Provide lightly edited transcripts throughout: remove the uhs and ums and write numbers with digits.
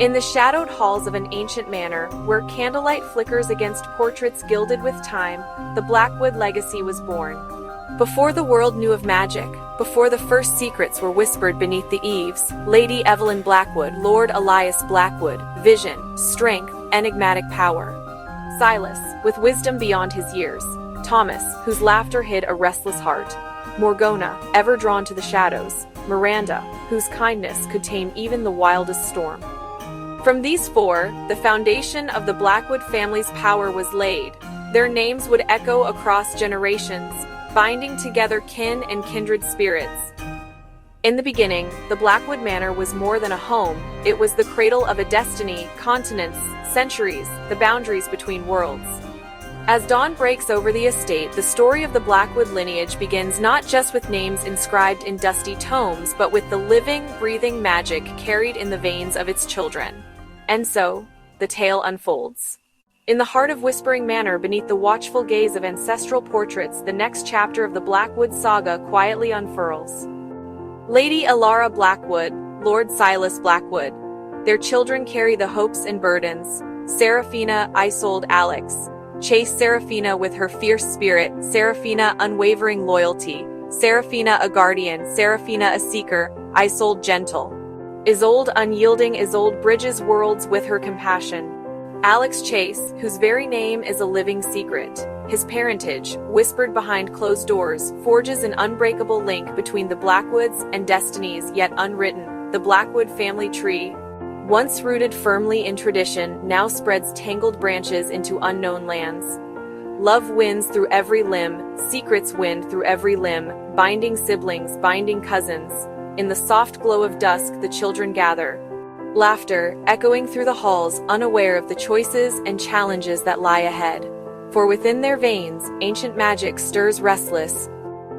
In the shadowed halls of an ancient manor, where candlelight flickers against portraits gilded with time, the Blackwood legacy was born. Before the world knew of magic, before the first secrets were whispered beneath the eaves, Lady Evelyn Blackwood, Lord Elias Blackwood, vision, strength, enigmatic power. Silas, with wisdom beyond his years. Thomas, whose laughter hid a restless heart. Morgona, ever drawn to the shadows. Miranda, whose kindness could tame even the wildest storm. From these four, the foundation of the Blackwood family's power was laid. Their names would echo across generations, binding together kin and kindred spirits. In the beginning, the Blackwood Manor was more than a home. It was the cradle of a destiny, continents, centuries, the boundaries between worlds. As dawn breaks over the estate, the story of the Blackwood lineage begins not just with names inscribed in dusty tomes, but with the living, breathing magic carried in the veins of its children. And so, the tale unfolds. In the heart of Whispering Manor, beneath the watchful gaze of ancestral portraits, the next chapter of the Blackwood saga quietly unfurls. Lady Elara Blackwood, Lord Silas Blackwood. Their children carry the hopes and burdens. Serafina, Isolde, Alex. Chase Serafina with her fierce spirit, Serafina unwavering loyalty, Serafina a guardian, Serafina a seeker, Isolde gentle. Isolde unyielding, Isolde bridges worlds with her compassion. Alex Chase, whose very name is a living secret. His parentage, whispered behind closed doors, forges an unbreakable link between the Blackwoods and destinies yet unwritten. The Blackwood family tree, once rooted firmly in tradition, now spreads tangled branches into unknown lands. Love wins through every limb, secrets win through every limb, binding siblings, binding cousins. In the soft glow of dusk, the children gather. Laughter, echoing through the halls, unaware of the choices and challenges that lie ahead. For within their veins, ancient magic stirs restless,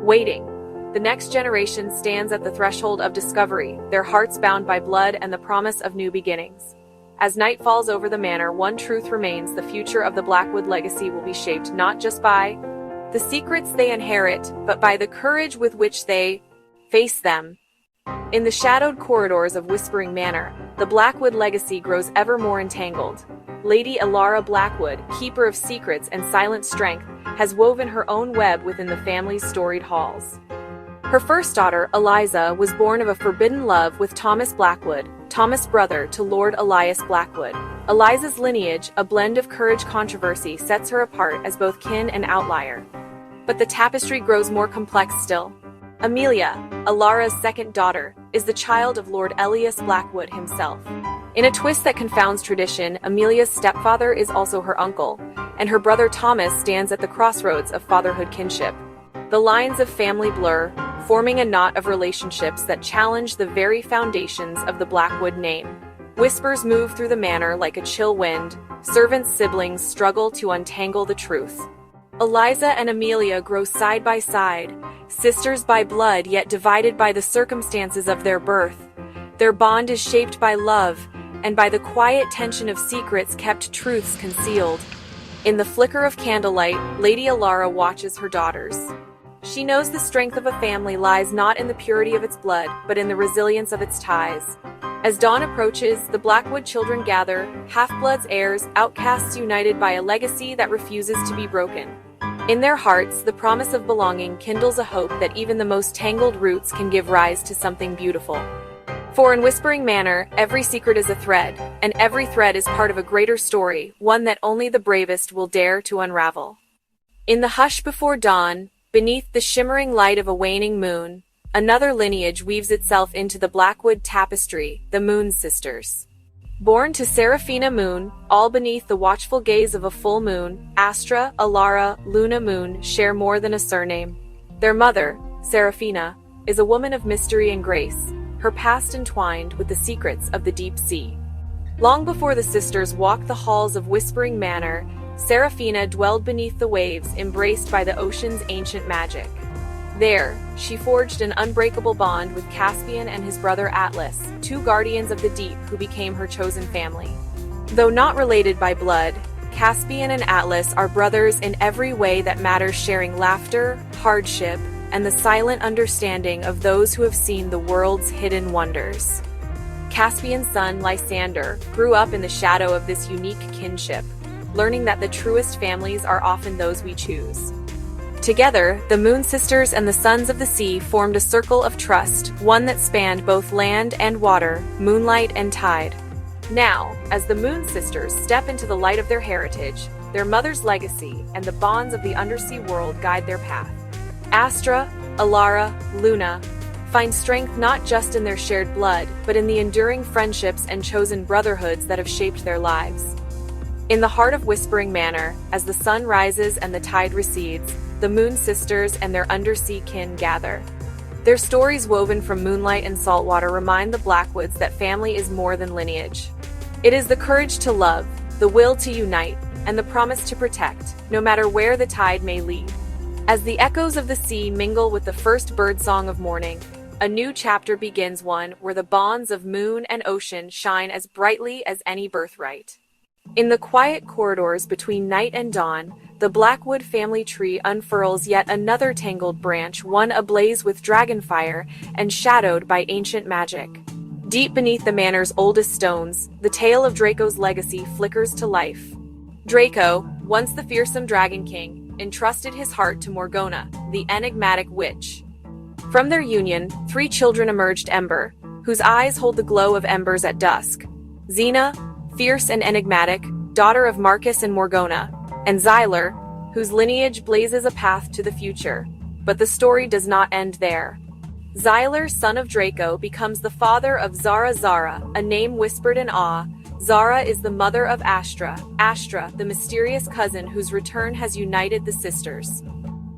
waiting. The next generation stands at the threshold of discovery, their hearts bound by blood and the promise of new beginnings. As night falls over the manor, one truth remains: the future of the Blackwood legacy will be shaped not just by the secrets they inherit, but by the courage with which they face them. In the shadowed corridors of Whispering Manor, the Blackwood legacy grows ever more entangled. Lady Elara Blackwood, keeper of secrets and silent strength, has woven her own web within the family's storied halls. Her first daughter, Eliza, was born of a forbidden love with Thomas Blackwood, Thomas brother to Lord Elias Blackwood. Eliza's lineage, a blend of courage and controversy, sets her apart as both kin and outlier. But the tapestry grows more complex still. Amelia, Elara's second daughter, is the child of Lord Elias Blackwood himself. In a twist that confounds tradition, Amelia's stepfather is also her uncle, and her brother Thomas stands at the crossroads of fatherhood kinship. The lines of family blur, forming a knot of relationships that challenge the very foundations of the Blackwood name. Whispers move through the manor like a chill wind. Servants' siblings struggle to untangle the truth. Eliza and Amelia grow side by side, sisters by blood yet divided by the circumstances of their birth. Their bond is shaped by love, and by the quiet tension of secrets kept, truths concealed. In the flicker of candlelight, Lady Elara watches her daughters. She knows the strength of a family lies not in the purity of its blood, but in the resilience of its ties. As dawn approaches, the Blackwood children gather, half-bloods, heirs, outcasts united by a legacy that refuses to be broken. In their hearts, the promise of belonging kindles a hope that even the most tangled roots can give rise to something beautiful. For in Whispering Manor, every secret is a thread, and every thread is part of a greater story, one that only the bravest will dare to unravel. In the hush before dawn, beneath the shimmering light of a waning moon, another lineage weaves itself into the Blackwood tapestry, the Moon sisters. Born to Serafina Moon, all beneath the watchful gaze of a full moon, Astra, Elara, Luna Moon share more than a surname. Their mother, Serafina, is a woman of mystery and grace, her past entwined with the secrets of the deep sea. Long before the sisters walked the halls of Whispering Manor, Serafina dwelled beneath the waves, embraced by the ocean's ancient magic. There, she forged an unbreakable bond with Caspian and his brother Atlas, two guardians of the deep who became her chosen family. Though not related by blood, Caspian and Atlas are brothers in every way that matters, sharing laughter, hardship, and the silent understanding of those who have seen the world's hidden wonders. Caspian's son Lysander grew up in the shadow of this unique kinship, learning that the truest families are often those we choose. Together, the Moon Sisters and the Sons of the Sea formed a circle of trust, one that spanned both land and water, moonlight and tide. Now, as the Moon Sisters step into the light of their heritage, their mother's legacy and the bonds of the undersea world guide their path. Astra, Elara, Luna find strength not just in their shared blood, but in the enduring friendships and chosen brotherhoods that have shaped their lives. In the heart of Whispering Manor, as the sun rises and the tide recedes, the Moon Sisters and their undersea kin gather. Their stories woven from moonlight and saltwater remind the Blackwoods that family is more than lineage. It is the courage to love, the will to unite, and the promise to protect, no matter where the tide may lead. As the echoes of the sea mingle with the first birdsong of morning, a new chapter begins, one where the bonds of moon and ocean shine as brightly as any birthright. In the quiet corridors between night and dawn, the Blackwood family tree unfurls yet another tangled branch, one ablaze with dragonfire and shadowed by ancient magic. Deep beneath the manor's oldest stones, the tale of Draco's legacy flickers to life. Draco, once the fearsome Dragon King, entrusted his heart to Morgona, the enigmatic witch. From their union, 3 children emerged: Ember, whose eyes hold the glow of embers at dusk; Xena, fierce and enigmatic, daughter of Marcus and Morgona; and Xyler, whose lineage blazes a path to the future. But the story does not end there. Xyler, son of Draco, becomes the father of Zara, a name whispered in awe. Zara is the mother of Astra, the mysterious cousin whose return has united the sisters.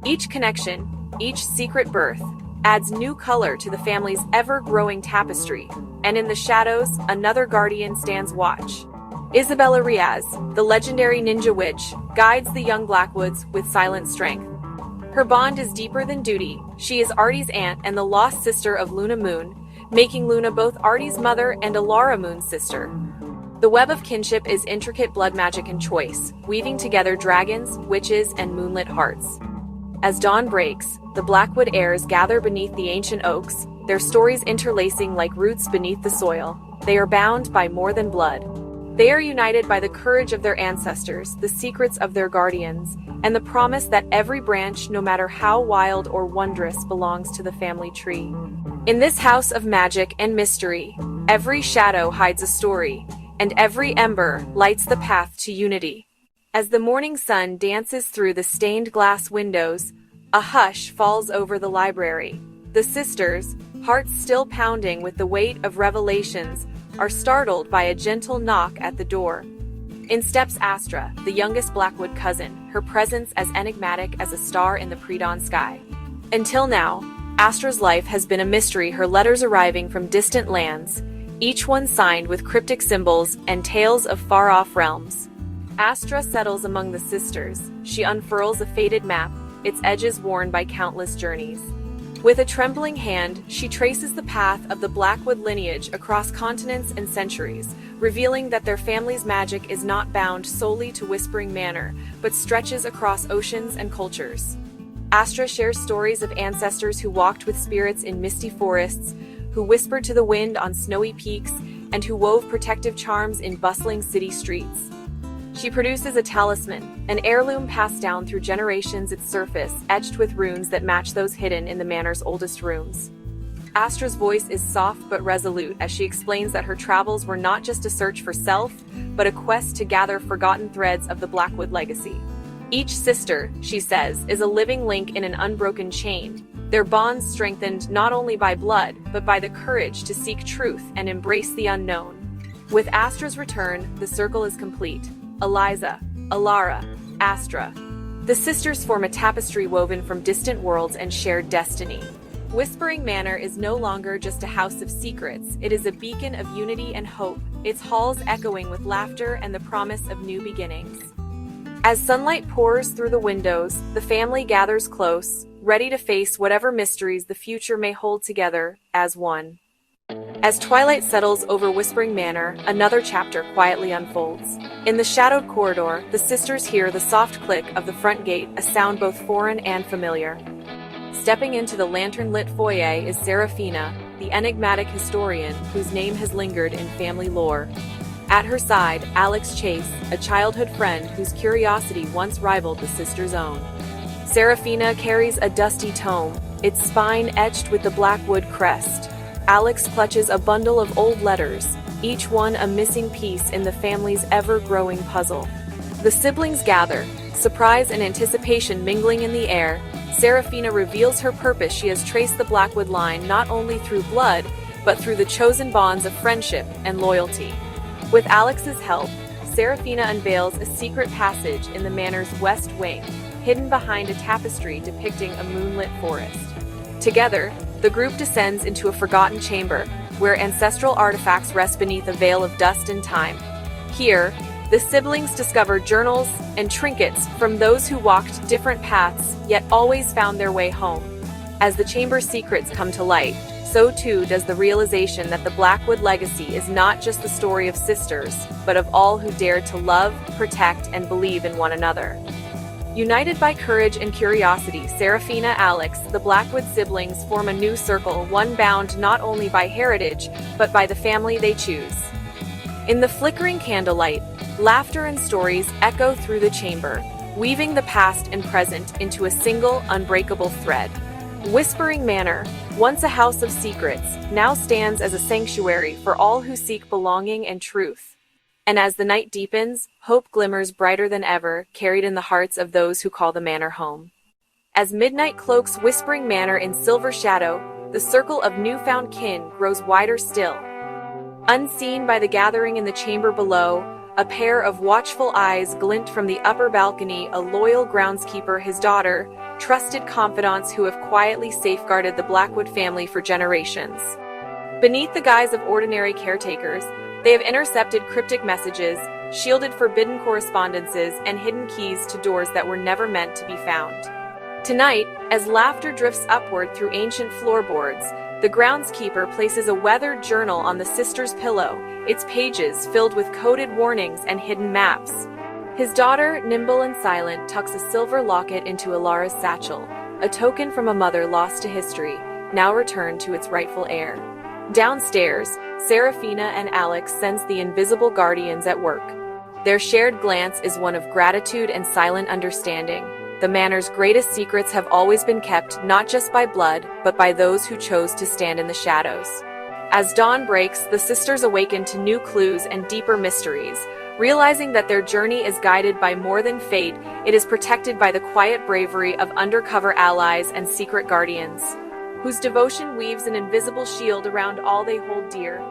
Each connection, each secret birth, adds new color to the family's ever-growing tapestry, and in the shadows, another guardian stands watch. Isabella Riaz, the legendary ninja witch, guides the young Blackwoods with silent strength. Her bond is deeper than duty. She is Artie's aunt and the lost sister of Luna Moon, making Luna both Artie's mother and Elara Moon's sister. The web of kinship is intricate blood magic and choice, weaving together dragons, witches, and moonlit hearts. As dawn breaks, the Blackwood heirs gather beneath the ancient oaks, their stories interlacing like roots beneath the soil. They are bound by more than blood. They are united by the courage of their ancestors, the secrets of their guardians, and the promise that every branch, no matter how wild or wondrous, belongs to the family tree. In this house of magic and mystery, every shadow hides a story, and every ember lights the path to unity. As the morning sun dances through the stained glass windows, a hush falls over the library. The sisters, hearts still pounding with the weight of revelations, are startled by a gentle knock at the door. In steps Astra, the youngest Blackwood cousin, her presence as enigmatic as a star in the pre-dawn sky. Until now, Astra's life has been a mystery, her letters arriving from distant lands, each one signed with cryptic symbols and tales of far-off realms. Astra settles among the sisters. She unfurls a faded map, its edges worn by countless journeys. With a trembling hand, she traces the path of the Blackwood lineage across continents and centuries, revealing that their family's magic is not bound solely to Whispering Manor, but stretches across oceans and cultures. Astra shares stories of ancestors who walked with spirits in misty forests, who whispered to the wind on snowy peaks, and who wove protective charms in bustling city streets. She produces a talisman, an heirloom passed down through generations, its surface etched with runes that match those hidden in the manor's oldest rooms. Astra's voice is soft but resolute as she explains that her travels were not just a search for self, but a quest to gather forgotten threads of the Blackwood legacy. Each sister, she says, is a living link in an unbroken chain, their bonds strengthened not only by blood, but by the courage to seek truth and embrace the unknown. With Astra's return, the circle is complete. Eliza, Elara, Astra. The sisters form a tapestry woven from distant worlds and shared destiny. Whispering Manor is no longer just a house of secrets, it is a beacon of unity and hope, its halls echoing with laughter and the promise of new beginnings. As sunlight pours through the windows, the family gathers close, ready to face whatever mysteries the future may hold together as one. As twilight settles over Whispering Manor, another chapter quietly unfolds. In the shadowed corridor, the sisters hear the soft click of the front gate, a sound both foreign and familiar. Stepping into the lantern-lit foyer is Serafina, the enigmatic historian whose name has lingered in family lore. At her side, Alex Chase, a childhood friend whose curiosity once rivaled the sister's own. Serafina carries a dusty tome, its spine etched with the Blackwood crest. Alex clutches a bundle of old letters, each one a missing piece in the family's ever-growing puzzle. The siblings gather, surprise and anticipation mingling in the air. Serafina reveals her purpose. She has traced the Blackwood line not only through blood, but through the chosen bonds of friendship and loyalty. With Alex's help, Serafina unveils a secret passage in the manor's west wing, hidden behind a tapestry depicting a moonlit forest. Together, the group descends into a forgotten chamber, where ancestral artifacts rest beneath a veil of dust and time. Here, the siblings discover journals and trinkets from those who walked different paths, yet always found their way home. As the chamber's secrets come to light, so too does the realization that the Blackwood legacy is not just the story of sisters, but of all who dared to love, protect, and believe in one another. United by courage and curiosity, Serafina and Alex, the Blackwood siblings, form a new circle, one bound not only by heritage, but by the family they choose. In the flickering candlelight, laughter and stories echo through the chamber, weaving the past and present into a single, unbreakable thread. Whispering Manor, once a house of secrets, now stands as a sanctuary for all who seek belonging and truth. And as the night deepens, hope glimmers brighter than ever, carried in the hearts of those who call the manor home. As midnight cloaks Whispering Manor in silver shadow, the circle of newfound kin grows wider still. Unseen by the gathering in the chamber below, a pair of watchful eyes glint from the upper balcony, a loyal groundskeeper, his daughter, trusted confidants who have quietly safeguarded the Blackwood family for generations. Beneath the guise of ordinary caretakers, they have intercepted cryptic messages, shielded forbidden correspondences, and hidden keys to doors that were never meant to be found. Tonight, as laughter drifts upward through ancient floorboards, the groundskeeper places a weathered journal on the sister's pillow, its pages filled with coded warnings and hidden maps. His daughter, nimble and silent, tucks a silver locket into Elara's satchel, a token from a mother lost to history, now returned to its rightful heir. Downstairs, Serafina and Alex sense the invisible guardians at work. Their shared glance is one of gratitude and silent understanding. The manor's greatest secrets have always been kept not just by blood, but by those who chose to stand in the shadows. As dawn breaks, the sisters awaken to new clues and deeper mysteries. Realizing that their journey is guided by more than fate, it is protected by the quiet bravery of undercover allies and secret guardians, whose devotion weaves an invisible shield around all they hold dear.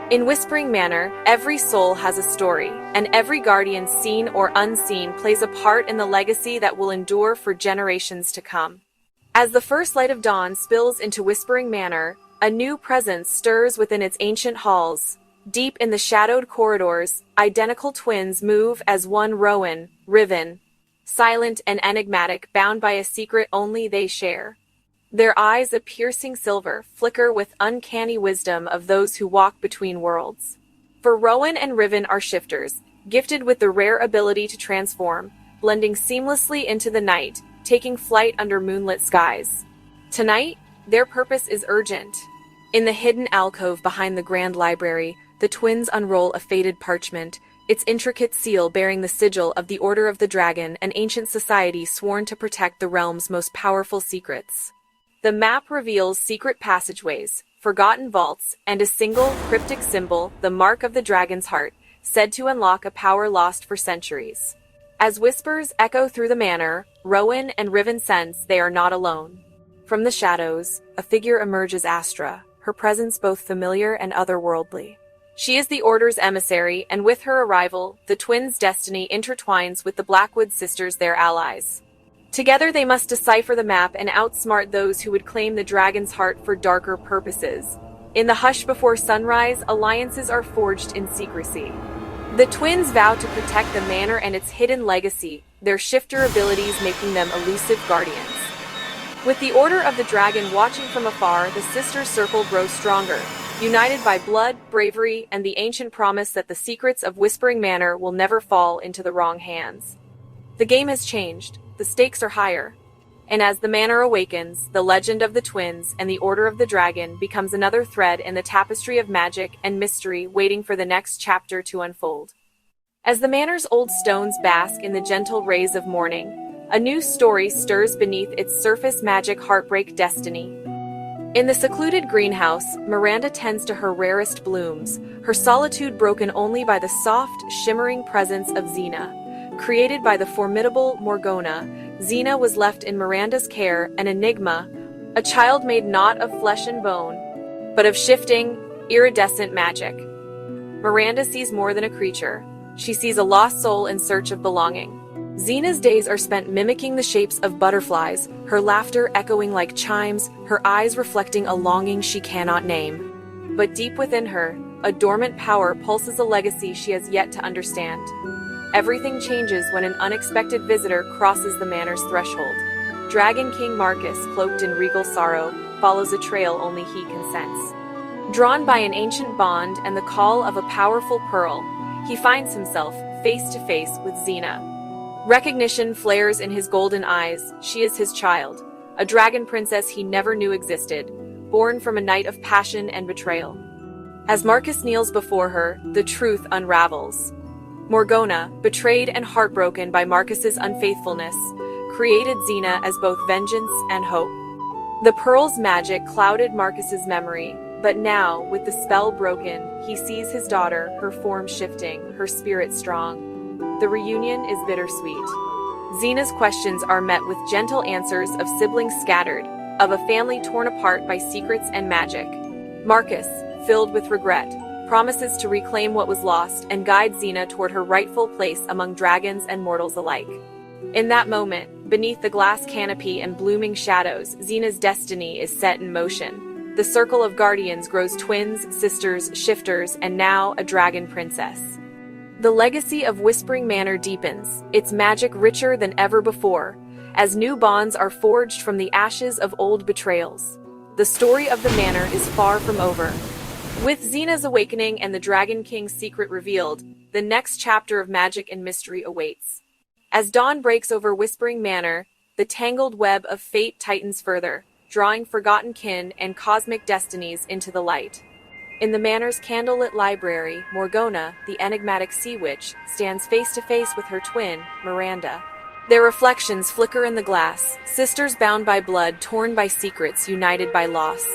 In Whispering Manor, every soul has a story, and every guardian, seen or unseen, plays a part in the legacy that will endure for generations to come. As the first light of dawn spills into Whispering Manor, a new presence stirs within its ancient halls. Deep in the shadowed corridors, identical twins move as one, Rowan, Riven, silent and enigmatic, bound by a secret only they share. Their eyes, a piercing silver, flicker with uncanny wisdom of those who walk between worlds. For Rowan and Riven are shifters, gifted with the rare ability to transform, blending seamlessly into the night, taking flight under moonlit skies. Tonight, their purpose is urgent. In the hidden alcove behind the grand library, the twins unroll a faded parchment, its intricate seal bearing the sigil of the Order of the Dragon, an ancient society sworn to protect the realm's most powerful secrets. The map reveals secret passageways, forgotten vaults, and a single, cryptic symbol, the mark of the dragon's heart, said to unlock a power lost for centuries. As whispers echo through the manor, Rowan and Riven sense they are not alone. From the shadows, a figure emerges, Astra, her presence both familiar and otherworldly. She is the Order's emissary, and with her arrival, the twins' destiny intertwines with the Blackwood sisters, their allies. Together they must decipher the map and outsmart those who would claim the dragon's heart for darker purposes. In the hush before sunrise, alliances are forged in secrecy. The twins vow to protect the manor and its hidden legacy, their shifter abilities making them elusive guardians. With the Order of the Dragon watching from afar, the sisters' circle grows stronger, united by blood, bravery, and the ancient promise that the secrets of Whispering Manor will never fall into the wrong hands. The game has changed. The stakes are higher. And as the manor awakens, the legend of the twins and the Order of the Dragon becomes another thread in the tapestry of magic and mystery waiting for the next chapter to unfold. As the manor's old stones bask in the gentle rays of morning, a new story stirs beneath its surface magic heartbreak destiny. In the secluded greenhouse, Miranda tends to her rarest blooms, her solitude broken only by the soft, shimmering presence of Xena. Created by the formidable Morgona, Xena was left in Miranda's care, an enigma, a child made not of flesh and bone, but of shifting, iridescent magic. Miranda sees more than a creature. She sees a lost soul in search of belonging. Xena's days are spent mimicking the shapes of butterflies, her laughter echoing like chimes, her eyes reflecting a longing she cannot name. But deep within her, a dormant power pulses a legacy she has yet to understand. Everything changes when an unexpected visitor crosses the manor's threshold. Dragon King Marcus, cloaked in regal sorrow, follows a trail only he can sense. Drawn by an ancient bond and the call of a powerful pearl, he finds himself face to face with Xena. Recognition flares in his golden eyes. She is his child, a dragon princess he never knew existed, born from a night of passion and betrayal. As Marcus kneels before her, the truth unravels. Morgona, betrayed and heartbroken by Marcus's unfaithfulness, created Xena as both vengeance and hope. The pearl's magic clouded Marcus's memory, but now, with the spell broken, he sees his daughter, her form shifting, her spirit strong. The reunion is bittersweet. Xena's questions are met with gentle answers of siblings scattered, of a family torn apart by secrets and magic. Marcus, filled with regret, promises to reclaim what was lost and guide Xena toward her rightful place among dragons and mortals alike. In that moment, beneath the glass canopy and blooming shadows, Xena's destiny is set in motion. The circle of guardians grows twins, sisters, shifters, and now a dragon princess. The legacy of Whispering Manor deepens, its magic richer than ever before, as new bonds are forged from the ashes of old betrayals. The story of the manor is far from over. With Xena's awakening and the Dragon King's secret revealed, the next chapter of magic and mystery awaits. As dawn breaks over Whispering Manor, the tangled web of fate tightens further, drawing forgotten kin and cosmic destinies into the light. In the manor's candlelit library, Morgona, the enigmatic sea witch, stands face to face with her twin, Miranda. Their reflections flicker in the glass, sisters bound by blood, torn by secrets, united by loss.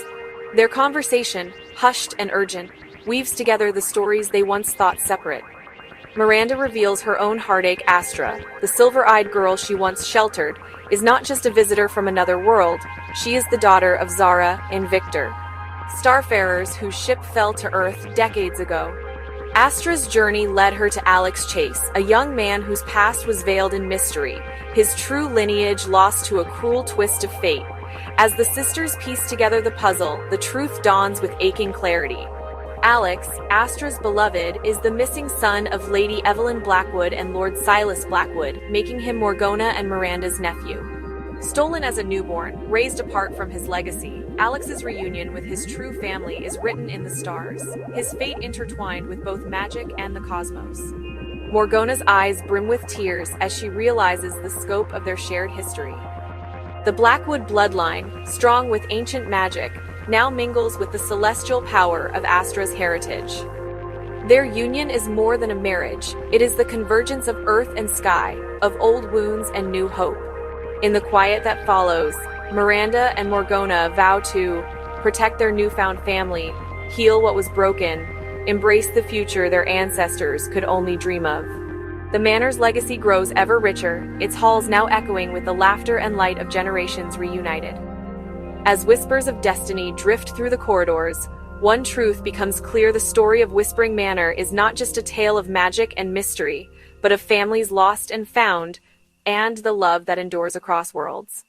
Their conversation, hushed and urgent, weaves together the stories they once thought separate. Miranda reveals her own heartache. Astra, the silver-eyed girl she once sheltered, is not just a visitor from another world. She is the daughter of Zara and Victor, starfarers whose ship fell to Earth decades ago. Astra's journey led her to Alex Chase, a young man whose past was veiled in mystery, his true lineage lost to a cruel twist of fate. As the sisters piece together the puzzle, the truth dawns with aching clarity. Alex, Astra's beloved, is the missing son of Lady Evelyn Blackwood and Lord Silas Blackwood, making him Morgona and Miranda's nephew. Stolen as a newborn, raised apart from his legacy, Alex's reunion with his true family is written in the stars, his fate intertwined with both magic and the cosmos. Morgona's eyes brim with tears as she realizes the scope of their shared history. The Blackwood bloodline, strong with ancient magic, now mingles with the celestial power of Astra's heritage. Their union is more than a marriage, it is the convergence of earth and sky, of old wounds and new hope. In the quiet that follows, Miranda and Morgona vow to protect their newfound family, heal what was broken, embrace the future their ancestors could only dream of. The manor's legacy grows ever richer, its halls now echoing with the laughter and light of generations reunited. As whispers of destiny drift through the corridors, one truth becomes clear: the story of Whispering Manor is not just a tale of magic and mystery, but of families lost and found, and the love that endures across worlds.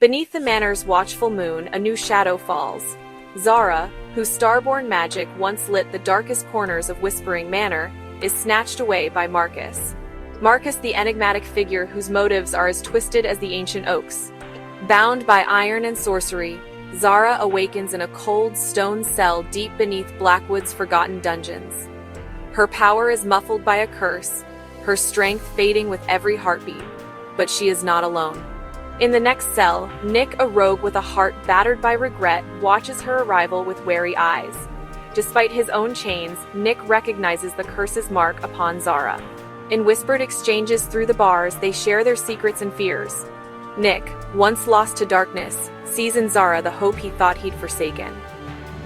Beneath the manor's watchful moon, a new shadow falls. Zara, whose starborn magic once lit the darkest corners of Whispering Manor, is snatched away by Marcus. Marcus, the enigmatic figure whose motives are as twisted as the ancient oaks. Bound by iron and sorcery, Zara awakens in a cold stone cell deep beneath Blackwood's forgotten dungeons. Her power is muffled by a curse, her strength fading with every heartbeat. But she is not alone. In the next cell, Nick, a rogue with a heart battered by regret, watches her arrival with wary eyes. Despite his own chains, Nick recognizes the curse's mark upon Zara. In whispered exchanges through the bars, they share their secrets and fears. Nick, once lost to darkness, sees in Zara the hope he thought he'd forsaken.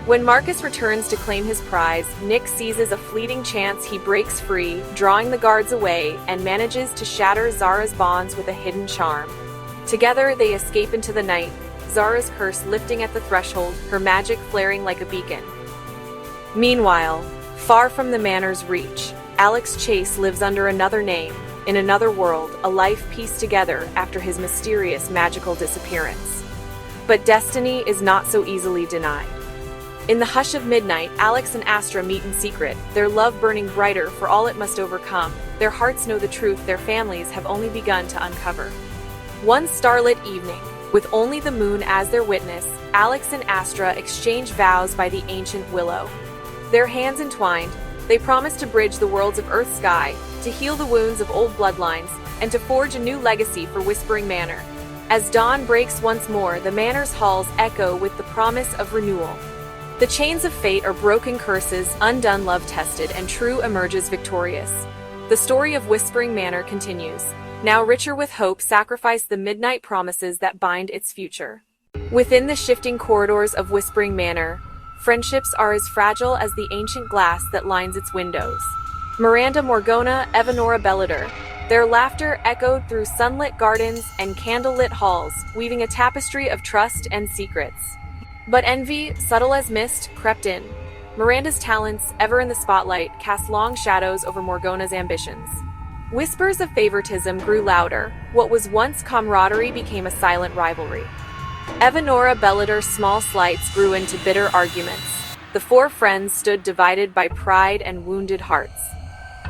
When Marcus returns to claim his prize, Nick seizes a fleeting chance. He breaks free, drawing the guards away, and manages to shatter Zara's bonds with a hidden charm. Together, they escape into the night, Zara's curse lifting at the threshold, her magic flaring like a beacon. Meanwhile, far from the manor's reach, Alex Chase lives under another name, in another world, a life pieced together after his mysterious magical disappearance. But destiny is not so easily denied. In the hush of midnight, Alex and Astra meet in secret, their love burning brighter for all it must overcome. Their hearts know the truth their families have only begun to uncover. One starlit evening, with only the moon as their witness, Alex and Astra exchange vows by the ancient willow. Their hands entwined, they promise to bridge the worlds of Earth-Sky, to heal the wounds of old bloodlines, and to forge a new legacy for Whispering Manor. As dawn breaks once more, the manor's halls echo with the promise of renewal. The chains of fate are broken, curses undone, love tested, and true emerges victorious. The story of Whispering Manor continues. Now richer with hope, sacrifice the midnight promises that bind its future. Within the shifting corridors of Whispering Manor, friendships are as fragile as the ancient glass that lines its windows. Miranda, Morgona, Elenora Bellider. Their laughter echoed through sunlit gardens and candlelit halls, weaving a tapestry of trust and secrets. But envy, subtle as mist, crept in. Miranda's talents, ever in the spotlight, cast long shadows over Morgona's ambitions. Whispers of favoritism grew louder. What was once camaraderie became a silent rivalry. Elenora Bellider's small slights grew into bitter arguments. The four friends stood divided by pride and wounded hearts.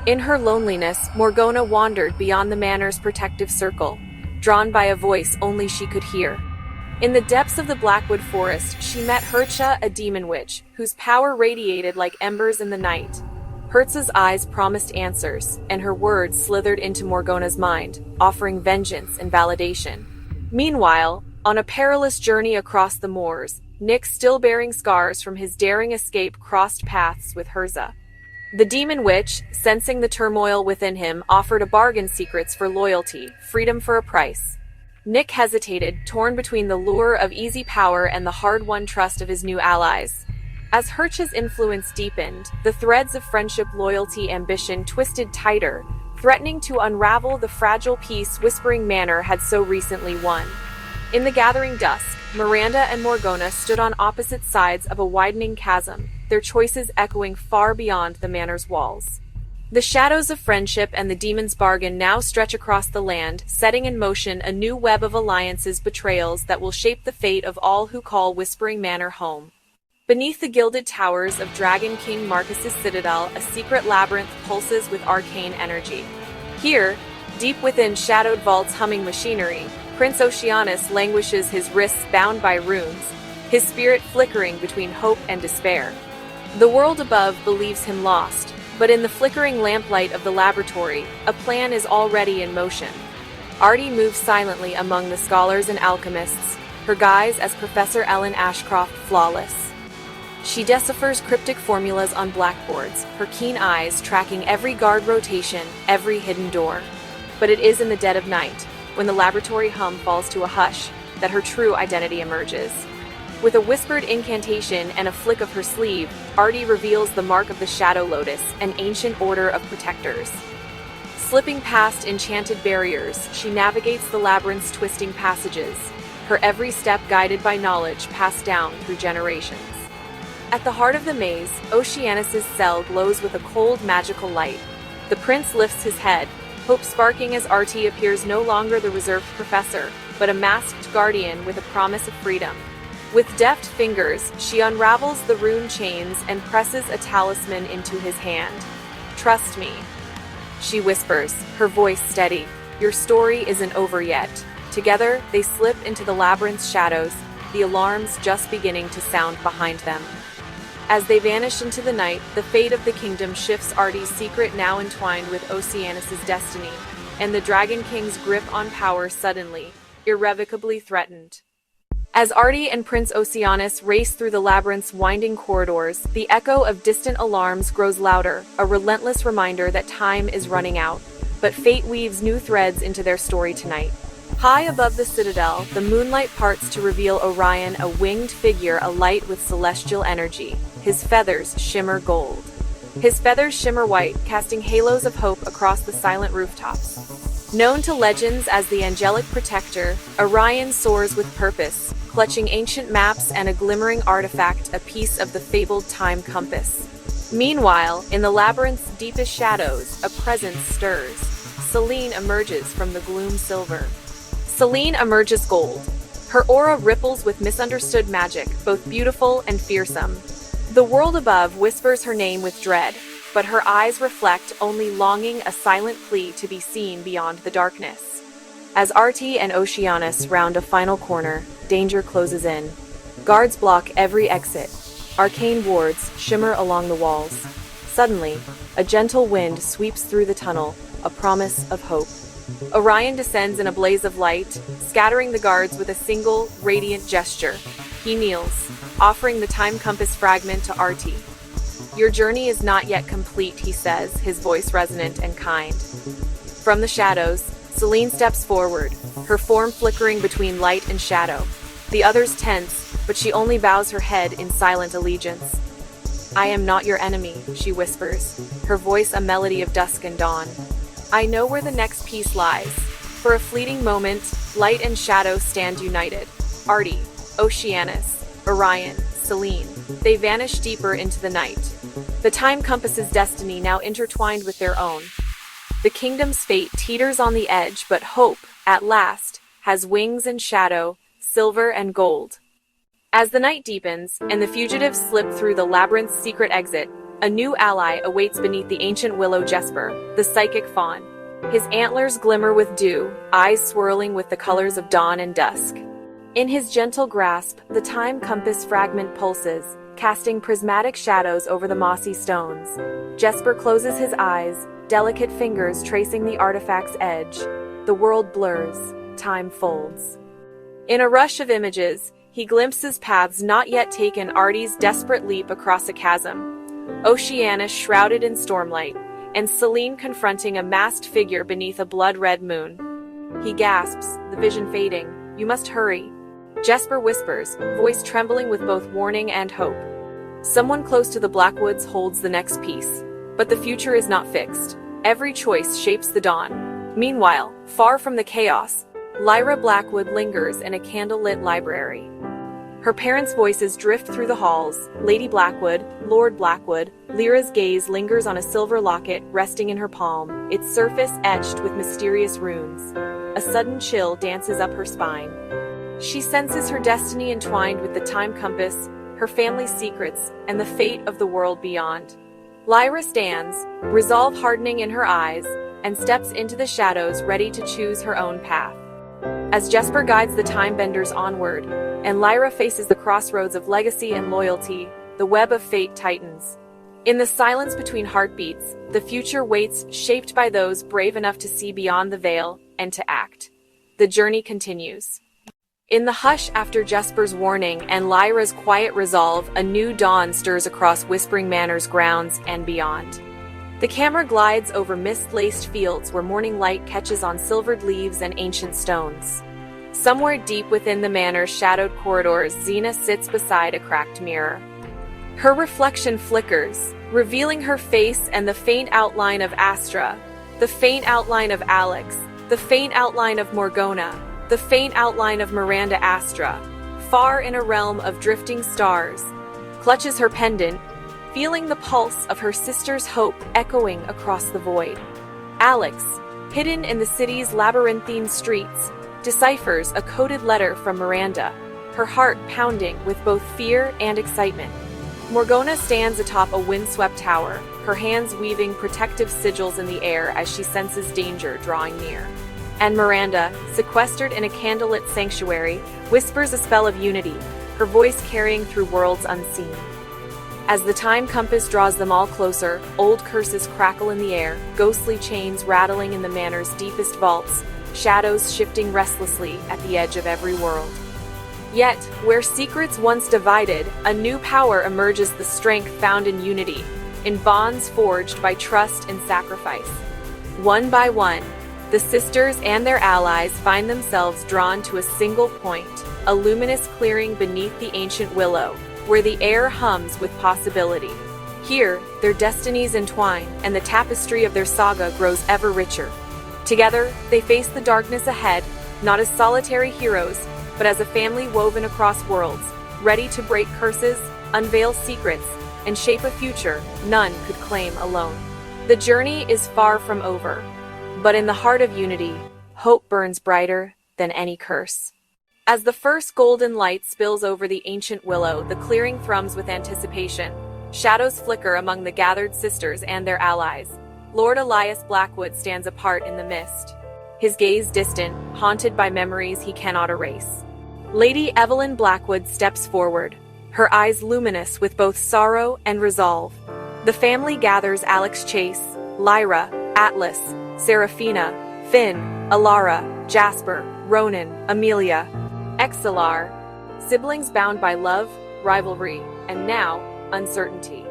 In her loneliness, Morgona wandered beyond the manor's protective circle, drawn by a voice only she could hear. In the depths of the Blackwood forest, she met Hertza, a demon witch, whose power radiated like embers in the night. Hertza's eyes promised answers, and her words slithered into Morgona's mind, offering vengeance and validation. Meanwhile, on a perilous journey across the moors, Nick, still bearing scars from his daring escape, crossed paths with Hertza. The demon witch, sensing the turmoil within him, offered a bargain: secrets for loyalty, freedom for a price. Nick hesitated, torn between the lure of easy power and the hard-won trust of his new allies. As Hertza's influence deepened, the threads of friendship, loyalty, ambition twisted tighter, threatening to unravel the fragile peace Whispering Manor had so recently won. In the gathering dusk, Miranda and Morgona stood on opposite sides of a widening chasm, their choices echoing far beyond the manor's walls. The shadows of friendship and the demon's bargain now stretch across the land, setting in motion a new web of alliances, betrayals that will shape the fate of all who call Whispering Manor home. Beneath the gilded towers of Dragon King Marcus's citadel, a secret labyrinth pulses with arcane energy. Here, deep within shadowed vaults humming machinery, Prince Oceanus languishes, his wrists bound by runes, his spirit flickering between hope and despair. The world above believes him lost, but in the flickering lamplight of the laboratory, a plan is already in motion. Artie moves silently among the scholars and alchemists, her guise as Professor Ellen Ashcroft flawless. She deciphers cryptic formulas on blackboards, her keen eyes tracking every guard rotation, every hidden door. But it is in the dead of night, when the laboratory hum falls to a hush, that her true identity emerges. With a whispered incantation and a flick of her sleeve, Artie reveals the mark of the Shadow Lotus, an ancient order of protectors. Slipping past enchanted barriers, she navigates the labyrinth's twisting passages, her every step guided by knowledge passed down through generations. At the heart of the maze, Oceanus's cell glows with a cold, magical light. The prince lifts his head, hope sparking as Artie appears no longer the reserved professor, but a masked guardian with a promise of freedom. With deft fingers, she unravels the rune chains and presses a talisman into his hand. "Trust me," she whispers, her voice steady. "Your story isn't over yet." Together, they slip into the labyrinth's shadows, the alarms just beginning to sound behind them. As they vanish into the night, the fate of the kingdom shifts, Artie's secret now entwined with Oceanus's destiny, and the Dragon King's grip on power suddenly, irrevocably threatened. As Artie and Prince Oceanus race through the labyrinth's winding corridors, the echo of distant alarms grows louder, a relentless reminder that time is running out. But fate weaves new threads into their story tonight. High above the citadel, the moonlight parts to reveal Orion, a winged figure alight with celestial energy. His feathers shimmer gold. His feathers shimmer white, casting halos of hope across the silent rooftops. Known to legends as the angelic protector, Orion soars with purpose, clutching ancient maps and a glimmering artifact, a piece of the fabled time compass. Meanwhile, in the labyrinth's deepest shadows, a presence stirs. Selene emerges from the gloom silver. Selene emerges gold. Her aura ripples with misunderstood magic, both beautiful and fearsome. The world above whispers her name with dread, but her eyes reflect only longing, a silent plea to be seen beyond the darkness. As Artie and Oceanus round a final corner, danger closes in. Guards block every exit. Arcane wards shimmer along the walls. Suddenly, a gentle wind sweeps through the tunnel, a promise of hope. Orion descends in a blaze of light, scattering the guards with a single, radiant gesture. He kneels, offering the time compass fragment to Artie. "Your journey is not yet complete," he says, his voice resonant and kind. From the shadows, Selene steps forward, her form flickering between light and shadow. The others tense, but she only bows her head in silent allegiance. "I am not your enemy," she whispers, her voice a melody of dusk and dawn. "I know where the next piece lies." For a fleeting moment, light and shadow stand united. Artie, Oceanus, Orion, Selene. They vanish deeper into the night. The time compass's destiny now intertwined with their own. The kingdom's fate teeters on the edge, but hope, at last, has wings and shadow, silver and gold. As the night deepens, and the fugitives slip through the labyrinth's secret exit, a new ally awaits beneath the ancient willow. Jesper, the psychic fawn. His antlers glimmer with dew, eyes swirling with the colors of dawn and dusk. In his gentle grasp, the time compass fragment pulses, casting prismatic shadows over the mossy stones. Jesper closes his eyes, delicate fingers tracing the artifact's edge. The world blurs, time folds. In a rush of images, he glimpses paths not yet taken, Artie's desperate leap across a chasm, Oceanus shrouded in stormlight, and Selene confronting a masked figure beneath a blood-red moon. He gasps, the vision fading. "You must hurry." Jesper whispers, voice trembling with both warning and hope. Someone close to the Blackwoods holds the next piece. But the future is not fixed. Every choice shapes the dawn. Meanwhile, far from the chaos, Elara Blackwood lingers in a candlelit library. Her parents' voices drift through the halls. Lady Blackwood, Lord Blackwood. Lyra's gaze lingers on a silver locket resting in her palm, its surface etched with mysterious runes. A sudden chill dances up her spine. She senses her destiny entwined with the time compass, her family's secrets, and the fate of the world beyond. Lyra stands, resolve hardening in her eyes, and steps into the shadows ready to choose her own path. As Jesper guides the time-benders onward, and Lyra faces the crossroads of legacy and loyalty, the web of fate tightens. In the silence between heartbeats, the future waits, shaped by those brave enough to see beyond the veil and to act. The journey continues. In the hush after Jesper's warning and Lyra's quiet resolve, a new dawn stirs across Whispering Manor's grounds and beyond. The camera glides over mist-laced fields where morning light catches on silvered leaves and ancient stones. Somewhere deep within the manor's shadowed corridors, Xena sits beside a cracked mirror. Her reflection flickers, revealing her face and the faint outline of Astra, the faint outline of Alex, the faint outline of Morgona, the faint outline of Miranda. Astra, far in a realm of drifting stars, clutches her pendant, feeling the pulse of her sister's hope echoing across the void. Alex, hidden in the city's labyrinthine streets, deciphers a coded letter from Miranda, her heart pounding with both fear and excitement. Morgona stands atop a windswept tower, her hands weaving protective sigils in the air as she senses danger drawing near. And Miranda, sequestered in a candlelit sanctuary, whispers a spell of unity, her voice carrying through worlds unseen. As the time compass draws them all closer, old curses crackle in the air, ghostly chains rattling in the manor's deepest vaults, shadows shifting restlessly at the edge of every world. Yet, where secrets once divided, a new power emerges, the strength found in unity, in bonds forged by trust and sacrifice. One by one, the sisters and their allies find themselves drawn to a single point, a luminous clearing beneath the ancient willow, where the air hums with possibility. Here, their destinies entwine, and the tapestry of their saga grows ever richer. Together, they face the darkness ahead, not as solitary heroes, but as a family woven across worlds, ready to break curses, unveil secrets, and shape a future none could claim alone. The journey is far from over, but in the heart of unity, hope burns brighter than any curse. As the first golden light spills over the ancient willow, the clearing thrums with anticipation. Shadows flicker among the gathered sisters and their allies. Lord Elias Blackwood stands apart in the mist, his gaze distant, haunted by memories he cannot erase. Lady Evelyn Blackwood steps forward, her eyes luminous with both sorrow and resolve. The family gathers: Alex Chase, Lyra, Atlas, Serafina, Finn, Elara, Jasper, Ronan, Amelia, Exilar, siblings bound by love, rivalry, and now, uncertainty.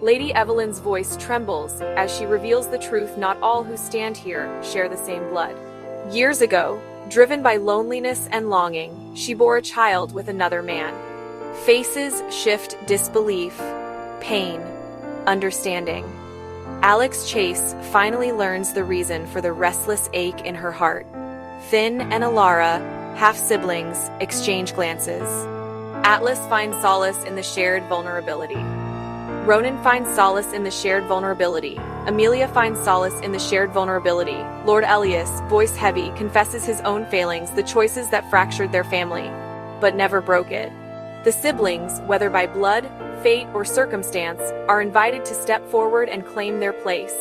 Lady Evelyn's voice trembles as she reveals the truth: not all who stand here share the same blood. Years ago, driven by loneliness and longing, she bore a child with another man. Faces shift: disbelief, pain, understanding. Alex Chase finally learns the reason for the restless ache in her heart. Finn and Elara, half-siblings, exchange glances. Atlas finds solace in the shared vulnerability. Ronan finds solace in the shared vulnerability. Amelia finds solace in the shared vulnerability. Lord Elias, voice heavy, confesses his own failings, the choices that fractured their family, but never broke it. The siblings, whether by blood, fate, or circumstance, are invited to step forward and claim their place,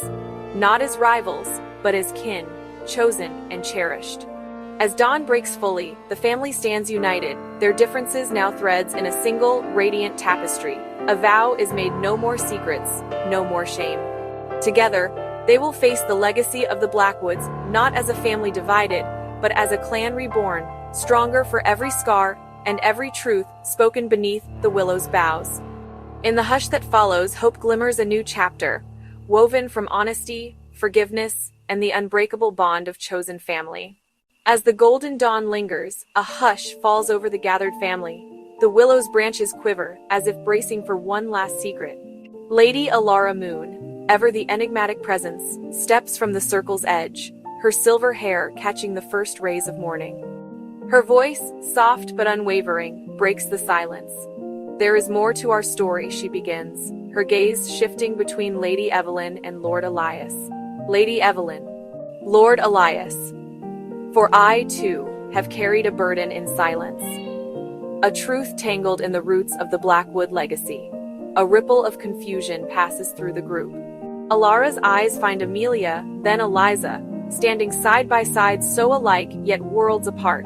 not as rivals, but as kin, chosen and cherished. As dawn breaks fully, the family stands united, their differences now threads in a single, radiant tapestry. A vow is made: no more secrets, no more shame. Together, they will face the legacy of the Blackwoods, not as a family divided, but as a clan reborn, stronger for every scar and every truth spoken beneath the willow's boughs. In the hush that follows, hope glimmers: a new chapter, woven from honesty, forgiveness, and the unbreakable bond of chosen family. As the golden dawn lingers, a hush falls over the gathered family. The willow's branches quiver, as if bracing for one last secret. Lady Elara Moon, ever the enigmatic presence, steps from the circle's edge, her silver hair catching the first rays of morning. Her voice, soft but unwavering, breaks the silence. There is more to our story, she begins, her gaze shifting between Lady Evelyn and Lord Elias. Lady Evelyn. Lord Elias. For I, too, have carried a burden in silence. A truth tangled in the roots of the Blackwood legacy. A ripple of confusion passes through the group. Elara's eyes find Amelia, then Eliza, standing side by side, so alike yet worlds apart.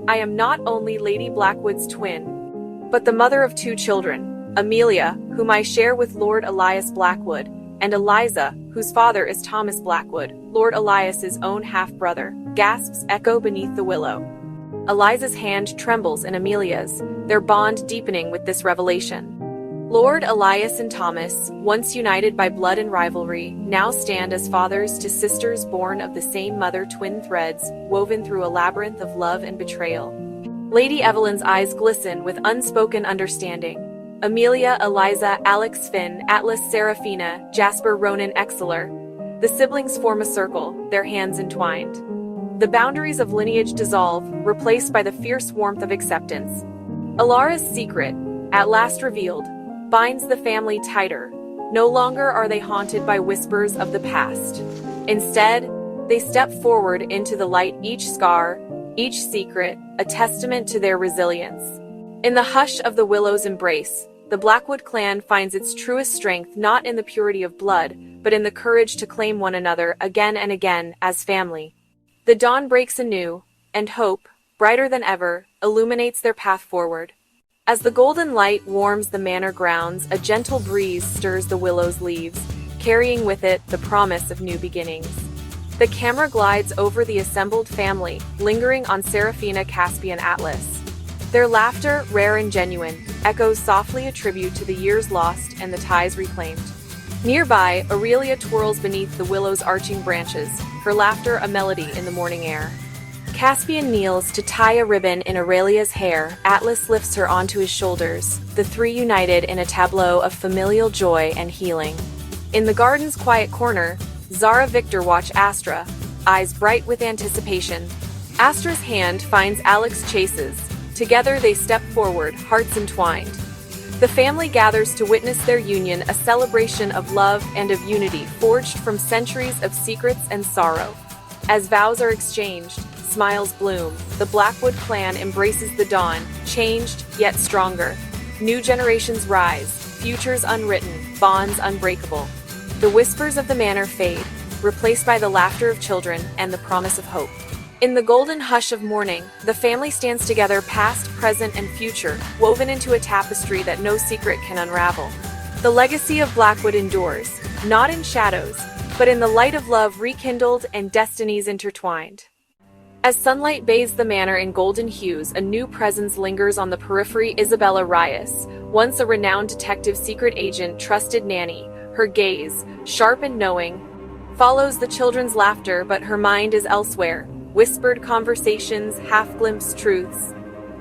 I am not only Lady Blackwood's twin, but the mother of two children, Amelia, whom I share with Lord Elias Blackwood, and Eliza, whose father is Thomas Blackwood, Lord Elias's own half-brother. Gasps echo beneath the willow. Eliza's hand trembles in Amelia's, their bond deepening with this revelation. Lord Elias and Thomas, once united by blood and rivalry, now stand as fathers to sisters born of the same mother, twin threads woven through a labyrinth of love and betrayal. Lady Evelyn's eyes glisten with unspoken understanding. Amelia, Eliza, Alex, Finn, Atlas, Serafina, Jasper, Ronan, Exilar. The siblings form a circle, their hands entwined. The boundaries of lineage dissolve, replaced by the fierce warmth of acceptance. Elara's secret, at last revealed, binds the family tighter. No longer are they haunted by whispers of the past. Instead, they step forward into the light, each scar, each secret, a testament to their resilience. In the hush of the willow's embrace, the Blackwood clan finds its truest strength not in the purity of blood, but in the courage to claim one another again and again as family. The dawn breaks anew, and hope, brighter than ever, illuminates their path forward. As the golden light warms the manor grounds, a gentle breeze stirs the willow's leaves, carrying with it the promise of new beginnings. The camera glides over the assembled family, lingering on Serafina Caspian Atlas. Their laughter, rare and genuine, echoes softly a tribute to the years lost and the ties reclaimed. Nearby, Aurelia twirls beneath the willow's arching branches, her laughter a melody in the morning air. Caspian kneels to tie a ribbon in Aurelia's hair. Atlas lifts her onto his shoulders, the three united in a tableau of familial joy and healing. In the garden's quiet corner, Zara Victor watch Astra, eyes bright with anticipation. Astra's hand finds Alex Chase's. Together they step forward, hearts entwined. The family gathers to witness their union, a celebration of love and of unity forged from centuries of secrets and sorrow. As vows are exchanged, smiles bloom. The Blackwood clan embraces the dawn, changed yet stronger. New generations rise, futures unwritten, bonds unbreakable. The whispers of the manor fade, replaced by the laughter of children and the promise of hope. In the golden hush of morning, the family stands together, past, present, and future, woven into a tapestry that no secret can unravel. The legacy of Blackwood endures, not in shadows, but in the light of love rekindled and destinies intertwined. As sunlight bathes the manor in golden hues, a new presence lingers on the periphery. Isabella Reyes, once a renowned detective secret agent, trusted nanny. Her gaze, sharp and knowing, follows the children's laughter, but her mind is elsewhere. Whispered conversations, half-glimpsed truths.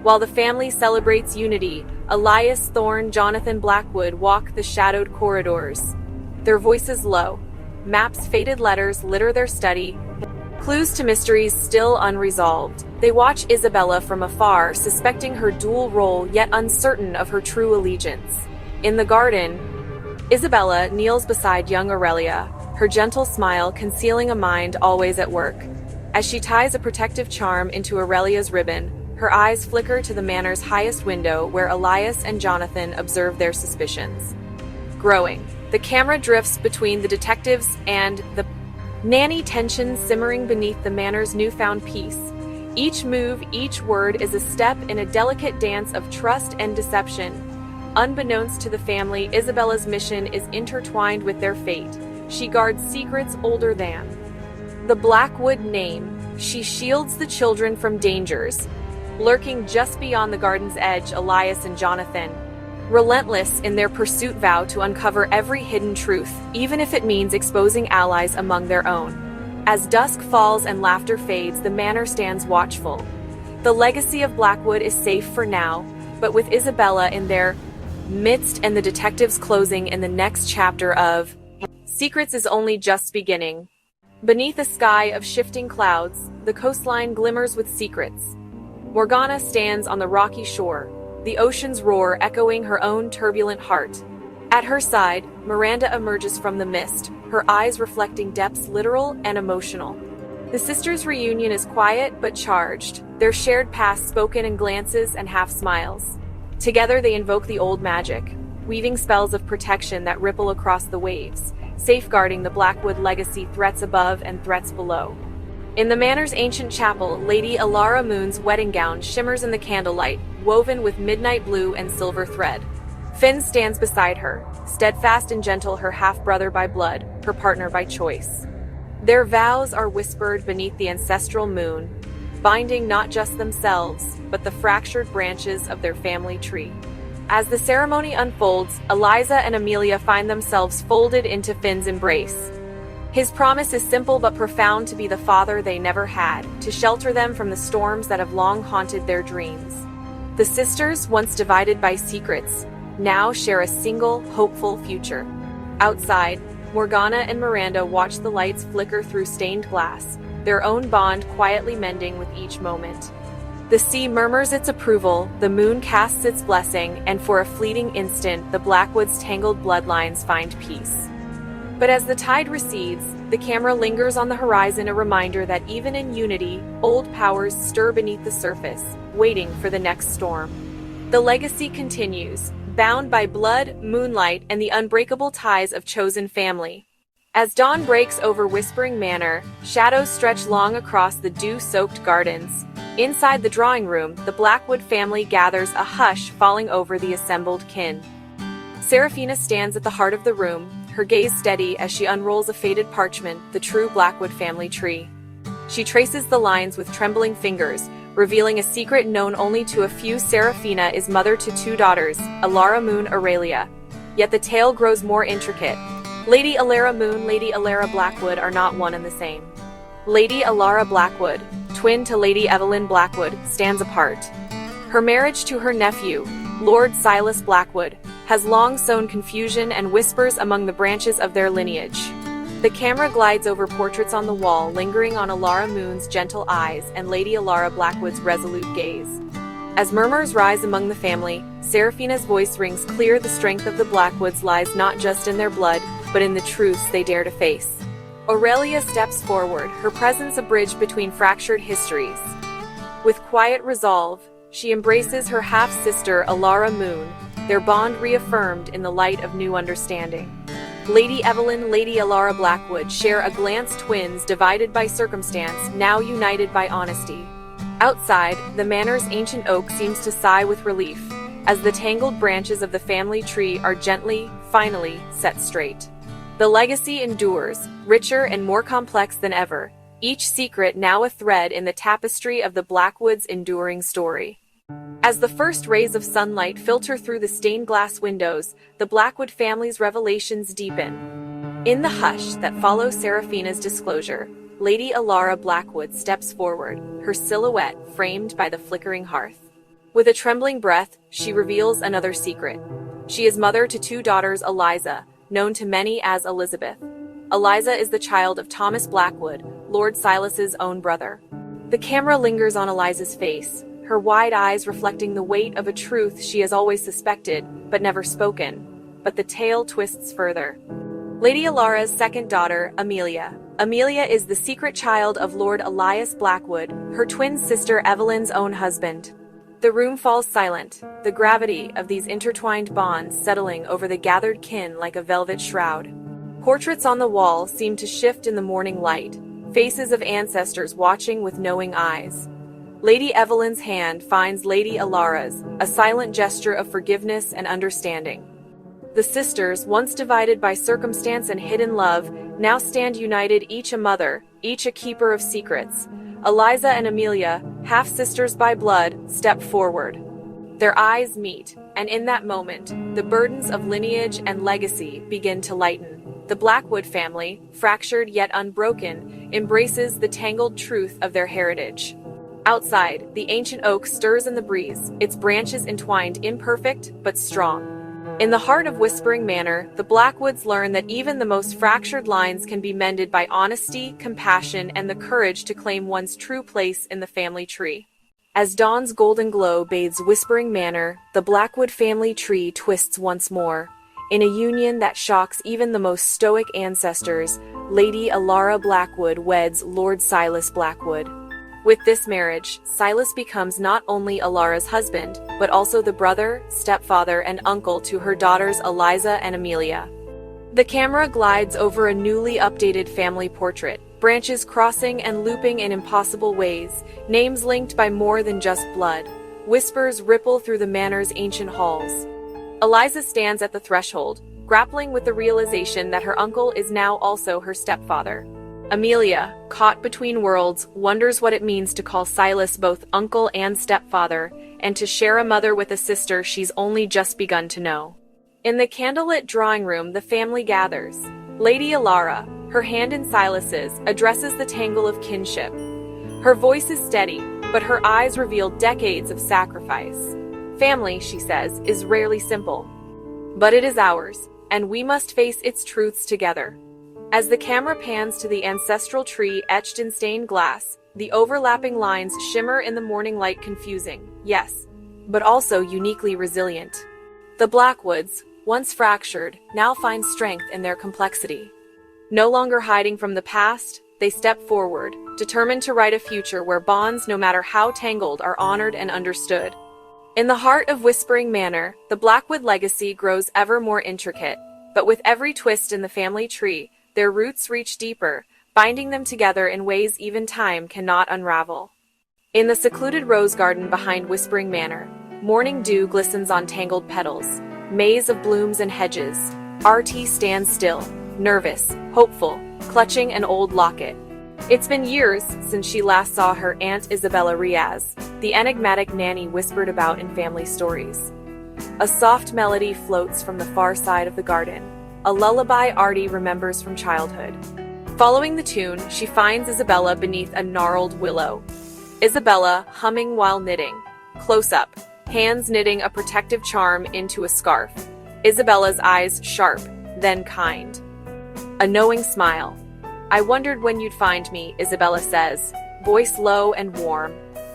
While the family celebrates unity, Elias Thorne, Jonathan Blackwood walk the shadowed corridors. Their voices low. Maps, faded letters litter their study. Clues to mysteries still unresolved. They watch Isabella from afar, suspecting her dual role, yet uncertain of her true allegiance. In the garden, Isabella kneels beside young Aurelia, her gentle smile concealing a mind always at work. As she ties a protective charm into Aurelia's ribbon, her eyes flicker to the manor's highest window where Elias and Jonathan observe their suspicions. Growing, the camera drifts between the detectives and the nanny, tension simmering beneath the manor's newfound peace. Each move, each word is a step in a delicate dance of trust and deception. Unbeknownst to the family, Isabella's mission is intertwined with their fate. She guards secrets older than the Blackwood name. She shields the children from dangers. Lurking just beyond the garden's edge, Elias and Jonathan, relentless in their pursuit, vow to uncover every hidden truth, even if it means exposing allies among their own. As dusk falls and laughter fades, the manor stands watchful. The legacy of Blackwood is safe for now, but with Isabella in their midst and the detectives closing in the next chapter of Secrets is only just beginning. Beneath a sky of shifting clouds, the coastline glimmers with secrets. Morgana stands on the rocky shore, the ocean's roar echoing her own turbulent heart. At her side, Miranda emerges from the mist, her eyes reflecting depths literal and emotional. The sisters' reunion is quiet but charged, their shared past spoken in glances and half-smiles. Together they invoke the old magic, weaving spells of protection that ripple across the waves, safeguarding the Blackwood legacy, threats above and threats below. In the manor's ancient chapel, Lady Elara Moon's wedding gown shimmers in the candlelight, woven with midnight blue and silver thread. Finn stands beside her, steadfast and gentle, her half-brother by blood, her partner by choice. Their vows are whispered beneath the ancestral moon, binding not just themselves, but the fractured branches of their family tree. As the ceremony unfolds, Eliza and Amelia find themselves folded into Finn's embrace. His promise is simple but profound: to be the father they never had, to shelter them from the storms that have long haunted their dreams. The sisters, once divided by secrets, now share a single, hopeful future. Outside, Morgana and Miranda watch the lights flicker through stained glass, their own bond quietly mending with each moment. The sea murmurs its approval, the moon casts its blessing, and for a fleeting instant, the Blackwood's tangled bloodlines find peace. But as the tide recedes, the camera lingers on the horizon, a reminder that even in unity, old powers stir beneath the surface, waiting for the next storm. The legacy continues, bound by blood, moonlight, and the unbreakable ties of chosen family. As dawn breaks over Whispering Manor, shadows stretch long across the dew-soaked gardens. Inside the drawing room, the Blackwood family gathers, a hush falling over the assembled kin. Serafina stands at the heart of the room, her gaze steady as she unrolls a faded parchment, the true Blackwood family tree. She traces the lines with trembling fingers, revealing a secret known only to a few. Serafina is mother to 2 daughters, Elara Moon, Aurelia. Yet the tale grows more intricate. Lady Elara Moon, Lady Elara Blackwood are not one and the same. Lady Elara Blackwood, twin to Lady Evelyn Blackwood, stands apart. Her marriage to her nephew, Lord Silas Blackwood, has long sown confusion and whispers among the branches of their lineage. The camera glides over portraits on the wall, lingering on Elara Moon's gentle eyes and Lady Elara Blackwood's resolute gaze. As murmurs rise among the family, Serafina's voice rings clear. The strength of the Blackwoods lies not just in their blood, but in the truths they dare to face. Aurelia steps forward, her presence a bridge between fractured histories. With quiet resolve, she embraces her half-sister Elara Moon, their bond reaffirmed in the light of new understanding. Lady Evelyn, Lady Elara Blackwood share a glance, twins divided by circumstance, now united by honesty. Outside, the manor's ancient oak seems to sigh with relief, as the tangled branches of the family tree are gently, finally, set straight. The legacy endures, richer and more complex than ever, each secret now a thread in the tapestry of the Blackwoods' enduring story. As the first rays of sunlight filter through the stained glass windows, the Blackwood family's revelations deepen. In the hush that follows Serafina's disclosure, Lady Elara Blackwood steps forward, her silhouette framed by the flickering hearth. With a trembling breath, she reveals another secret. She is mother to 2 daughters, Eliza, known to many as Elizabeth. Eliza is the child of Thomas Blackwood, Lord Silas's own brother. The camera lingers on Eliza's face, her wide eyes reflecting the weight of a truth she has always suspected, but never spoken. But the tale twists further. Lady Elara's second daughter, Amelia. Amelia is the secret child of Lord Elias Blackwood, her twin sister Evelyn's own husband. The room falls silent, the gravity of these intertwined bonds settling over the gathered kin like a velvet shroud. Portraits on the wall seem to shift in the morning light, faces of ancestors watching with knowing eyes. Lady Evelyn's hand finds Lady Elara's, a silent gesture of forgiveness and understanding. The sisters, once divided by circumstance and hidden love, now stand united, each a mother, each a keeper of secrets. Eliza and Amelia, half-sisters by blood, step forward. Their eyes meet, and in that moment, the burdens of lineage and legacy begin to lighten. The Blackwood family, fractured yet unbroken, embraces the tangled truth of their heritage. Outside, the ancient oak stirs in the breeze, its branches entwined, imperfect but strong. In the heart of Whispering Manor, the Blackwoods learn that even the most fractured lines can be mended by honesty, compassion, and the courage to claim one's true place in the family tree. As dawn's golden glow bathes Whispering Manor, the Blackwood family tree twists once more. In a union that shocks even the most stoic ancestors, Lady Elara Blackwood weds Lord Silas Blackwood. With this marriage, Silas becomes not only Elara's husband, but also the brother, stepfather, and uncle to her daughters Eliza and Amelia. The camera glides over a newly updated family portrait, branches crossing and looping in impossible ways, names linked by more than just blood. Whispers ripple through the manor's ancient halls. Eliza stands at the threshold, grappling with the realization that her uncle is now also her stepfather. Amelia, caught between worlds, wonders what it means to call Silas both uncle and stepfather, and to share a mother with a sister she's only just begun to know. In the candlelit drawing room, the family gathers. Lady Elara, her hand in Silas's, addresses the tangle of kinship. Her voice is steady, but her eyes reveal decades of sacrifice. Family, she says, is rarely simple. But it is ours, and we must face its truths together. As the camera pans to the ancestral tree etched in stained glass, the overlapping lines shimmer in the morning light, confusing, yes, but also uniquely resilient. The Blackwoods, once fractured, now find strength in their complexity. No longer hiding from the past, they step forward, determined to write a future where bonds, no matter how tangled, are honored and understood. In the heart of Whispering Manor, the Blackwood legacy grows ever more intricate, but with every twist in the family tree, their roots reach deeper, binding them together in ways even time cannot unravel. In the secluded rose garden behind Whispering Manor, morning dew glistens on tangled petals, maze of blooms and hedges, RT stands still, nervous, hopeful, clutching an old locket. It's been years since she last saw her Aunt Isabella Riaz, the enigmatic nanny whispered about in family stories. A soft melody floats from the far side of the garden, a lullaby Artie remembers from childhood. Following the tune, she finds Isabella beneath a gnarled willow. Isabella humming while knitting. Close up, hands knitting a protective charm into a scarf. Isabella's eyes sharp, then kind. A knowing smile. "I wondered when you'd find me," Isabella says, voice low and warm.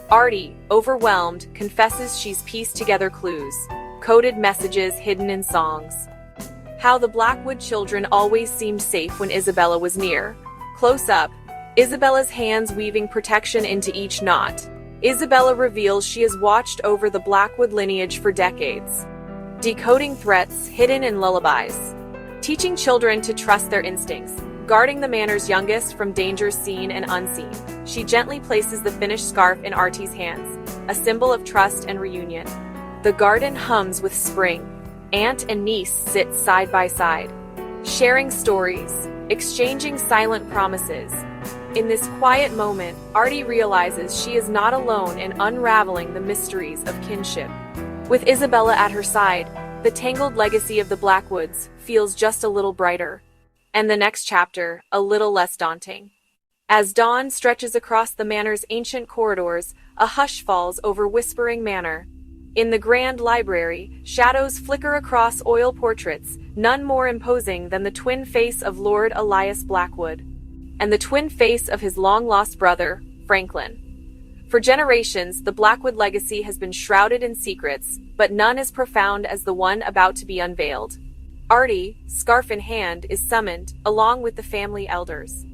Artie, overwhelmed, confesses she's pieced together clues, coded messages hidden in songs. How the Blackwood children always seemed safe when Isabella was near. Close up, Isabella's hands weaving protection into each knot. Isabella reveals she has watched over the Blackwood lineage for decades, decoding threats hidden in lullabies, teaching children to trust their instincts, guarding the manor's youngest from dangers seen and unseen. She gently places the finished scarf in Artie's hands, a symbol of trust and reunion. The garden hums with spring. Aunt and niece sit side by side, sharing stories, exchanging silent promises. In this quiet moment, Artie realizes she is not alone in unraveling the mysteries of kinship. With Isabella at her side, the tangled legacy of the Blackwoods feels just a little brighter, and the next chapter a little less daunting. As dawn stretches across the manor's ancient corridors, a hush falls over Whispering Manor. In the grand library, shadows flicker across oil portraits, none more imposing than the twin face of Lord Elias Blackwood, and the twin face of his long-lost brother, Franklin. For generations, the Blackwood legacy has been shrouded in secrets, but none as profound as the one about to be unveiled. Artie, scarf in hand, is summoned, along with the family elders.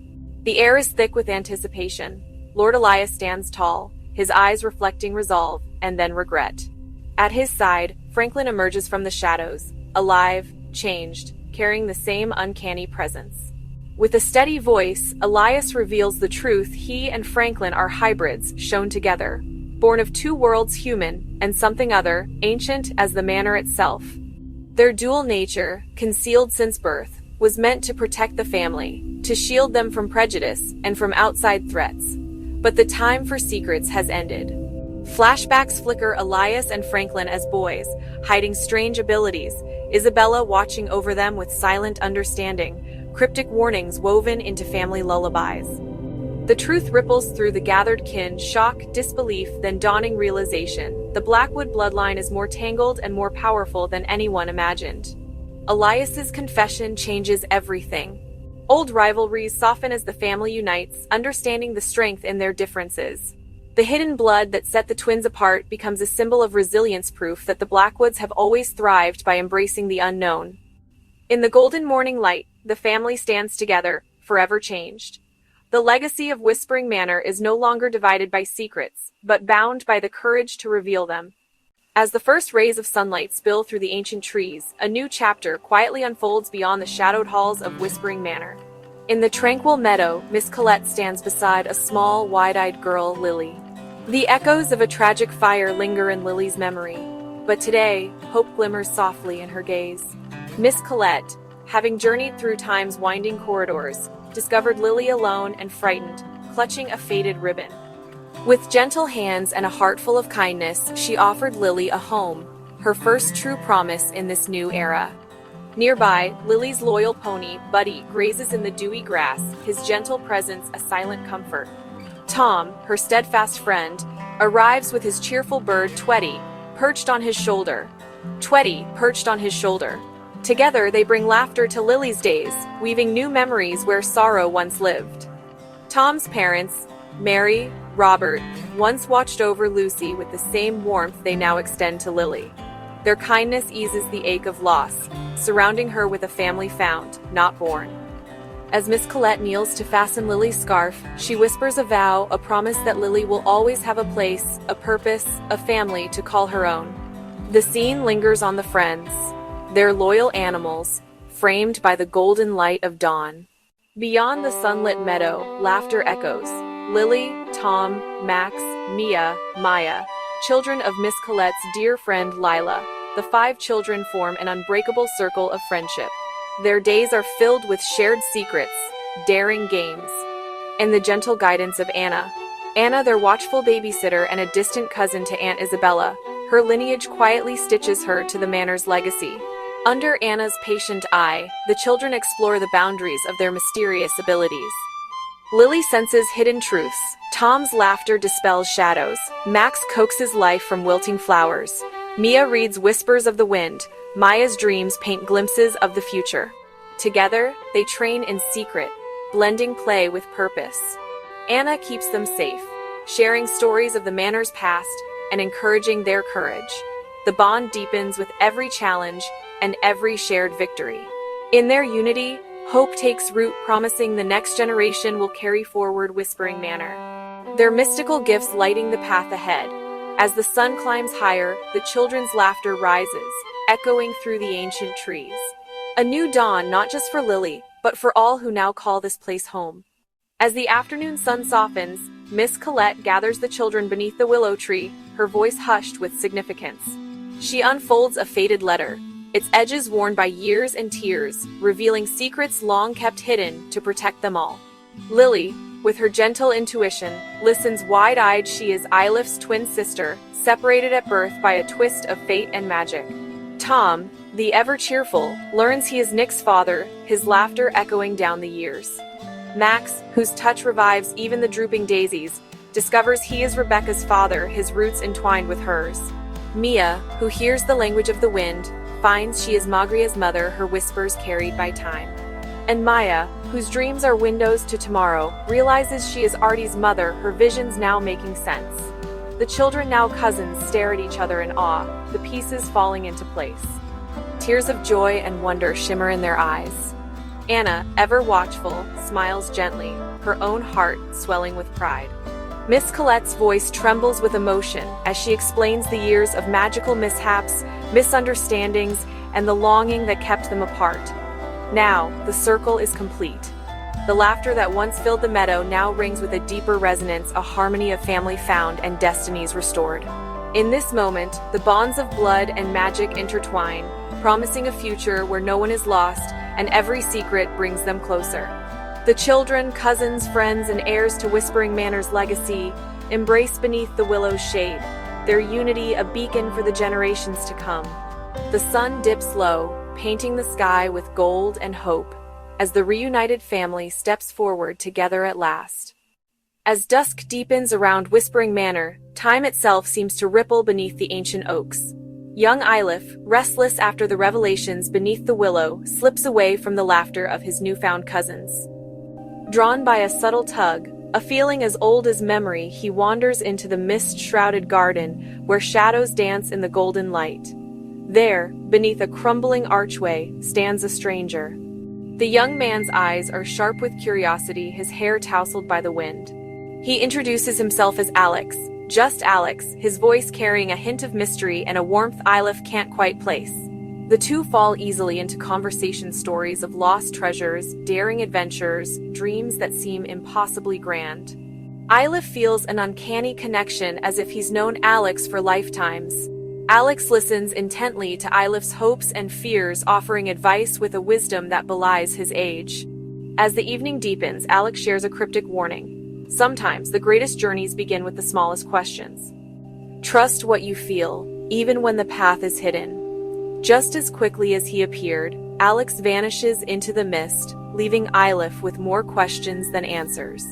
The air is thick with anticipation. Lord Elias stands tall, his eyes reflecting resolve, and then regret. At his side, Franklin emerges from the shadows, alive, changed, carrying the same uncanny presence. With a steady voice, Elias reveals the truth: he and Franklin are hybrids shown together, born of two worlds, human and something other, ancient as the manor itself. Their dual nature, concealed since birth, was meant to protect the family, to shield them from prejudice and from outside threats. But the time for secrets has ended. Flashbacks flicker Elias and Franklin as boys, hiding strange abilities, Isabella watching over them with silent understanding, cryptic warnings woven into family lullabies. The truth ripples through the gathered kin, shock, disbelief, then dawning realization. The Blackwood bloodline is more tangled and more powerful than anyone imagined. Elias's confession changes everything. Old rivalries soften as the family unites, understanding the strength in their differences. The hidden blood that set the twins apart becomes a symbol of resilience, proof that the Blackwoods have always thrived by embracing the unknown. In the golden morning light, the family stands together, forever changed. The legacy of Whispering Manor is no longer divided by secrets, but bound by the courage to reveal them. As the first rays of sunlight spill through the ancient trees, a new chapter quietly unfolds beyond the shadowed halls of Whispering Manor. In the tranquil meadow, Miss Colette stands beside a small, wide-eyed girl, Lily. The echoes of a tragic fire linger in Lily's memory, but today, hope glimmers softly in her gaze. Miss Colette, having journeyed through time's winding corridors, discovered Lily alone and frightened, clutching a faded ribbon. With gentle hands and a heart full of kindness, she offered Lily a home, her first true promise in this new era. Nearby, Lily's loyal pony, Buddy, grazes in the dewy grass, his gentle presence a silent comfort. Tom, her steadfast friend, arrives with his cheerful bird, Tweddie, perched on his shoulder. Together, they bring laughter to Lily's days, weaving new memories where sorrow once lived. Tom's parents, Mary, Robert, once watched over Lucy with the same warmth they now extend to Lily. Their kindness eases the ache of loss, surrounding her with a family found, not born. As Miss Colette kneels to fasten Lily's scarf, she whispers a vow, a promise that Lily will always have a place, a purpose, a family to call her own. The scene lingers on the friends, their loyal animals, framed by the golden light of dawn. Beyond the sunlit meadow, laughter echoes. Lily, Tom, Max, Mia, Maya, children of Miss Colette's dear friend Lila. The 5 children form an unbreakable circle of friendship. Their days are filled with shared secrets, daring games, and the gentle guidance of Anna. Anna, their watchful babysitter and a distant cousin to Aunt Isabella, her lineage quietly stitches her to the manor's legacy. Under Anna's patient eye, the children explore the boundaries of their mysterious abilities. Lily senses hidden truths. Tom's laughter dispels shadows. Max coaxes life from wilting flowers. Mia reads whispers of the wind. Maya's dreams paint glimpses of the future. Together, they train in secret, blending play with purpose. Anna keeps them safe, sharing stories of the manor's past and encouraging their courage. The bond deepens with every challenge and every shared victory. In their unity, hope takes root, promising the next generation will carry forward Whispering Manor. Their mystical gifts lighting the path ahead. As the sun climbs higher, the children's laughter rises, echoing through the ancient trees. A new dawn not just for Lily, but for all who now call this place home. As the afternoon sun softens, Miss Colette gathers the children beneath the willow tree, her voice hushed with significance. She unfolds a faded letter, its edges worn by years and tears, revealing secrets long kept hidden to protect them all. Lily, with her gentle intuition, listens wide-eyed. She is Eilif's twin sister, separated at birth by a twist of fate and magic. Tom, the ever-cheerful, learns he is Nick's father, his laughter echoing down the years. Max, whose touch revives even the drooping daisies, discovers he is Rebecca's father, his roots entwined with hers. Mia, who hears the language of the wind, finds she is Magria's mother, her whispers carried by time. And Maya, whose dreams are windows to tomorrow, realizes she is Artie's mother, her visions now making sense. The children, now cousins, stare at each other in awe, the pieces falling into place. Tears of joy and wonder shimmer in their eyes. Anna, ever watchful, smiles gently, her own heart swelling with pride. Miss Colette's voice trembles with emotion as she explains the years of magical mishaps, misunderstandings, and the longing that kept them apart. Now, the circle is complete. The laughter that once filled the meadow now rings with a deeper resonance, a harmony of family found and destinies restored. In this moment, the bonds of blood and magic intertwine, promising a future where no one is lost and every secret brings them closer. The children, cousins, friends, and heirs to Whispering Manor's legacy embrace beneath the willow's shade, their unity a beacon for the generations to come. The sun dips low, painting the sky with gold and hope, as the reunited family steps forward together at last. As dusk deepens around Whispering Manor, time itself seems to ripple beneath the ancient oaks. Young Eilif, restless after the revelations beneath the willow, slips away from the laughter of his newfound cousins. Drawn by a subtle tug, a feeling as old as memory, he wanders into the mist-shrouded garden where shadows dance in the golden light. There, beneath a crumbling archway, stands a stranger. The young man's eyes are sharp with curiosity, his hair tousled by the wind. He introduces himself as Alex, just Alex, his voice carrying a hint of mystery and a warmth Eilif can't quite place. The two fall easily into conversation, stories of lost treasures, daring adventures, dreams that seem impossibly grand. Eilif feels an uncanny connection, as if he's known Alex for lifetimes. Alex listens intently to Eilif's hopes and fears, offering advice with a wisdom that belies his age. As the evening deepens, Alex shares a cryptic warning. Sometimes the greatest journeys begin with the smallest questions. Trust what you feel, even when the path is hidden. Just as quickly as he appeared, Alex vanishes into the mist, leaving Eilif with more questions than answers.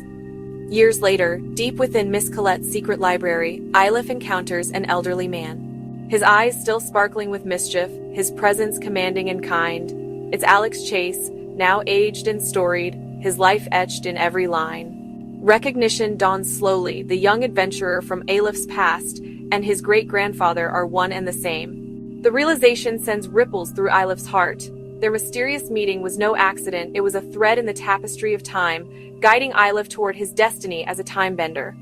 Years later, deep within Miss Colette's secret library, Eilif encounters an elderly man. His eyes still sparkling with mischief, his presence commanding and kind. It's Alex Chase, now aged and storied, his life etched in every line. Recognition dawns slowly. The young adventurer from Eilif's past and his great-grandfather are one and the same. The realization sends ripples through Eilif's heart. Their mysterious meeting was no accident, it was a thread in the tapestry of time, guiding Eilif toward his destiny as a time-bender.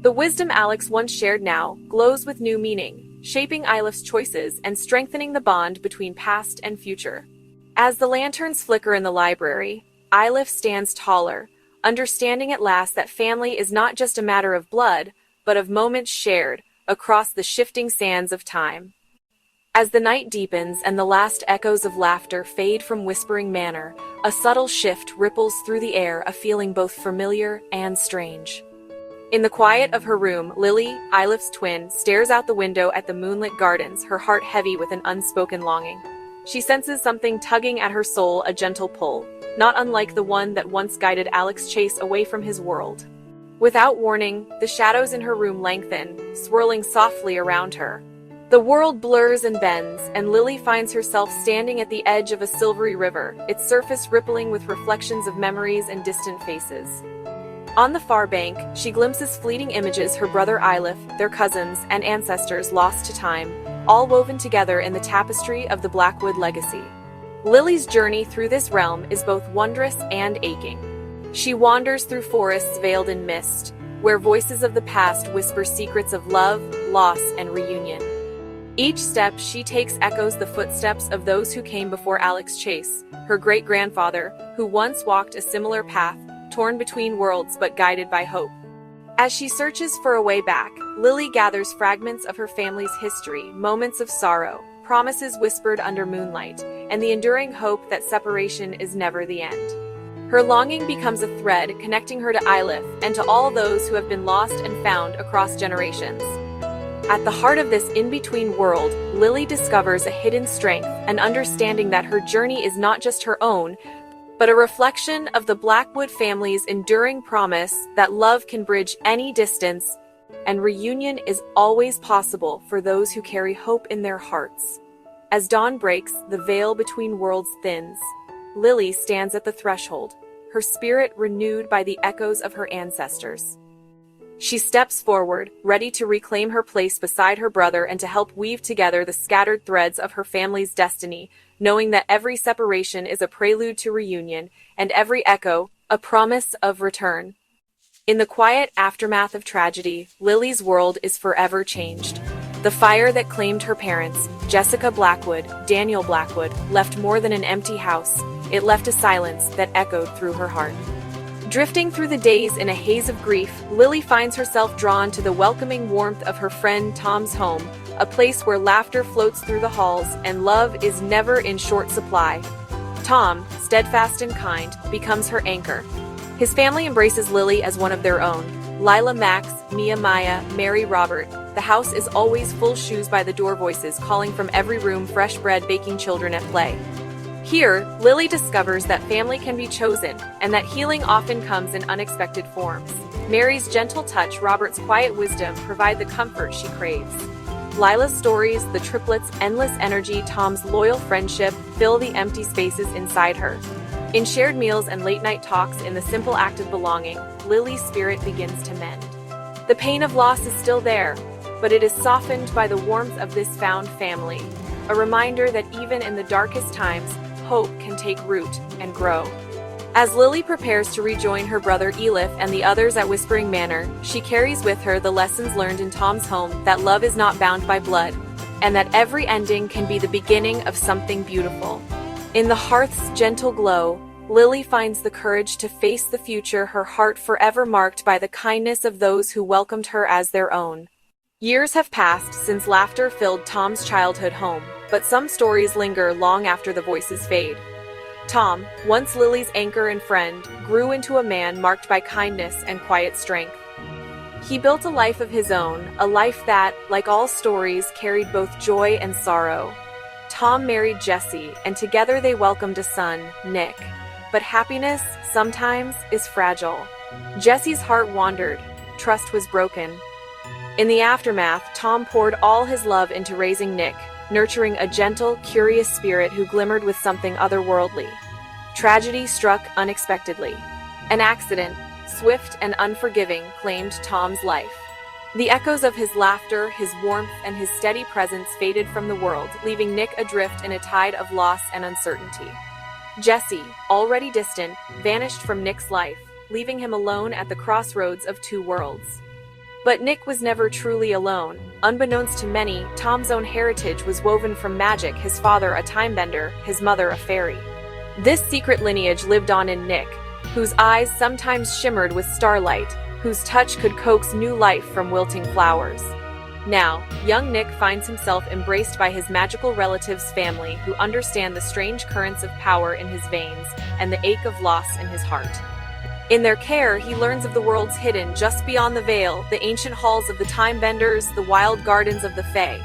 The wisdom Alex once shared now glows with new meaning, shaping Eilif's choices and strengthening the bond between past and future. As the lanterns flicker in the library, Eilif stands taller, understanding at last that family is not just a matter of blood, but of moments shared across the shifting sands of time. As the night deepens and the last echoes of laughter fade from Whispering Manor, a subtle shift ripples through the air, a feeling both familiar and strange. In the quiet of her room, Lily, Eilif's twin, stares out the window at the moonlit gardens, her heart heavy with an unspoken longing. She senses something tugging at her soul, a gentle pull, not unlike the one that once guided Alex Chase away from his world. Without warning, the shadows in her room lengthen, swirling softly around her. The world blurs and bends, and Lily finds herself standing at the edge of a silvery river, its surface rippling with reflections of memories and distant faces. On the far bank, she glimpses fleeting images, her brother Eilif, their cousins, and ancestors lost to time, all woven together in the tapestry of the Blackwood legacy. Lily's journey through this realm is both wondrous and aching. She wanders through forests veiled in mist, where voices of the past whisper secrets of love, loss, and reunion. Each step she takes echoes the footsteps of those who came before Alex Chase, her great-grandfather, who once walked a similar path, torn between worlds but guided by hope. As she searches for a way back, Lily gathers fragments of her family's history, moments of sorrow, promises whispered under moonlight, and the enduring hope that separation is never the end. Her longing becomes a thread connecting her to Eilif and to all those who have been lost and found across generations. At the heart of this in-between world, Lily discovers a hidden strength, an understanding that her journey is not just her own, but a reflection of the Blackwood family's enduring promise that love can bridge any distance, and reunion is always possible for those who carry hope in their hearts. As dawn breaks, the veil between worlds thins. Lily stands at the threshold, her spirit renewed by the echoes of her ancestors. She steps forward, ready to reclaim her place beside her brother and to help weave together the scattered threads of her family's destiny, knowing that every separation is a prelude to reunion, and every echo, a promise of return. In the quiet aftermath of tragedy, Lily's world is forever changed. The fire that claimed her parents, Jessica Blackwood, Daniel Blackwood, left more than an empty house. It left a silence that echoed through her heart. Drifting through the days in a haze of grief, Lily finds herself drawn to the welcoming warmth of her friend Tom's home, a place where laughter floats through the halls and love is never in short supply. Tom, steadfast and kind, becomes her anchor. His family embraces Lily as one of their own. Lila, Max, Mia, Maya, Mary, Robert. The house is always full, shoes by the door, voices calling from every room, fresh bread, baking, children at play. Here, Lily discovers that family can be chosen, and that healing often comes in unexpected forms. Mary's gentle touch, Robert's quiet wisdom provide the comfort she craves. Lila's stories, the triplets' endless energy, Tom's loyal friendship fill the empty spaces inside her. In shared meals and late-night talks, in the simple act of belonging, Lily's spirit begins to mend. The pain of loss is still there, but it is softened by the warmth of this found family, a reminder that even in the darkest times, hope can take root and grow. As Lily prepares to rejoin her brother Eilif and the others at Whispering Manor, she carries with her the lessons learned in Tom's home, that love is not bound by blood, and that every ending can be the beginning of something beautiful. In the hearth's gentle glow, Lily finds the courage to face the future, her heart forever marked by the kindness of those who welcomed her as their own. Years have passed since laughter filled Tom's childhood home, but some stories linger long after the voices fade. Tom, once Lily's anchor and friend, grew into a man marked by kindness and quiet strength. He built a life of his own, a life that, like all stories, carried both joy and sorrow. Tom married Jessie, and together they welcomed a son, Nick. But happiness, sometimes, is fragile. Jessie's heart wandered. Trust was broken. In the aftermath, Tom poured all his love into raising Nick, nurturing a gentle, curious spirit who glimmered with something otherworldly. Tragedy struck unexpectedly. An accident, swift and unforgiving, claimed Tom's life. The echoes of his laughter, his warmth, and his steady presence faded from the world, leaving Nick adrift in a tide of loss and uncertainty. Jessie, already distant, vanished from Nick's life, leaving him alone at the crossroads of two worlds. But Nick was never truly alone. Unbeknownst to many, Tom's own heritage was woven from magic, his father a timebender, his mother a fairy. This secret lineage lived on in Nick, whose eyes sometimes shimmered with starlight, whose touch could coax new life from wilting flowers. Now, young Nick finds himself embraced by his magical relatives' family who understand the strange currents of power in his veins and the ache of loss in his heart. In their care, he learns of the worlds hidden just beyond the veil, the ancient halls of the Time Benders, the wild gardens of the Fae.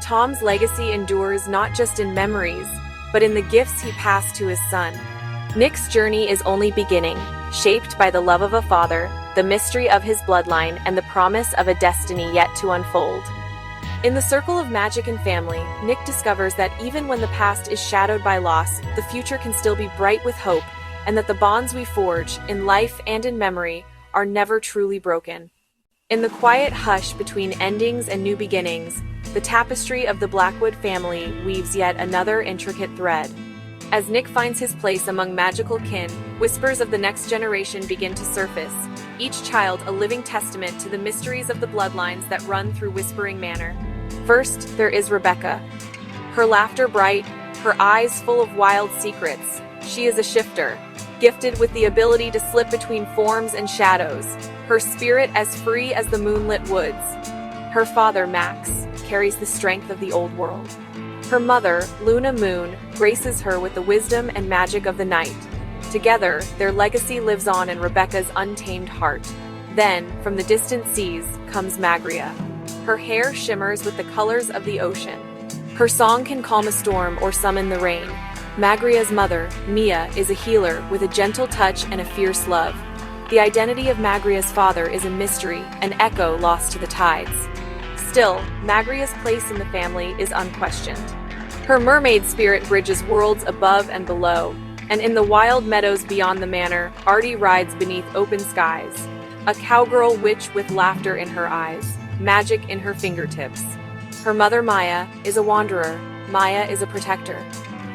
Tom's legacy endures not just in memories, but in the gifts he passed to his son. Nick's journey is only beginning, shaped by the love of a father, the mystery of his bloodline, and the promise of a destiny yet to unfold. In the circle of magic and family, Nick discovers that even when the past is shadowed by loss, the future can still be bright with hope, and that the bonds we forge, in life and in memory, are never truly broken. In the quiet hush between endings and new beginnings, the tapestry of the Blackwood family weaves yet another intricate thread. As Nick finds his place among magical kin, whispers of the next generation begin to surface, each child a living testament to the mysteries of the bloodlines that run through Whispering Manor. First, there is Rebecca. Her laughter bright, her eyes full of wild secrets. She is a shifter, gifted with the ability to slip between forms and shadows, her spirit as free as the moonlit woods. Her father, Max, carries the strength of the old world. Her mother, Luna Moon, graces her with the wisdom and magic of the night. Together, their legacy lives on in Rebecca's untamed heart. Then, from the distant seas, comes Magria. Her hair shimmers with the colors of the ocean. Her song can calm a storm or summon the rain. Magria's mother, Mia, is a healer with a gentle touch and a fierce love. The identity of Magria's father is a mystery, an echo lost to the tides. Still, Magria's place in the family is unquestioned. Her mermaid spirit bridges worlds above and below, and in the wild meadows beyond the manor, Artie rides beneath open skies. A cowgirl witch with laughter in her eyes, magic in her fingertips. Her mother, Maya, is a wanderer. Maya is a protector.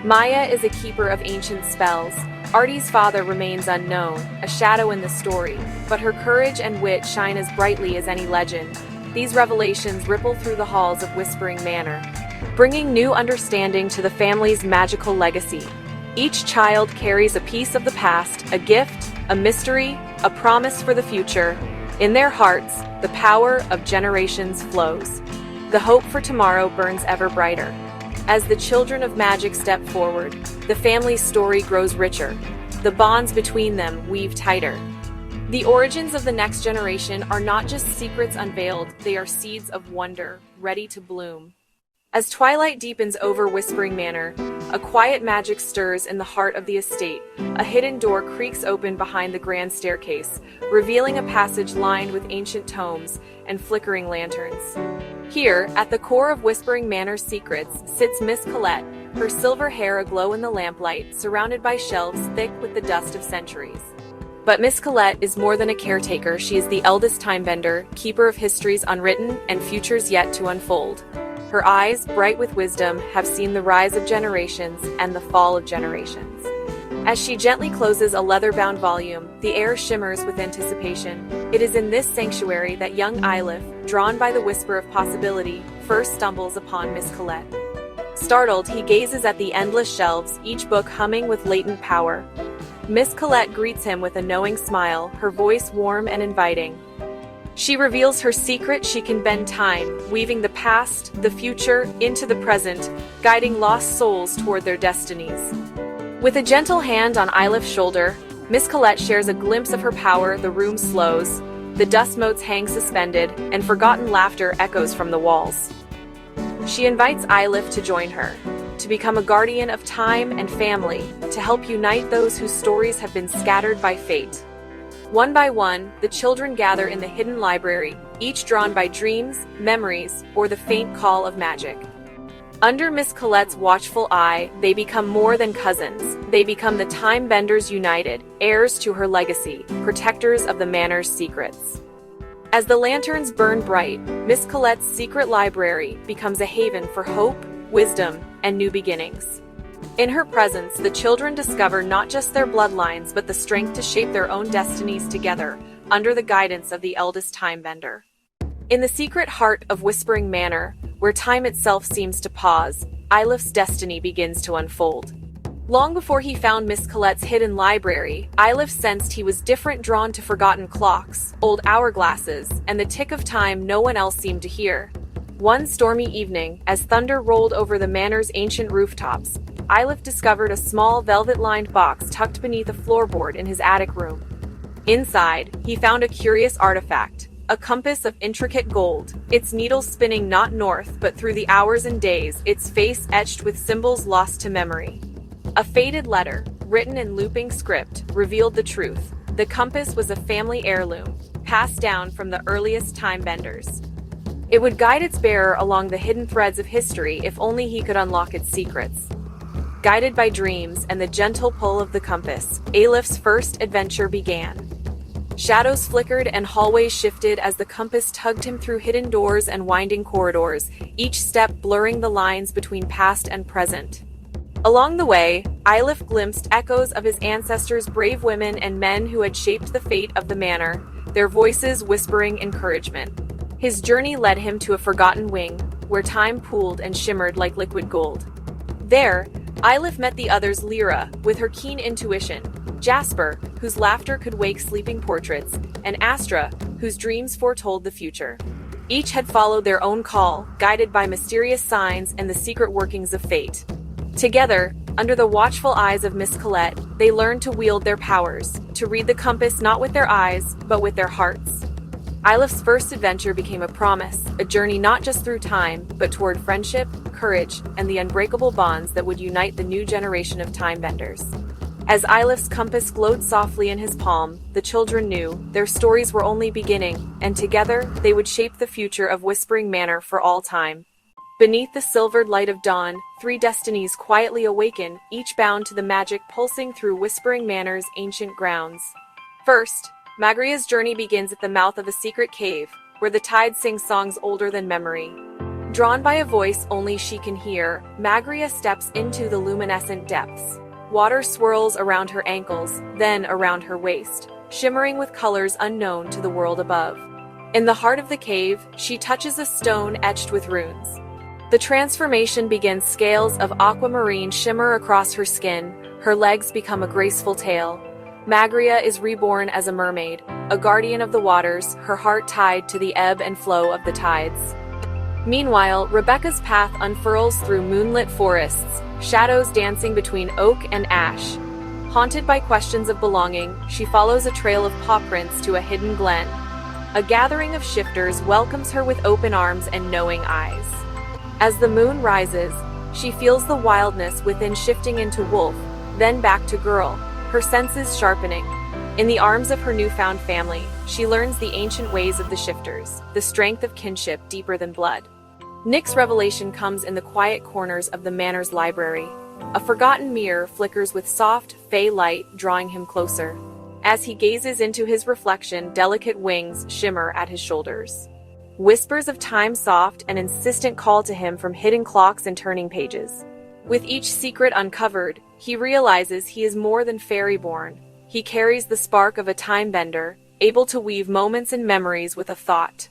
Maya is a keeper of ancient spells. Artie's father remains unknown, a shadow in the story, but her courage and wit shine as brightly as any legend. These revelations ripple through the halls of Whispering Manor, bringing new understanding to the family's magical legacy. Each child carries a piece of the past, a gift, a mystery, a promise for the future. In their hearts, the power of generations flows. The hope for tomorrow burns ever brighter. As the children of magic step forward, the family's story grows richer. The bonds between them weave tighter. The origins of the next generation are not just secrets unveiled, they are seeds of wonder, ready to bloom. As twilight deepens over Whispering Manor, a quiet magic stirs in the heart of the estate. A hidden door creaks open behind the grand staircase, revealing a passage lined with ancient tomes and flickering lanterns. Here, at the core of Whispering Manor's secrets, sits Miss Colette, her silver hair aglow in the lamplight, surrounded by shelves thick with the dust of centuries. But Miss Colette is more than a caretaker. She is the eldest timebender, keeper of histories unwritten and futures yet to unfold. Her eyes, bright with wisdom, have seen the rise of generations and the fall of generations. As she gently closes a leather-bound volume, the air shimmers with anticipation. It is in this sanctuary that young Eilif, drawn by the whisper of possibility, first stumbles upon Miss Colette. Startled, he gazes at the endless shelves, each book humming with latent power. Miss Colette greets him with a knowing smile, her voice warm and inviting. She reveals her secret: she can bend time, weaving the past, the future, into the present, guiding lost souls toward their destinies. With a gentle hand on Eilif's shoulder, Miss Colette shares a glimpse of her power. The room slows, the dust motes hang suspended, and forgotten laughter echoes from the walls. She invites Eilif to join her, to become a guardian of time and family, to help unite those whose stories have been scattered by fate. One by one, the children gather in the hidden library, each drawn by dreams, memories, or the faint call of magic. Under Miss Colette's watchful eye, they become more than cousins. They become the Time Benders united, heirs to her legacy, protectors of the manor's secrets. As the lanterns burn bright, Miss Colette's secret library becomes a haven for hope, wisdom, and new beginnings. In her presence, the children discover not just their bloodlines but the strength to shape their own destinies together, under the guidance of the eldest Timebender. In the secret heart of Whispering Manor, where time itself seems to pause, Eilif's destiny begins to unfold. Long before he found Miss Colette's hidden library, Eilif sensed he was different, drawn to forgotten clocks, old hourglasses, and the tick of time no one else seemed to hear. One stormy evening, as thunder rolled over the manor's ancient rooftops, Eilif discovered a small velvet-lined box tucked beneath a floorboard in his attic room. Inside, he found a curious artifact, a compass of intricate gold, its needle spinning not north but through the hours and days, its face etched with symbols lost to memory. A faded letter, written in looping script, revealed the truth. The compass was a family heirloom, passed down from the earliest time-benders. It would guide its bearer along the hidden threads of history if only he could unlock its secrets. Guided by dreams and the gentle pull of the compass, Eilif's first adventure began. Shadows flickered and hallways shifted as the compass tugged him through hidden doors and winding corridors, each step blurring the lines between past and present. Along the way, Eilif glimpsed echoes of his ancestors' brave women and men who had shaped the fate of the manor, their voices whispering encouragement. His journey led him to a forgotten wing, where time pooled and shimmered like liquid gold. There, Eilif met the others: Lyra, with her keen intuition, Jasper, whose laughter could wake sleeping portraits, and Astra, whose dreams foretold the future. Each had followed their own call, guided by mysterious signs and the secret workings of fate. Together, under the watchful eyes of Miss Colette, they learned to wield their powers, to read the compass not with their eyes, but with their hearts. Eilif's first adventure became a promise, a journey not just through time, but toward friendship, courage, and the unbreakable bonds that would unite the new generation of time-benders. As Eilif's compass glowed softly in his palm, the children knew their stories were only beginning, and together they would shape the future of Whispering Manor for all time. Beneath the silvered light of dawn, three destinies quietly awaken, each bound to the magic pulsing through Whispering Manor's ancient grounds. First, Magria's journey begins at the mouth of a secret cave, where the tide sings songs older than memory. Drawn by a voice only she can hear, Magria steps into the luminescent depths. Water swirls around her ankles, then around her waist, shimmering with colors unknown to the world above. In the heart of the cave, she touches a stone etched with runes. The transformation begins. Scales of aquamarine shimmer across her skin, her legs become a graceful tail. Magria is reborn as a mermaid, a guardian of the waters, her heart tied to the ebb and flow of the tides. Meanwhile, Rebecca's path unfurls through moonlit forests, shadows dancing between oak and ash. Haunted by questions of belonging, she follows a trail of paw prints to a hidden glen. A gathering of shifters welcomes her with open arms and knowing eyes. As the moon rises, she feels the wildness within shifting into wolf, then back to girl, her senses sharpening. In the arms of her newfound family, she learns the ancient ways of the shifters, the strength of kinship deeper than blood. Nick's revelation comes in the quiet corners of the manor's library. A forgotten mirror flickers with soft, fey light, drawing him closer. As he gazes into his reflection, delicate wings shimmer at his shoulders. Whispers of time soft and insistent call to him from hidden clocks and turning pages. With each secret uncovered, he realizes he is more than fairy-born. He carries the spark of a time-bender, able to weave moments and memories with a thought.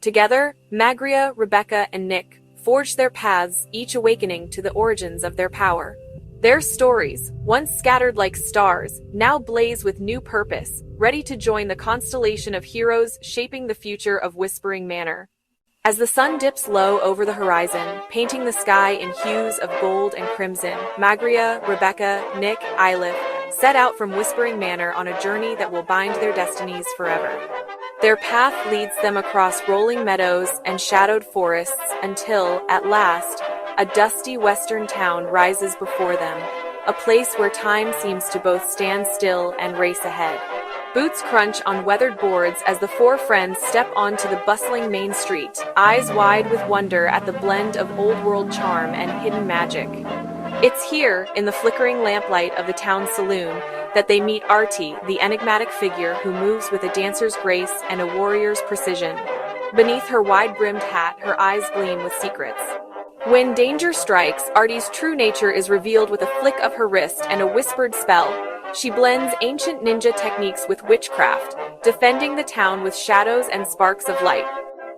Together, Magria, Rebecca, and Nick forged their paths, each awakening to the origins of their power. Their stories, once scattered like stars, now blaze with new purpose, ready to join the constellation of heroes shaping the future of Whispering Manor. As the sun dips low over the horizon, painting the sky in hues of gold and crimson, Magria, Rebecca, Nick, Eilif set out from Whispering Manor on a journey that will bind their destinies forever. Their path leads them across rolling meadows and shadowed forests until, at last, a dusty western town rises before them, a place where time seems to both stand still and race ahead. Boots crunch on weathered boards as the four friends step onto the bustling main street, eyes wide with wonder at the blend of old-world charm and hidden magic. It's here, in the flickering lamplight of the town saloon, that they meet Artie, the enigmatic figure who moves with a dancer's grace and a warrior's precision. Beneath her wide-brimmed hat, her eyes gleam with secrets. When danger strikes, Artie's true nature is revealed with a flick of her wrist and a whispered spell. She blends ancient ninja techniques with witchcraft, defending the town with shadows and sparks of light.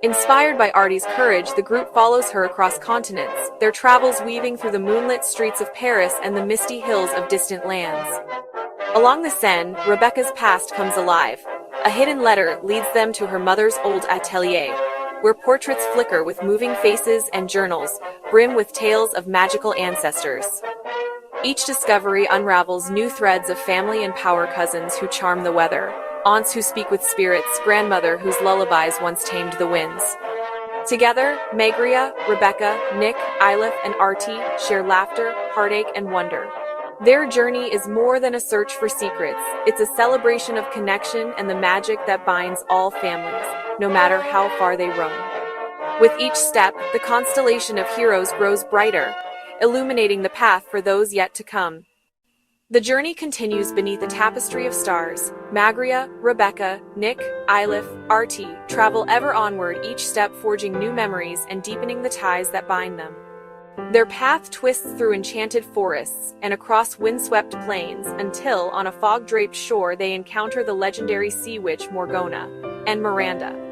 Inspired by Artie's courage, the group follows her across continents, their travels weaving through the moonlit streets of Paris and the misty hills of distant lands. Along the Seine, Rebecca's past comes alive. A hidden letter leads them to her mother's old atelier. where portraits flicker with moving faces and journals brim with tales of magical ancestors. Each discovery unravels new threads of family and power, cousins who charm the weather, aunts who speak with spirits, grandmother whose lullabies once tamed the winds. Together, Magria, Rebecca, Nick, Eilif, and Artie share laughter, heartache, and wonder. Their journey is more than a search for secrets. It's a celebration of connection and the magic that binds all families, no matter how far they roam. With each step, the constellation of heroes grows brighter, illuminating the path for those yet to come. The journey continues beneath a tapestry of stars. Magria, Rebecca, Nick, Eilif, Artie travel ever onward, each step forging new memories and deepening the ties that bind them. Their path twists through enchanted forests and across windswept plains until, on a fog-draped shore, they encounter the legendary sea witch Morgona and Miranda.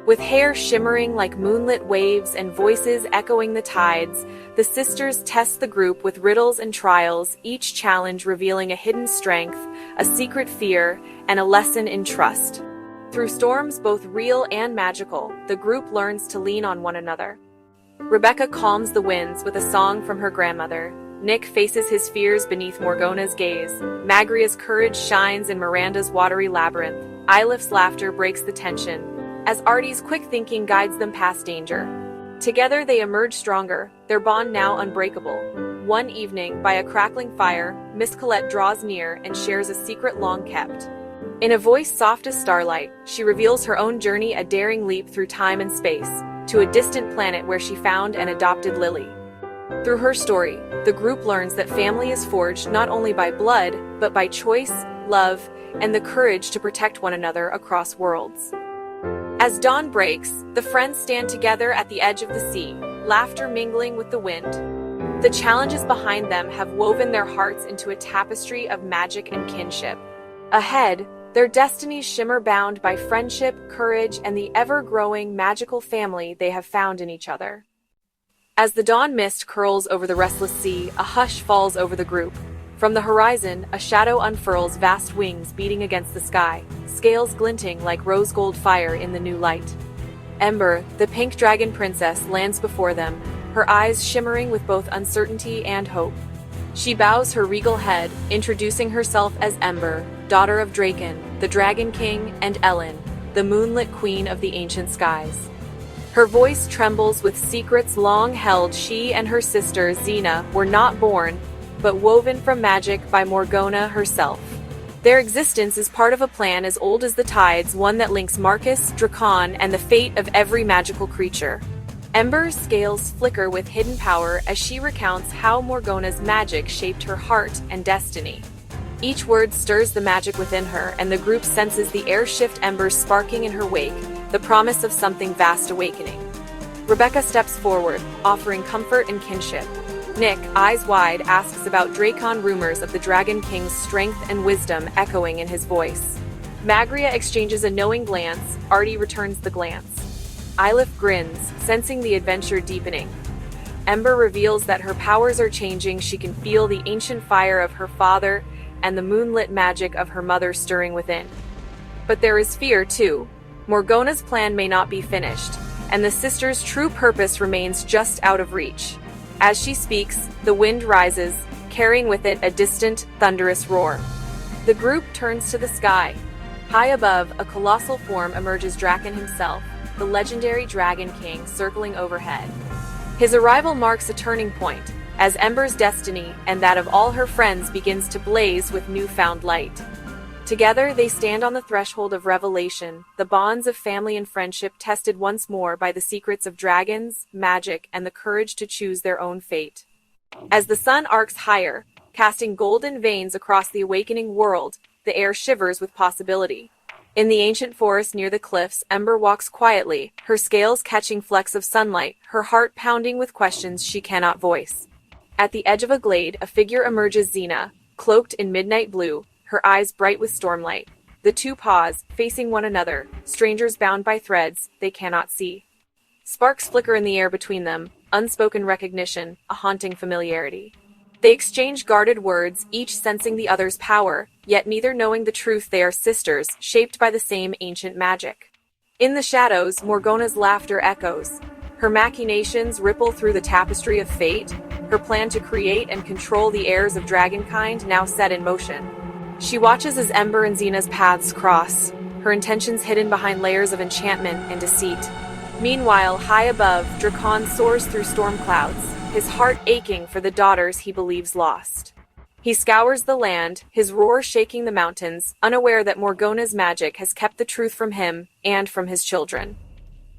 With hair shimmering like moonlit waves and voices echoing the tides, the sisters test the group with riddles and trials, each challenge revealing a hidden strength, a secret fear, and a lesson in trust. Through storms both real and magical, the group learns to lean on one another. Rebecca calms the winds with a song from her grandmother. Nick faces his fears beneath Morgona's gaze. Magria's courage shines in Miranda's watery labyrinth. Eilif's laughter breaks the tension, as Artie's quick thinking guides them past danger. Together they emerge stronger, their bond now unbreakable. One evening, by a crackling fire, Miss Colette draws near and shares a secret long kept. In a voice soft as starlight, she reveals her own journey, a daring leap through time and space, to a distant planet where she found and adopted Lily. Through her story, the group learns that family is forged not only by blood, but by choice, love, and the courage to protect one another across worlds. As dawn breaks, the friends stand together at the edge of the sea, laughter mingling with the wind. The challenges behind them have woven their hearts into a tapestry of magic and kinship. Ahead, their destinies shimmer, bound by friendship, courage, and the ever-growing magical family they have found in each other. As the dawn mist curls over the restless sea, a hush falls over the group. From the horizon, a shadow unfurls, vast wings beating against the sky, scales glinting like rose-gold fire in the new light. Ember, the pink dragon princess, lands before them, her eyes shimmering with both uncertainty and hope. She bows her regal head, introducing herself as Ember, daughter of Draken, the Dragon King, and Ellen, the moonlit queen of the ancient skies. Her voice trembles with secrets long held. She and her sister, Xena, were not born, but woven from magic by Morgona herself. Their existence is part of a plan as old as the tides, one that links Marcus, Drakon, and the fate of every magical creature. Ember's scales flicker with hidden power as she recounts how Morgona's magic shaped her heart and destiny. Each word stirs the magic within her, and the group senses the air-shift embers sparking in her wake, the promise of something vast awakening. Rebecca steps forward, offering comfort and kinship. Nick, eyes wide, asks about Drakon, rumors of the Dragon King's strength and wisdom echoing in his voice. Magria exchanges a knowing glance. Artie returns the glance. Eilif grins, sensing the adventure deepening. Ember reveals that her powers are changing. She can feel the ancient fire of her father and the moonlit magic of her mother stirring within. But there is fear, too. Morgona's plan may not be finished, and the sisters' true purpose remains just out of reach. As she speaks, the wind rises, carrying with it a distant, thunderous roar. The group turns to the sky. High above, a colossal form emerges, Drakon himself, the legendary Dragon King, circling overhead. His arrival marks a turning point, as Ember's destiny and that of all her friends begins to blaze with newfound light. Together, they stand on the threshold of revelation, the bonds of family and friendship tested once more by the secrets of dragons, magic, and the courage to choose their own fate. As the sun arcs higher, casting golden veins across the awakening world, the air shivers with possibility. In the ancient forest near the cliffs, Ember walks quietly, her scales catching flecks of sunlight, her heart pounding with questions she cannot voice. At the edge of a glade, a figure emerges, Xena, cloaked in midnight blue, her eyes bright with stormlight. The two pause, facing one another, strangers bound by threads they cannot see. Sparks flicker in the air between them, unspoken recognition, a haunting familiarity. They exchange guarded words, each sensing the other's power, yet neither knowing the truth. They are sisters, shaped by the same ancient magic. In the shadows, Morgona's laughter echoes. Her machinations ripple through the tapestry of fate, her plan to create and control the heirs of dragonkind now set in motion. She watches as Ember and Xena's paths cross, her intentions hidden behind layers of enchantment and deceit. Meanwhile, high above, Drakon soars through storm clouds, his heart aching for the daughters he believes lost. He scours the land, his roar shaking the mountains, unaware that Morgona's magic has kept the truth from him and from his children.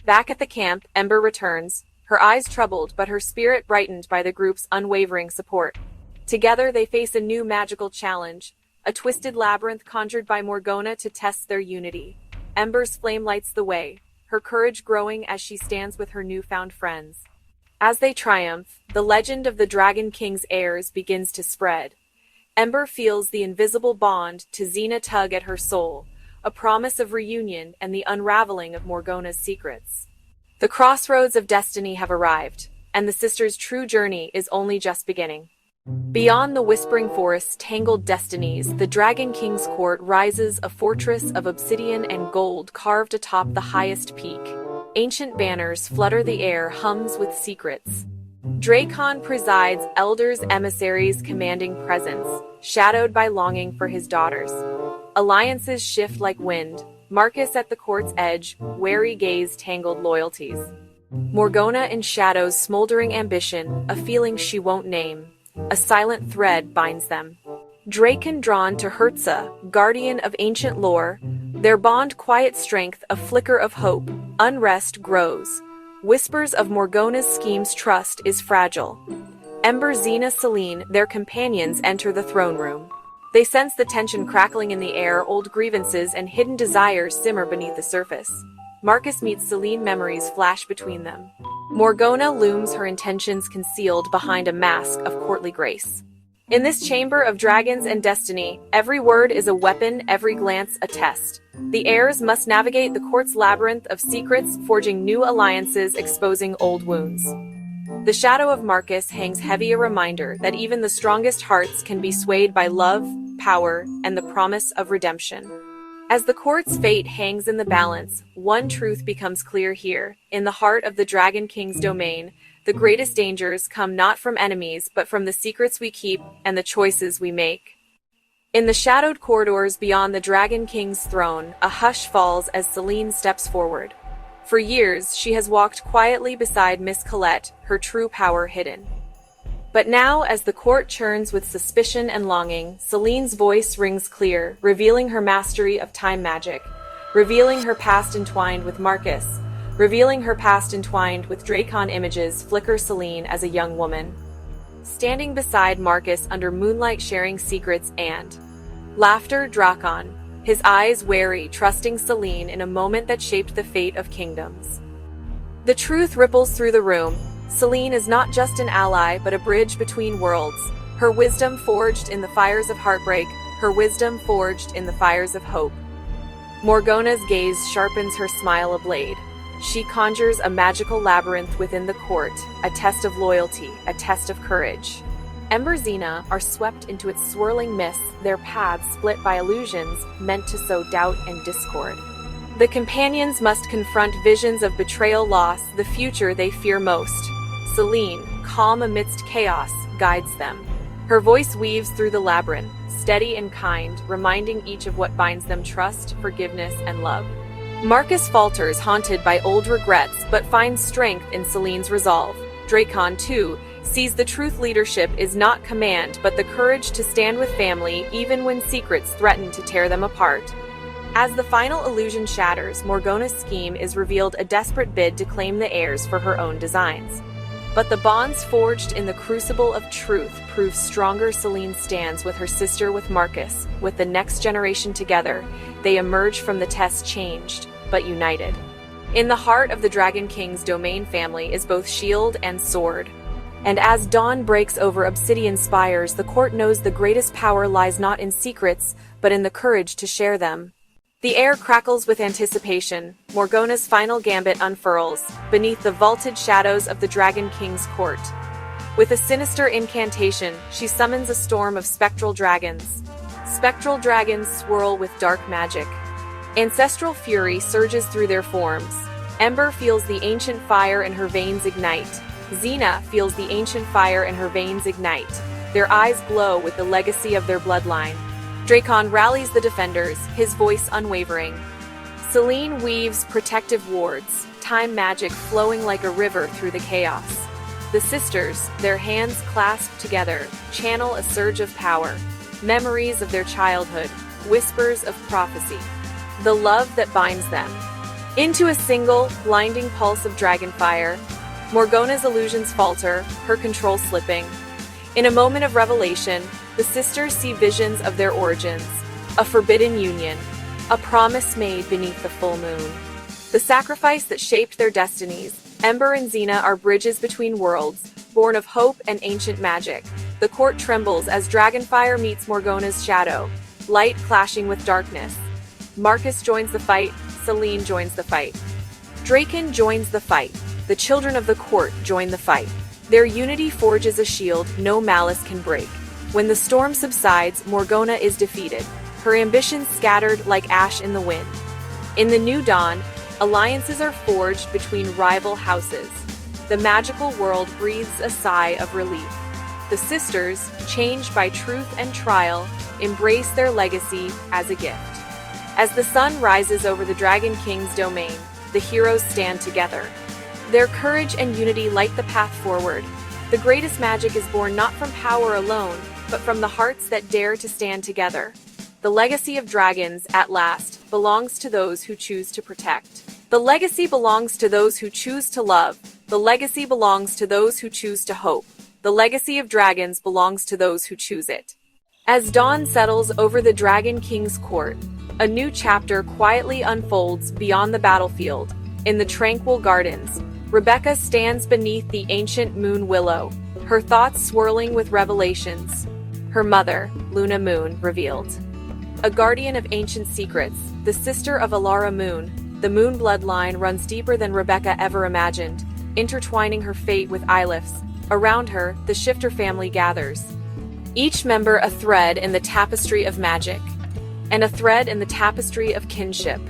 Back at the camp, Ember returns, her eyes troubled but her spirit brightened by the group's unwavering support. Together they face a new magical challenge, a twisted labyrinth conjured by Morgona to test their unity. Ember's flame lights the way, her courage growing as she stands with her newfound friends. As they triumph, the legend of the Dragon King's heirs begins to spread. Ember feels the invisible bond to Xena tug at her soul, a promise of reunion and the unraveling of Morgona's secrets. The crossroads of destiny have arrived, and the sisters' true journey is only just beginning. Beyond the whispering forest's tangled destinies, the Dragon King's court rises a fortress of obsidian and gold carved atop the highest peak. Ancient banners flutter the air, hums with secrets. Drakon presides, elders, emissaries commanding presence, shadowed by longing for his daughters. Alliances shift like wind, Marcus at the court's edge, wary gaze tangled loyalties. Morgona in shadows, smoldering ambition, a feeling she won't name. A silent thread binds them. Drakon drawn to Herza, guardian of ancient lore, their bond quiet strength, a flicker of hope, unrest grows. Whispers of Morgona's schemes trust is fragile. Ember, Xena, Selene, their companions enter the throne room. They sense the tension crackling in the air, old grievances and hidden desires simmer beneath the surface. Marcus meets Selene, memories flash between them. Morgona looms, her intentions concealed behind a mask of courtly grace. In this chamber of dragons and destiny, every word is a weapon, every glance a test. The heirs must navigate the court's labyrinth of secrets, forging new alliances, exposing old wounds. The shadow of Marcus hangs heavy, a reminder that even the strongest hearts can be swayed by love, power, and the promise of redemption. As the court's fate hangs in the balance, one truth becomes clear here. In the heart of the Dragon King's domain, the greatest dangers come not from enemies but from the secrets we keep and the choices we make. In the shadowed corridors beyond the Dragon King's throne, a hush falls as Selene steps forward. For years, she has walked quietly beside Miss Colette, her true power hidden. But now, as the court churns with suspicion and longing, Selene's voice rings clear, revealing her mastery of time magic, revealing her past entwined with Marcus, revealing her past entwined with Drakon. Images flicker Selene as a young woman, standing beside Marcus under moonlight, sharing secrets and laughter. Drakon, his eyes wary, trusting Selene in a moment that shaped the fate of kingdoms. The truth ripples through the room. Selene is not just an ally but a bridge between worlds, her wisdom forged in the fires of heartbreak, her wisdom forged in the fires of hope. Morgona's gaze sharpens, her smile a blade. She conjures a magical labyrinth within the court, a test of loyalty, a test of courage. Ember, Xena are swept into its swirling mists, their paths split by illusions meant to sow doubt and discord. The companions must confront visions of betrayal, loss, the future they fear most. Selene, calm amidst chaos, guides them. Her voice weaves through the labyrinth, steady and kind, reminding each of what binds them: trust, forgiveness, and love. Marcus falters, haunted by old regrets, but finds strength in Selene's resolve. Drakon, too, sees the truth: leadership is not command, but the courage to stand with family even when secrets threaten to tear them apart. As the final illusion shatters, Morgona's scheme is revealed, a desperate bid to claim the heirs for her own designs. But the bonds forged in the crucible of truth prove stronger. Selene stands with her sister, with Marcus, with the next generation together. They emerge from the test changed, but united. In the heart of the Dragon King's domain, family is both shield and sword. And as dawn breaks over obsidian spires, the court knows the greatest power lies not in secrets, but in the courage to share them. The air crackles with anticipation. Morgona's final gambit unfurls, beneath the vaulted shadows of the Dragon King's court. With a sinister incantation, she summons a storm of spectral dragons. Spectral dragons swirl with dark magic. Ancestral fury surges through their forms. Ember feels the ancient fire in her veins ignite. Xena feels the ancient fire in her veins ignite. Their eyes glow with the legacy of their bloodline. Dracon rallies the defenders, his voice unwavering. Selene weaves protective wards, time magic flowing like a river through the chaos. The sisters, their hands clasped together, channel a surge of power. Memories of their childhood, whispers of prophecy. The love that binds them. Into a single, blinding pulse of dragonfire, Morgona's illusions falter, her control slipping. In a moment of revelation, the sisters see visions of their origins, a forbidden union, a promise made beneath the full moon. The sacrifice that shaped their destinies. Ember and Xena are bridges between worlds, born of hope and ancient magic. The court trembles as dragonfire meets Morgona's shadow, light clashing with darkness. Marcus joins the fight, Selene joins the fight. Dracon joins the fight. The children of the court join the fight. Their unity forges a shield no malice can break. When the storm subsides, Morgana is defeated, her ambitions scattered like ash in the wind. In the new dawn, alliances are forged between rival houses. The magical world breathes a sigh of relief. The sisters, changed by truth and trial, embrace their legacy as a gift. As the sun rises over the Dragon King's domain, the heroes stand together. Their courage and unity light the path forward. The greatest magic is born not from power alone, but from the hearts that dare to stand together. The legacy of dragons, at last, belongs to those who choose to protect. The legacy belongs to those who choose to love. The legacy belongs to those who choose to hope. The legacy of dragons belongs to those who choose it. As dawn settles over the Dragon King's court, a new chapter quietly unfolds beyond the battlefield. In the tranquil gardens, Rebecca stands beneath the ancient moon willow, her thoughts swirling with revelations. Her mother, Luna Moon, revealed. A guardian of ancient secrets, the sister of Elara Moon, the moon bloodline runs deeper than Rebecca ever imagined, intertwining her fate with Ylif's. Around her, the Shifter family gathers. Each member a thread in the tapestry of magic, and a thread in the tapestry of kinship.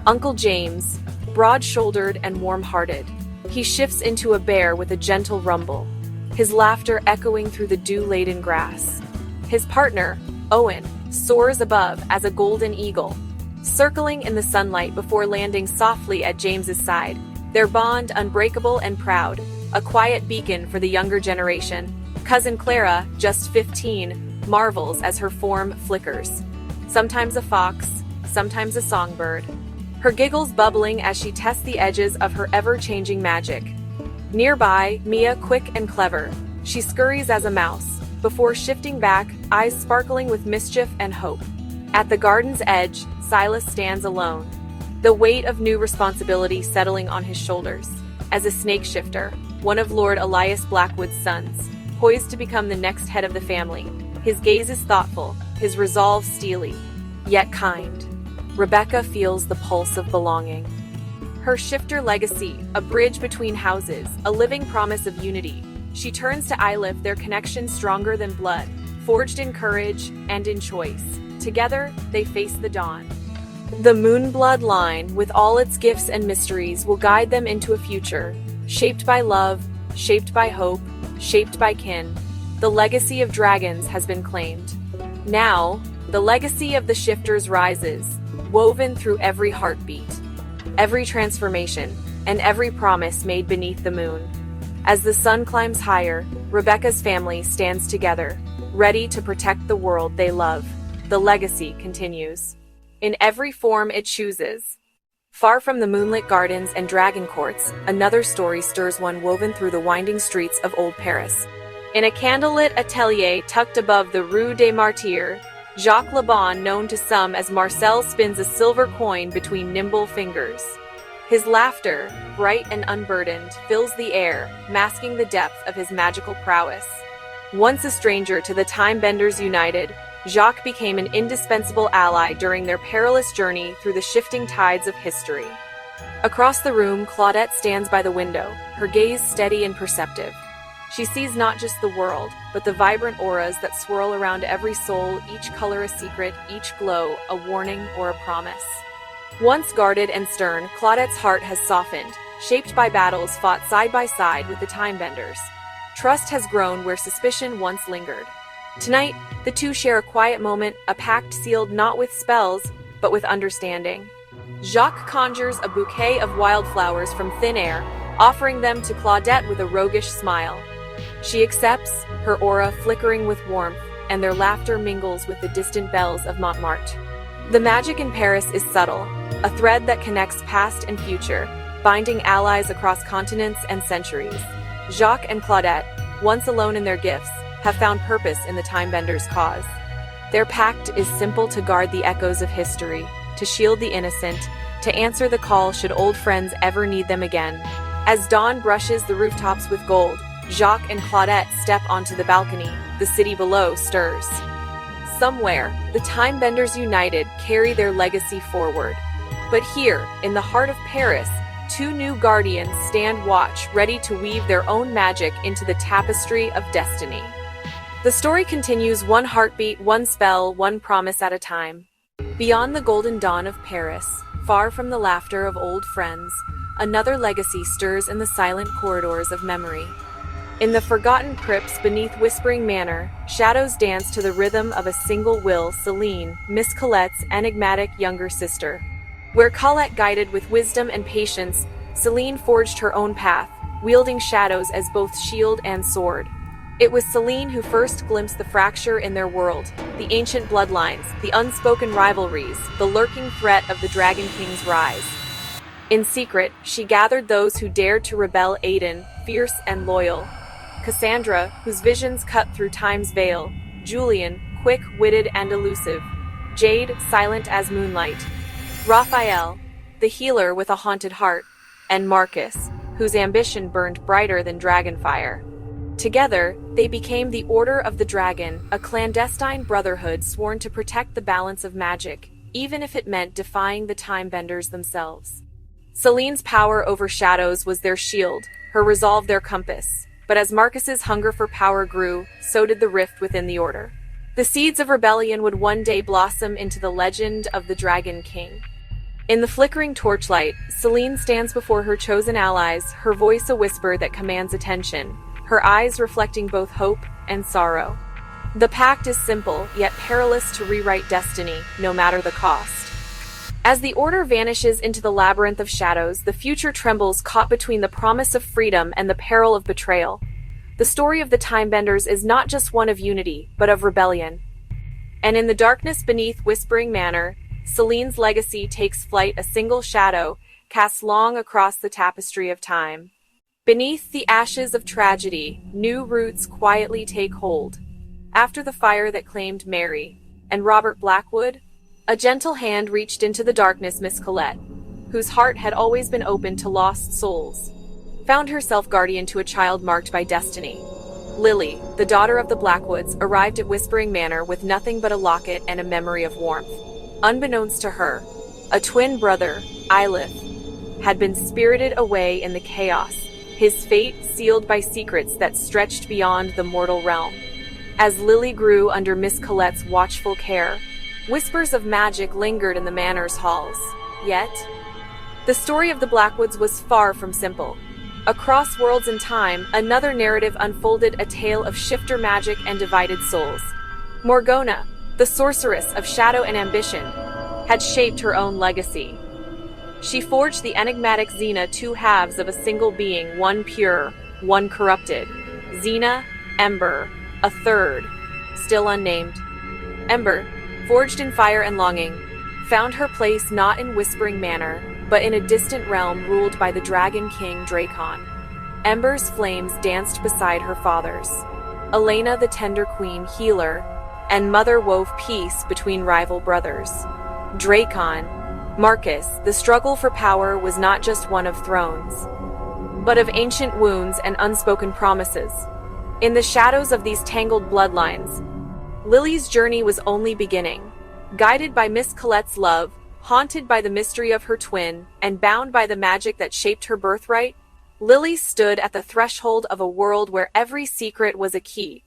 Uncle James, broad-shouldered and warm-hearted, he shifts into a bear with a gentle rumble, his laughter echoing through the dew-laden grass. His partner, Owen, soars above as a golden eagle, circling in the sunlight before landing softly at James's side, their bond unbreakable and proud, a quiet beacon for the younger generation. Cousin Clara, just 15, marvels as her form flickers. Sometimes a fox, sometimes a songbird. Her giggles bubbling as she tests the edges of her ever-changing magic. Nearby, Mia, quick and clever, she scurries as a mouse, before shifting back, eyes sparkling with mischief and hope. At the garden's edge, Silas stands alone, the weight of new responsibility settling on his shoulders. As a snake shifter, one of Lord Elias Blackwood's sons, poised to become the next head of the family, his gaze is thoughtful, his resolve steely, yet kind. Rebecca feels the pulse of belonging. Her shifter legacy, a bridge between houses, a living promise of unity. She turns to Ylif, their connection stronger than blood, forged in courage and in choice. Together, they face the dawn. The Moonblood line, with all its gifts and mysteries, will guide them into a future, shaped by love, shaped by hope, shaped by kin. The legacy of dragons has been claimed. Now, the legacy of the shifters rises, woven through every heartbeat, every transformation, and every promise made beneath the moon. As the sun climbs higher, Rebecca's family stands together, ready to protect the world they love. The legacy continues. In every form it chooses. Far from the moonlit gardens and dragon courts, another story stirs, one woven through the winding streets of old Paris. In a candlelit atelier tucked above the Rue des Martyrs, Jacques Laban, known to some as Marcel, spins a silver coin between nimble fingers. His laughter, bright and unburdened, fills the air, masking the depth of his magical prowess. Once a stranger to the Time-Benders United, Jacques became an indispensable ally during their perilous journey through the shifting tides of history. Across the room, Claudette stands by the window, her gaze steady and perceptive. She sees not just the world, but the vibrant auras that swirl around every soul, each color a secret, each glow a warning or a promise. Once guarded and stern, Claudette's heart has softened, shaped by battles fought side by side with the Timebenders. Trust has grown where suspicion once lingered. Tonight, the two share a quiet moment, a pact sealed not with spells, but with understanding. Jacques conjures a bouquet of wildflowers from thin air, offering them to Claudette with a roguish smile. She accepts, her aura flickering with warmth, and their laughter mingles with the distant bells of Montmartre. The magic in Paris is subtle, a thread that connects past and future, binding allies across continents and centuries. Jacques and Claudette, once alone in their gifts, have found purpose in the Timebenders' cause. Their pact is simple: to guard the echoes of history, to shield the innocent, to answer the call should old friends ever need them again. As dawn brushes the rooftops with gold, Jacques and Claudette step onto the balcony. The city below stirs. Somewhere, the Timebenders united carry their legacy forward. But here, in the heart of Paris, two new guardians stand watch, ready to weave their own magic into the tapestry of destiny. The story continues, one heartbeat, one spell, one promise at a time. Beyond the golden dawn of Paris, far from the laughter of old friends, another legacy stirs in the silent corridors of memory. In the forgotten crypts beneath Whispering Manor, shadows dance to the rhythm of a single will: Celine, Miss Colette's enigmatic younger sister. Where Colette guided with wisdom and patience, Celine forged her own path, wielding shadows as both shield and sword. It was Celine who first glimpsed the fracture in their world, the ancient bloodlines, the unspoken rivalries, the lurking threat of the Dragon King's rise. In secret, she gathered those who dared to rebel: Aiden, fierce and loyal; Cassandra, whose visions cut through time's veil; Julian, quick-witted and elusive; Jade, silent as moonlight; Raphael, the healer with a haunted heart; and Marcus, whose ambition burned brighter than dragonfire. Together, they became the Order of the Dragon, a clandestine brotherhood sworn to protect the balance of magic, even if it meant defying the Timebenders themselves. Celine's power over shadows was their shield, her resolve their compass. But as Marcus's hunger for power grew, so did the rift within the Order. The seeds of rebellion would one day blossom into the legend of the Dragon King. In the flickering torchlight, Celine stands before her chosen allies, her voice a whisper that commands attention, her eyes reflecting both hope and sorrow. The pact is simple, yet perilous: to rewrite destiny, no matter the cost. As the Order vanishes into the labyrinth of shadows, the future trembles, caught between the promise of freedom and the peril of betrayal. The story of the Timebenders is not just one of unity, but of rebellion. And in the darkness beneath Whispering Manor, Celine's legacy takes flight, a single shadow, cast long across the tapestry of time. Beneath the ashes of tragedy, new roots quietly take hold. After the fire that claimed Mary and Robert Blackwood, a gentle hand reached into the darkness. Miss Colette, whose heart had always been open to lost souls, found herself guardian to a child marked by destiny. Lily, the daughter of the Blackwoods, arrived at Whispering Manor with nothing but a locket and a memory of warmth. Unbeknownst to her, a twin brother, Eilif, had been spirited away in the chaos, his fate sealed by secrets that stretched beyond the mortal realm. As Lily grew under Miss Colette's watchful care, whispers of magic lingered in the manor's halls. Yet, the story of the Blackwoods was far from simple. Across worlds and time, another narrative unfolded, a tale of shifter magic and divided souls. Morgona, the sorceress of shadow and ambition, had shaped her own legacy. She forged the enigmatic Xena, two halves of a single being, one pure, one corrupted. Xena, Ember, a third, still unnamed. Ember, forged in fire and longing, found her place not in Whispering Manor, but in a distant realm ruled by the Dragon King Dracon. Ember's flames danced beside her father's. Elena, the tender queen healer, and mother wove peace between rival brothers. Dracon, Marcus, the struggle for power was not just one of thrones, but of ancient wounds and unspoken promises. In the shadows of these tangled bloodlines, Lily's journey was only beginning. Guided by Miss Colette's love, haunted by the mystery of her twin, and bound by the magic that shaped her birthright, Lily stood at the threshold of a world where every secret was a key,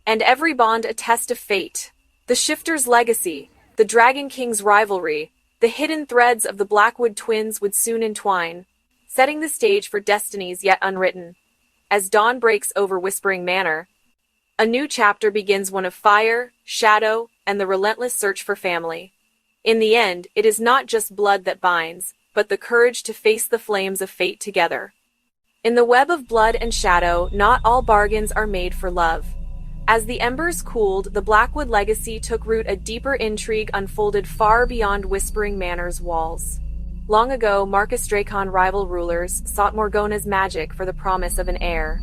and every bond a test of fate. The Shifter's legacy, the Dragon King's rivalry, The hidden threads of the Blackwood twins would soon entwine, setting the stage for destinies yet unwritten. As dawn breaks over Whispering Manor, a new chapter begins, one of fire, shadow, and the relentless search for family. In the end, it is not just blood that binds, but the courage to face the flames of fate together. In the web of blood and shadow, not all bargains are made for love. As the embers cooled, the Blackwood legacy took root. A deeper intrigue unfolded far beyond Whispering Manor's walls. Long ago, Marcus Dracon rival rulers sought Morgona's magic for the promise of an heir.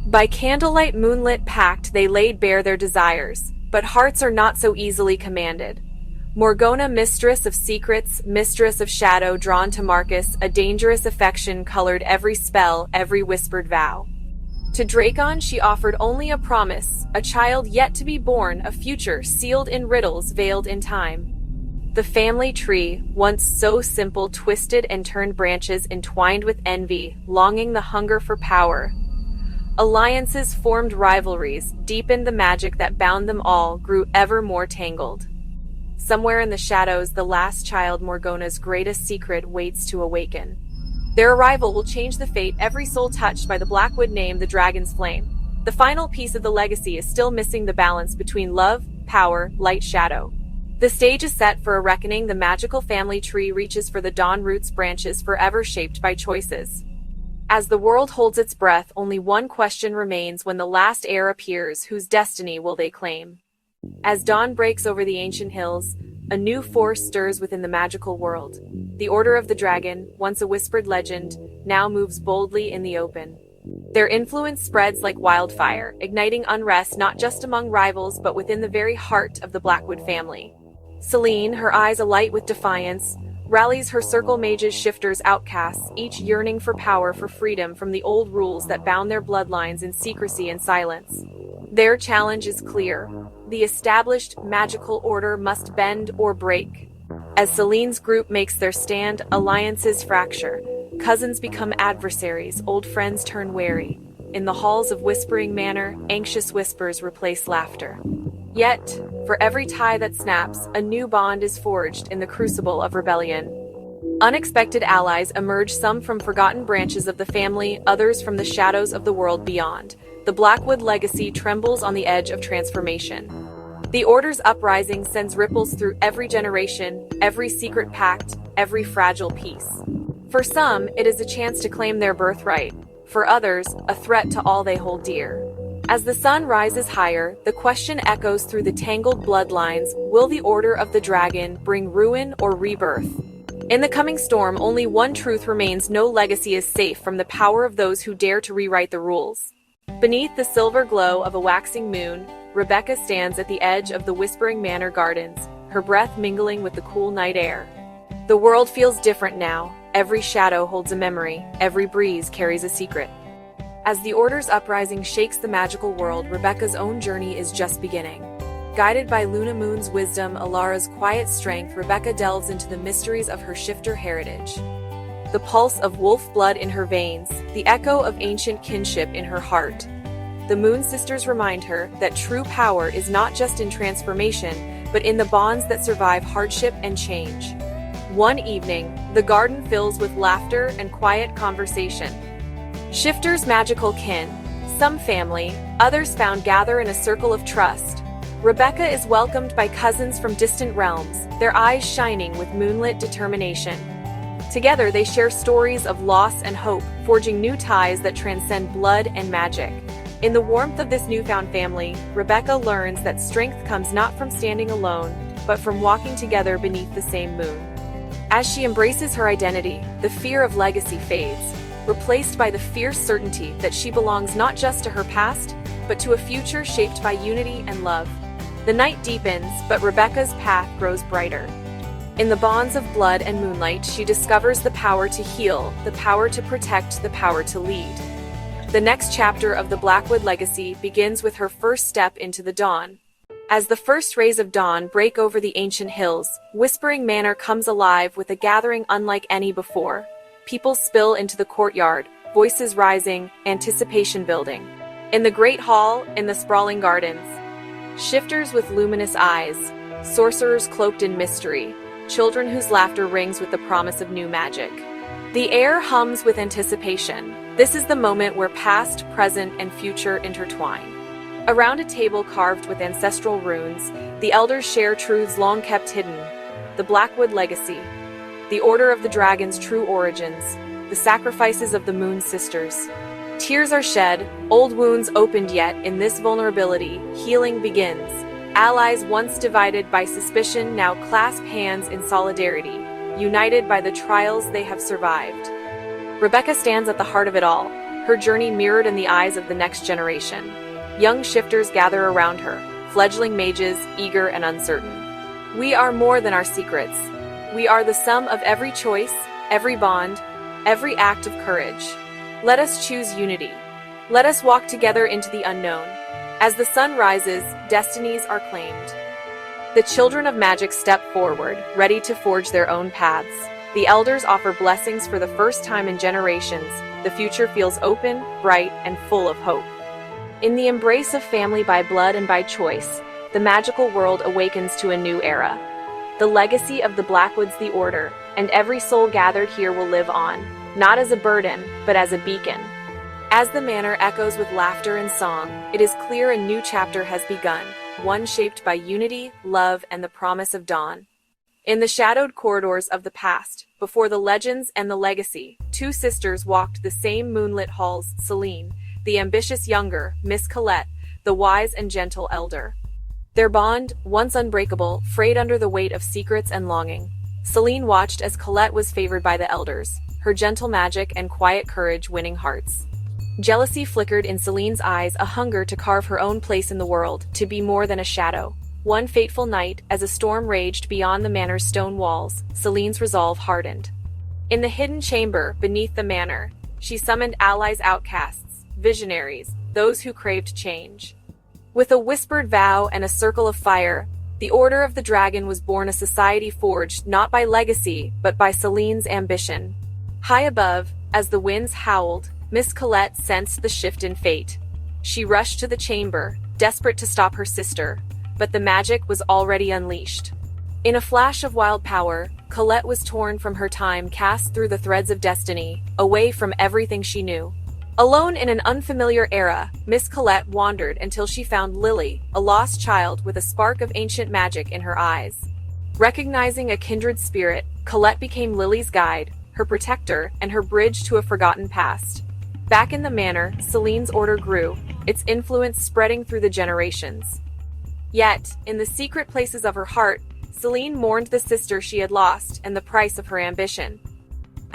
By candlelight moonlit pact, they laid bare their desires, but hearts are not so easily commanded. Morgona, mistress of secrets, mistress of shadow, drawn to Marcus, a dangerous affection colored every spell, every whispered vow. To Dracon she offered only a promise, a child yet to be born, a future sealed in riddles veiled in time. The family tree, once so simple, twisted and turned, branches entwined with envy, longing, the hunger for power. Alliances formed, rivalries deepened, the magic that bound them all grew ever more tangled. Somewhere in the shadows, the last child, Morgona's greatest secret, waits to awaken. Their arrival will change the fate every soul touched by the Blackwood name, the dragon's flame. The final piece of the legacy is still missing, the balance between love, power, light, shadow. The stage is set for a reckoning. The magical family tree reaches for the dawn, roots, branches forever shaped by choices. As the world holds its breath, only one question remains: when the last heir appears, whose destiny will they claim? As dawn breaks over the ancient hills, a new force stirs within the magical world. The Order of the Dragon, once a whispered legend, now moves boldly in the open. Their influence spreads like wildfire, igniting unrest not just among rivals but within the very heart of the Blackwood family. Selene, her eyes alight with defiance, rallies her circle, mages, shifters, outcasts, each yearning for power, for freedom from the old rules that bound their bloodlines in secrecy and silence. Their challenge is clear: the established magical order must bend or break. As Selene's group makes their stand, alliances fracture, cousins become adversaries, old friends turn wary. In the halls of Whispering Manor, anxious whispers replace laughter. Yet, for every tie that snaps, a new bond is forged in the crucible of rebellion. Unexpected allies emerge, some from forgotten branches of the family, others from the shadows of the world beyond. The Blackwood legacy trembles on the edge of transformation. The Order's uprising sends ripples through every generation, every secret pact, every fragile peace. For some, it is a chance to claim their birthright. For others, a threat to all they hold dear. As the sun rises higher, the question echoes through the tangled bloodlines: will the Order of the Dragon bring ruin or rebirth? In the coming storm, only one truth remains: no legacy is safe from the power of those who dare to rewrite the rules. Beneath the silver glow of a waxing moon, Rebecca stands at the edge of the Whispering Manor gardens, her breath mingling with the cool night air. The world feels different now. Every shadow holds a memory, every breeze carries a secret. As the Order's uprising shakes the magical world, Rebecca's own journey is just beginning. Guided by Luna Moon's wisdom, Elara's quiet strength, Rebecca delves into the mysteries of her shifter heritage. The pulse of wolf blood in her veins, the echo of ancient kinship in her heart. The Moon Sisters remind her that true power is not just in transformation, but in the bonds that survive hardship and change. One evening, the garden fills with laughter and quiet conversation. Shifters, magical kin, some family, others found, gather in a circle of trust. Rebecca is welcomed by cousins from distant realms, their eyes shining with moonlit determination. Together they share stories of loss and hope, forging new ties that transcend blood and magic. In the warmth of this newfound family, Rebecca learns that strength comes not from standing alone, but from walking together beneath the same moon. As she embraces her identity, the fear of legacy fades, replaced by the fierce certainty that she belongs not just to her past, but to a future shaped by unity and love. The night deepens, but Rebecca's path grows brighter. In the bonds of blood and moonlight, she discovers the power to heal, the power to protect, the power to lead. The next chapter of the Blackwood legacy begins with her first step into the dawn. As the first rays of dawn break over the ancient hills, Whispering Manor comes alive with a gathering unlike any before. People spill into the courtyard, voices rising, anticipation building. In the great hall, in the sprawling gardens, shifters with luminous eyes, sorcerers cloaked in mystery, children whose laughter rings with the promise of new magic. The air hums with anticipation. This is the moment where past, present, and future intertwine. Around a table carved with ancestral runes, the elders share truths long kept hidden. The Blackwood legacy, the Order of the Dragon's true origins, the sacrifices of the Moon sisters. Tears are shed, old wounds opened, yet in this vulnerability, healing begins. Allies once divided by suspicion now clasp hands in solidarity, united by the trials they have survived. Rebecca stands at the heart of it all, her journey mirrored in the eyes of the next generation. Young shifters gather around her, fledgling mages, eager and uncertain. We are more than our secrets. We are the sum of every choice, every bond, every act of courage. Let us choose unity. Let us walk together into the unknown. As the sun rises, destinies are claimed. The children of magic step forward, ready to forge their own paths. The elders offer blessings for the first time in generations. The future feels open, bright, and full of hope. In the embrace of family by blood and by choice, the magical world awakens to a new era. The legacy of the Blackwoods, the Order, and every soul gathered here will live on, not as a burden, but as a beacon. As the manor echoes with laughter and song, it is clear a new chapter has begun, one shaped by unity, love, and the promise of dawn. In the shadowed corridors of the past, before the legends and the legacy, two sisters walked the same moonlit halls, Celine, the ambitious younger, Miss Colette, the wise and gentle elder. Their bond, once unbreakable, frayed under the weight of secrets and longing. Celine watched as Colette was favored by the elders, her gentle magic and quiet courage winning hearts. Jealousy flickered in Celine's eyes, a hunger to carve her own place in the world, to be more than a shadow. One fateful night, as a storm raged beyond the manor's stone walls, Celine's resolve hardened. In the hidden chamber, beneath the manor, she summoned allies, outcasts, visionaries, those who craved change. With a whispered vow and a circle of fire, the Order of the Dragon was born, a society forged not by legacy, but by Celine's ambition. High above, as the winds howled, Miss Colette sensed the shift in fate. She rushed to the chamber, desperate to stop her sister, but the magic was already unleashed. In a flash of wild power, Colette was torn from her time, cast through the threads of destiny, away from everything she knew. Alone in an unfamiliar era, Miss Colette wandered until she found Lily, a lost child with a spark of ancient magic in her eyes. Recognizing a kindred spirit, Colette became Lily's guide, her protector, and her bridge to a forgotten past. Back in the manor, Celine's order grew, its influence spreading through the generations. Yet, in the secret places of her heart, Celine mourned the sister she had lost and the price of her ambition.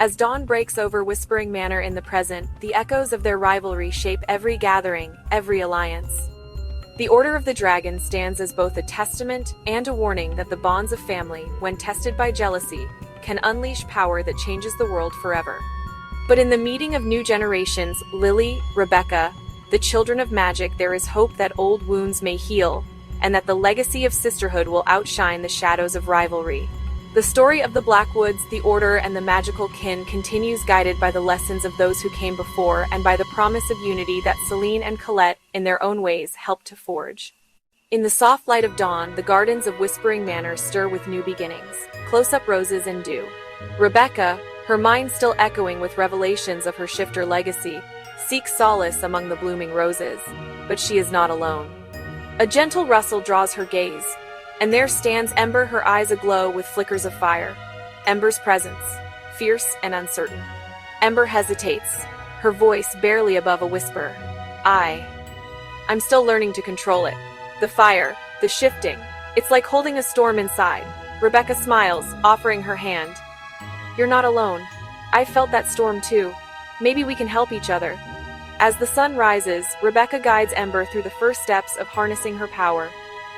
As dawn breaks over Whispering Manor in the present, the echoes of their rivalry shape every gathering, every alliance. The Order of the Dragon stands as both a testament and a warning that the bonds of family, when tested by jealousy, can unleash power that changes the world forever. But in the meeting of new generations, Lily, Rebecca, the children of magic, there is hope that old wounds may heal, and that the legacy of sisterhood will outshine the shadows of rivalry. The story of the Blackwoods, the Order, and the magical kin continues, guided by the lessons of those who came before and by the promise of unity that Celine and Colette, in their own ways, helped to forge. In the soft light of dawn, the gardens of Whispering Manor stir with new beginnings, close-up roses and dew. Rebecca, her mind still echoing with revelations of her shifter legacy, seeks solace among the blooming roses, but she is not alone. A gentle rustle draws her gaze, and there stands Ember, her eyes aglow with flickers of fire. Ember's presence, fierce and uncertain. Ember hesitates, her voice barely above a whisper. I'm still learning to control it. The fire, the shifting, it's like holding a storm inside. Rebecca smiles, offering her hand. You're not alone. I felt that storm too. Maybe we can help each other. As the sun rises, Rebecca guides Ember through the first steps of harnessing her power.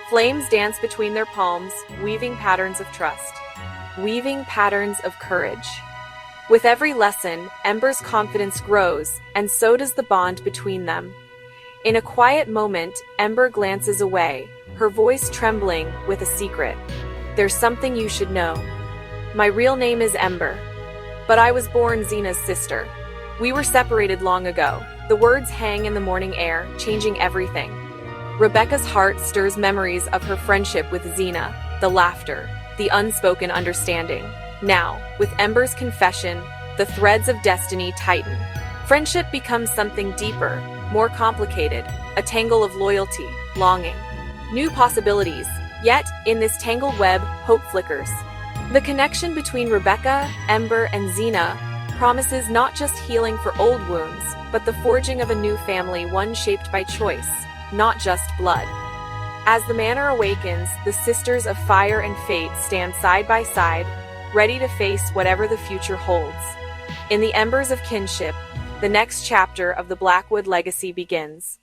Flames dance between their palms, weaving patterns of trust. Weaving patterns of courage. With every lesson, Ember's confidence grows, and so does the bond between them. In a quiet moment, Ember glances away, her voice trembling with a secret. There's something you should know. My real name is Ember, but I was born Zena's sister. We were separated long ago. The words hang in the morning air, changing everything. Rebecca's heart stirs memories of her friendship with Zena, the laughter, the unspoken understanding. Now, with Ember's confession, the threads of destiny tighten. Friendship becomes something deeper, more complicated, a tangle of loyalty, longing, new possibilities. Yet, in this tangled web, hope flickers. The connection between Rebecca, Ember, and Xena promises not just healing for old wounds, but the forging of a new family, one shaped by choice, not just blood. As the manor awakens, the Sisters of Fire and Fate stand side by side, ready to face whatever the future holds. In the embers of kinship, the next chapter of the Blackwood legacy begins.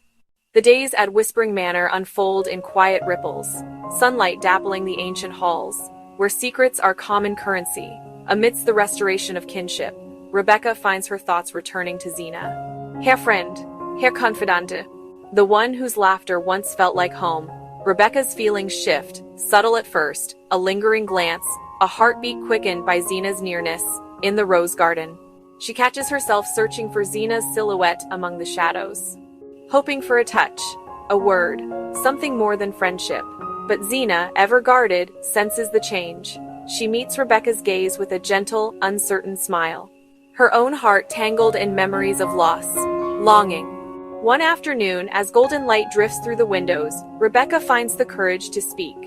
The days at Whispering Manor unfold in quiet ripples, sunlight dappling the ancient halls, where secrets are common currency. Amidst the restoration of kinship, Rebecca finds her thoughts returning to Xena. Herr friend, Herr confidante, the one whose laughter once felt like home. Rebecca's feelings shift, subtle at first, a lingering glance, a heartbeat quickened by Xena's nearness, in the rose garden. She catches herself searching for Xena's silhouette among the shadows, hoping for a touch, a word, something more than friendship. But Xena, ever guarded, senses the change. She meets Rebecca's gaze with a gentle, uncertain smile. Her own heart tangled in memories of loss, longing. One afternoon, as golden light drifts through the windows, Rebecca finds the courage to speak.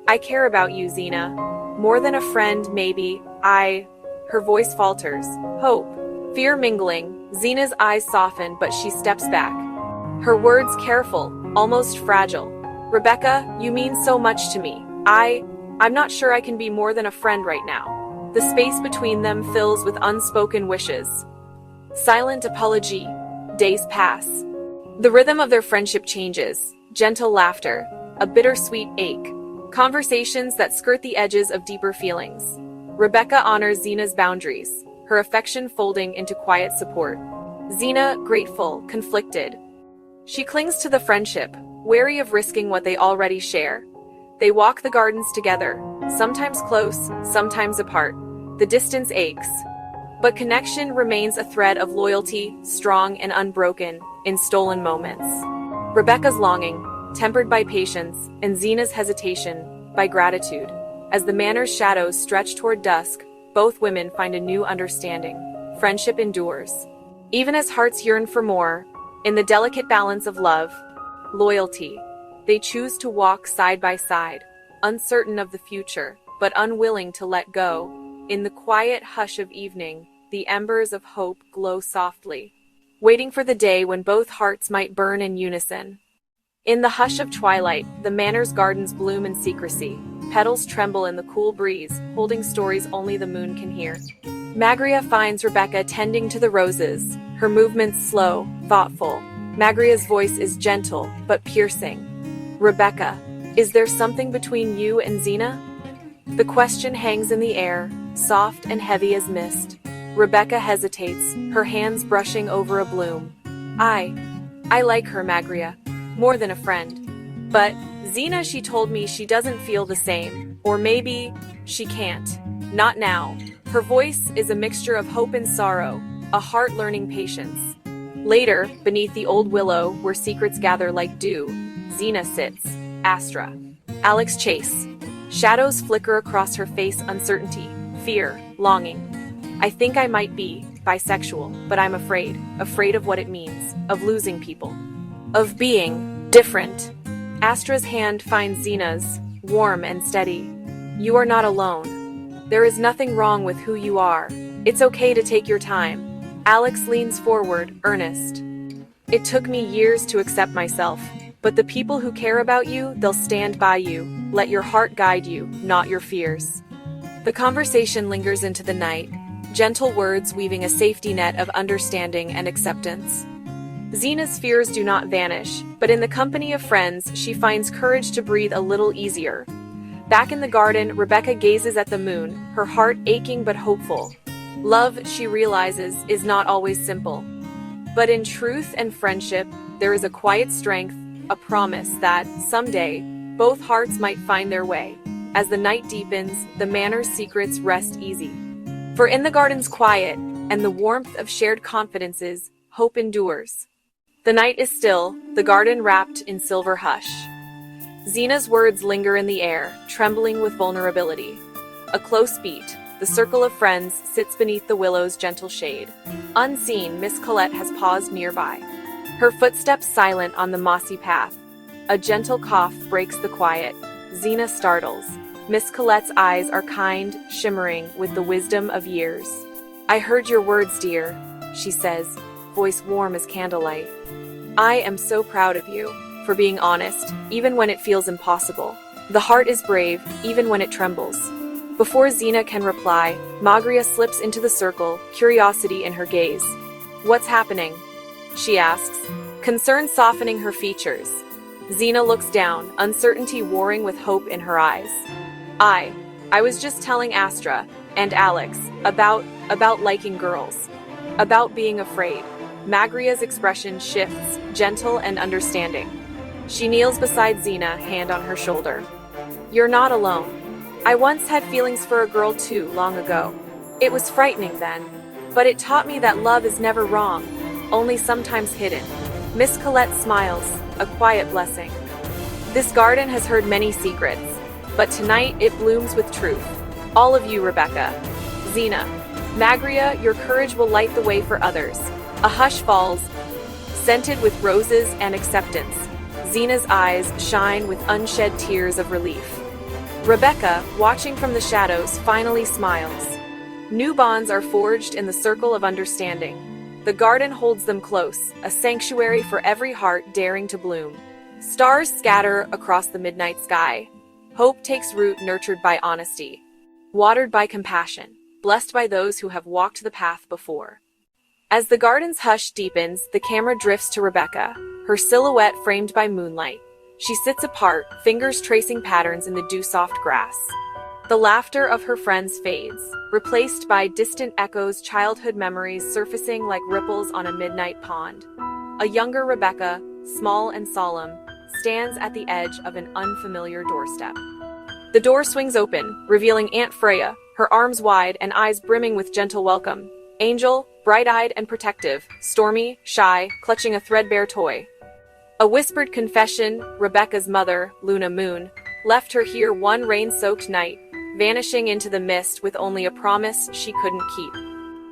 I care about you, Xena. More than a friend, maybe. Her voice falters. Hope. Fear mingling. Xena's eyes soften, but she steps back. Her words careful, almost fragile. Rebecca, you mean so much to me. I'm not sure I can be more than a friend right now. The space between them fills with unspoken wishes. Silent apology. Days pass. The rhythm of their friendship changes. Gentle laughter. A bittersweet ache. Conversations that skirt the edges of deeper feelings. Rebecca honors Xena's boundaries, her affection folding into quiet support. Xena, grateful, conflicted. She clings to the friendship, wary of risking what they already share. They walk the gardens together, sometimes close, sometimes apart. The distance aches, but connection remains a thread of loyalty, strong and unbroken, in stolen moments. Rebecca's longing, tempered by patience, and Xena's hesitation, by gratitude. As the manor's shadows stretch toward dusk, both women find a new understanding. Friendship endures. Even as hearts yearn for more, in the delicate balance of love, loyalty, they choose to walk side by side, uncertain of the future, but unwilling to let go. In the quiet hush of evening, the embers of hope glow softly, waiting for the day when both hearts might burn in unison. In the hush of twilight, the manor's gardens bloom in secrecy. Petals tremble in the cool breeze, holding stories only the moon can hear. Magria finds Rebecca tending to the roses, her movements slow, thoughtful. Magria's voice is gentle, but piercing. Rebecca, is there something between you and Xena? The question hangs in the air, soft and heavy as mist. Rebecca hesitates, her hands brushing over a bloom. I like her, Magria. More than a friend. But Xena, she told me she doesn't feel the same. Or maybe she can't. Not now. Her voice is a mixture of hope and sorrow, a heart learning patience. Later, beneath the old willow, where secrets gather like dew, Xena sits. Astra. Alex Chase. Shadows flicker across her face, uncertainty, fear, longing. I think I might be bisexual, but I'm afraid of what it means, of losing people, of being different. Astra's hand finds Xena's, warm and steady. You are not alone. There is nothing wrong with who you are. It's okay to take your time. Alex leans forward, earnest. It took me years to accept myself, but the people who care about you, they'll stand by you. Let your heart guide you, not your fears. The conversation lingers into the night, gentle words weaving a safety net of understanding and acceptance. Xena's fears do not vanish, but in the company of friends, she finds courage to breathe a little easier. Back in the garden, Rebecca gazes at the moon, her heart aching but hopeful. Love, she realizes, is not always simple. But in truth and friendship, there is a quiet strength, a promise that, someday, both hearts might find their way. As the night deepens, the manor's secrets rest easy. For in the garden's quiet, and the warmth of shared confidences, hope endures. The night is still, the garden wrapped in silver hush. Xena's words linger in the air, trembling with vulnerability. A close beat. The circle of friends sits beneath the willow's gentle shade. Unseen, Miss Colette has paused nearby. Her footsteps silent on the mossy path. A gentle cough breaks the quiet. Zina startles. Miss Colette's eyes are kind, shimmering with the wisdom of years. "I heard your words, dear," she says, voice warm as candlelight. "I am so proud of you, for being honest, even when it feels impossible. The heart is brave, even when it trembles." Before Zina can reply, Magria slips into the circle, curiosity in her gaze. "What's happening?" she asks, concern softening her features. Zina looks down, uncertainty warring with hope in her eyes. I was just telling Astra and Alex about liking girls, about being afraid." Magria's expression shifts, gentle and understanding. She kneels beside Zina, hand on her shoulder. "You're not alone. I once had feelings for a girl too, long ago. It was frightening then, but it taught me that love is never wrong, only sometimes hidden." Miss Colette smiles, a quiet blessing. "This garden has heard many secrets, but tonight it blooms with truth. All of you, Rebecca, Zina, Magria, your courage will light the way for others." A hush falls, scented with roses and acceptance. Zina's eyes shine with unshed tears of relief. Rebecca, watching from the shadows, finally smiles. New bonds are forged in the circle of understanding. The garden holds them close, a sanctuary for every heart daring to bloom. Stars scatter across the midnight sky. Hope takes root, nurtured by honesty, watered by compassion, blessed by those who have walked the path before. As the garden's hush deepens, the camera drifts to Rebecca, her silhouette framed by moonlight. She sits apart, fingers tracing patterns in the dew-soft grass. The laughter of her friends fades, replaced by distant echoes, childhood memories surfacing like ripples on a midnight pond. A younger Rebecca, small and solemn, stands at the edge of an unfamiliar doorstep. The door swings open, revealing Aunt Freya, her arms wide and eyes brimming with gentle welcome. Angel, bright-eyed and protective, Stormy, shy, clutching a threadbare toy. A whispered confession, Rebecca's mother, Luna Moon, left her here one rain-soaked night, vanishing into the mist with only a promise she couldn't keep.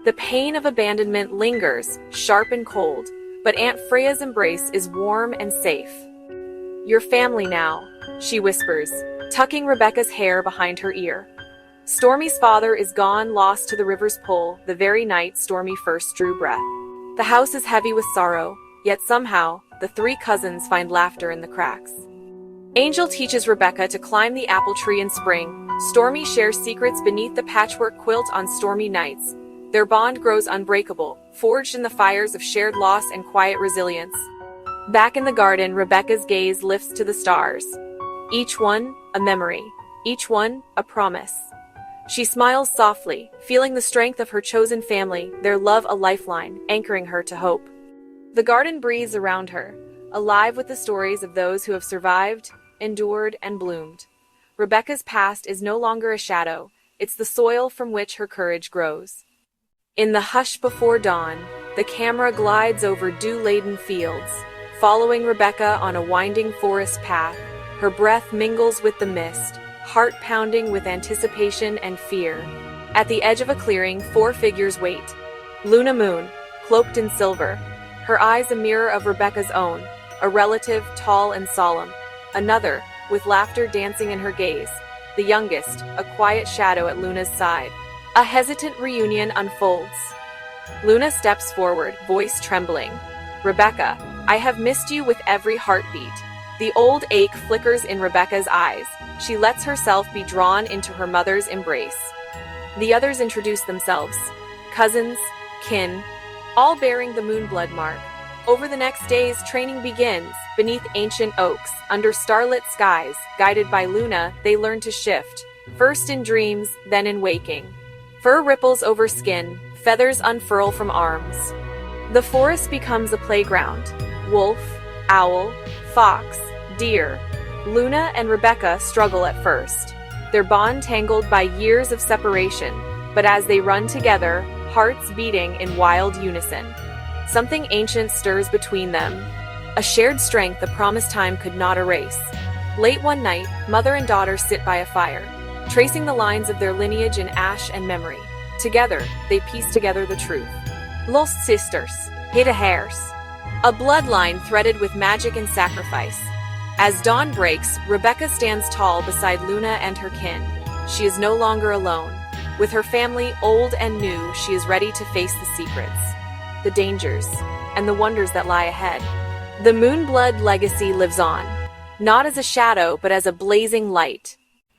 The pain of abandonment lingers, sharp and cold, but Aunt Freya's embrace is warm and safe. "You're family now," she whispers, tucking Rebecca's hair behind her ear. Stormy's father is gone, lost to the river's pull, the very night Stormy first drew breath. The house is heavy with sorrow, yet somehow, the three cousins find laughter in the cracks. Angel teaches Rebecca to climb the apple tree in spring. Stormy shares secrets beneath the patchwork quilt on stormy nights. Their bond grows unbreakable, forged in the fires of shared loss and quiet resilience. Back in the garden, Rebecca's gaze lifts to the stars. Each one, a memory. Each one, a promise. She smiles softly, feeling the strength of her chosen family, their love a lifeline, anchoring her to hope. The garden breathes around her, alive with the stories of those who have survived, endured, and bloomed. Rebecca's past is no longer a shadow, it's the soil from which her courage grows. In the hush before dawn, the camera glides over dew-laden fields, following Rebecca on a winding forest path. Her breath mingles with the mist, heart pounding with anticipation and fear. At the edge of a clearing, 4 figures wait. Luna Moon, cloaked in silver, her eyes a mirror of Rebecca's own, a relative tall and solemn. Another, with laughter dancing in her gaze. The youngest, a quiet shadow at Luna's side. A hesitant reunion unfolds. Luna steps forward, voice trembling. "Rebecca, I have missed you with every heartbeat." The old ache flickers in Rebecca's eyes. She lets herself be drawn into her mother's embrace. The others introduce themselves. Cousins, kin, all bearing the moonblood mark. Over the next days, training begins. Beneath ancient oaks, under starlit skies, guided by Luna, they learn to shift. First in dreams, then in waking. Fur ripples over skin, feathers unfurl from arms. The forest becomes a playground. Wolf, owl, fox, deer. Luna and Rebecca struggle at first, their bond tangled by years of separation, but as they run together, hearts beating in wild unison. Something ancient stirs between them, a shared strength the promised time could not erase. Late one night, mother and daughter sit by a fire. tracing the lines of their lineage in ash and memory. Together, they piece together the truth. Lost sisters, hidden heirs. A bloodline threaded with magic and sacrifice. As dawn breaks, Rebecca stands tall beside Luna and her kin. She is no longer alone. With her family, old and new, she is ready to face the secrets, the dangers, and the wonders that lie ahead. The Moonblood legacy lives on, not as a shadow, but as a blazing light.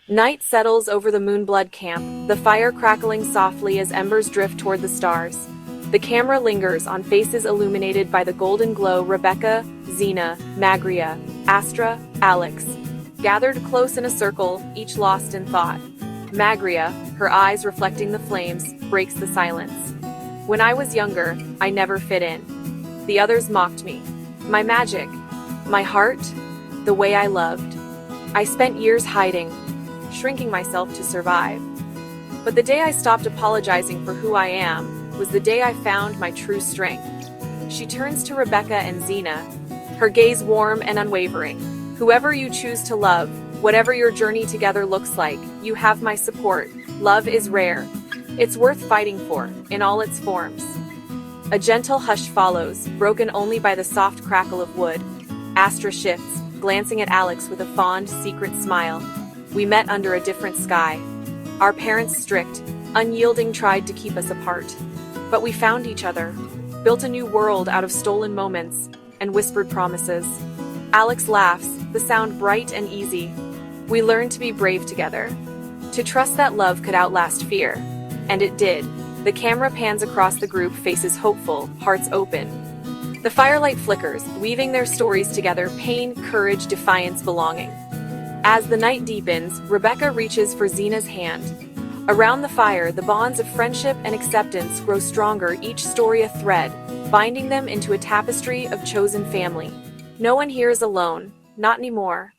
Night settles over the Moonblood camp, the fire crackling softly as embers drift toward the stars. The camera lingers on faces illuminated by the golden glow. Rebecca, Xena, Magria, Astra, Alex, gathered close in a circle, each lost in thought. Magria, her eyes reflecting the flames, breaks the silence. When I was younger, I never fit in. The others mocked me. My magic, my heart, the way I loved. I spent years hiding, shrinking myself to survive. But the day I stopped apologizing for who I am was the day I found my true strength. She turns to Rebecca and Xena, her gaze warm and unwavering. Whoever you choose to love, whatever your journey together looks like, you have my support. Love is rare. It's worth fighting for, in all its forms. A gentle hush follows, broken only by the soft crackle of wood. Astra shifts, glancing at Alex with a fond, secret smile. We met under a different sky. Our parents, strict, unyielding, tried to keep us apart. But we found each other, built a new world out of stolen moments and whispered promises. Alex laughs, the sound bright and easy. We learned to be brave together, to trust that love could outlast fear. And it did. The camera pans across the group, faces hopeful, hearts open. The firelight flickers, weaving their stories together, pain, courage, defiance, belonging. As the night deepens, Rebecca reaches for Xena's hand. Around the fire, the bonds of friendship and acceptance grow stronger, each story a thread, binding them into a tapestry of chosen family. No one here is alone, not anymore.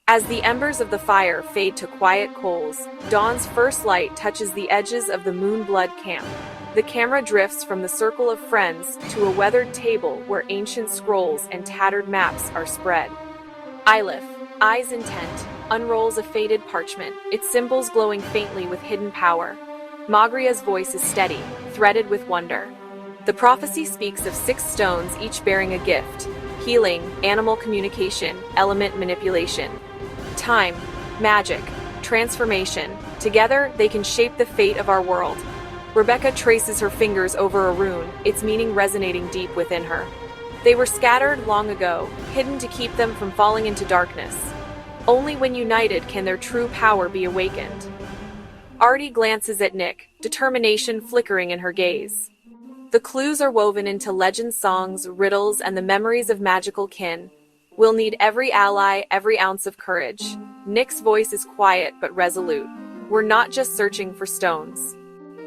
As the embers of the fire fade to quiet coals, dawn's first light touches the edges of the Moonblood camp. The camera drifts from the circle of friends to a weathered table where ancient scrolls and tattered maps are spread. Ylif, eyes intent, unrolls a faded parchment, its symbols glowing faintly with hidden power. Magria's voice is steady, threaded with wonder. The prophecy speaks of 6 stones, each bearing a gift: healing, animal communication, element manipulation. Time, magic, transformation. Together, they can shape the fate of our world. Rebecca traces her fingers over a rune, its meaning resonating deep within her. They were scattered long ago, hidden to keep them from falling into darkness. Only when united can their true power be awakened. Artie glances at Nick, determination flickering in her gaze. The clues are woven into legend songs, riddles, and the memories of magical kin. We'll need every ally, every ounce of courage. Nick's voice is quiet but resolute. We're not just searching for stones.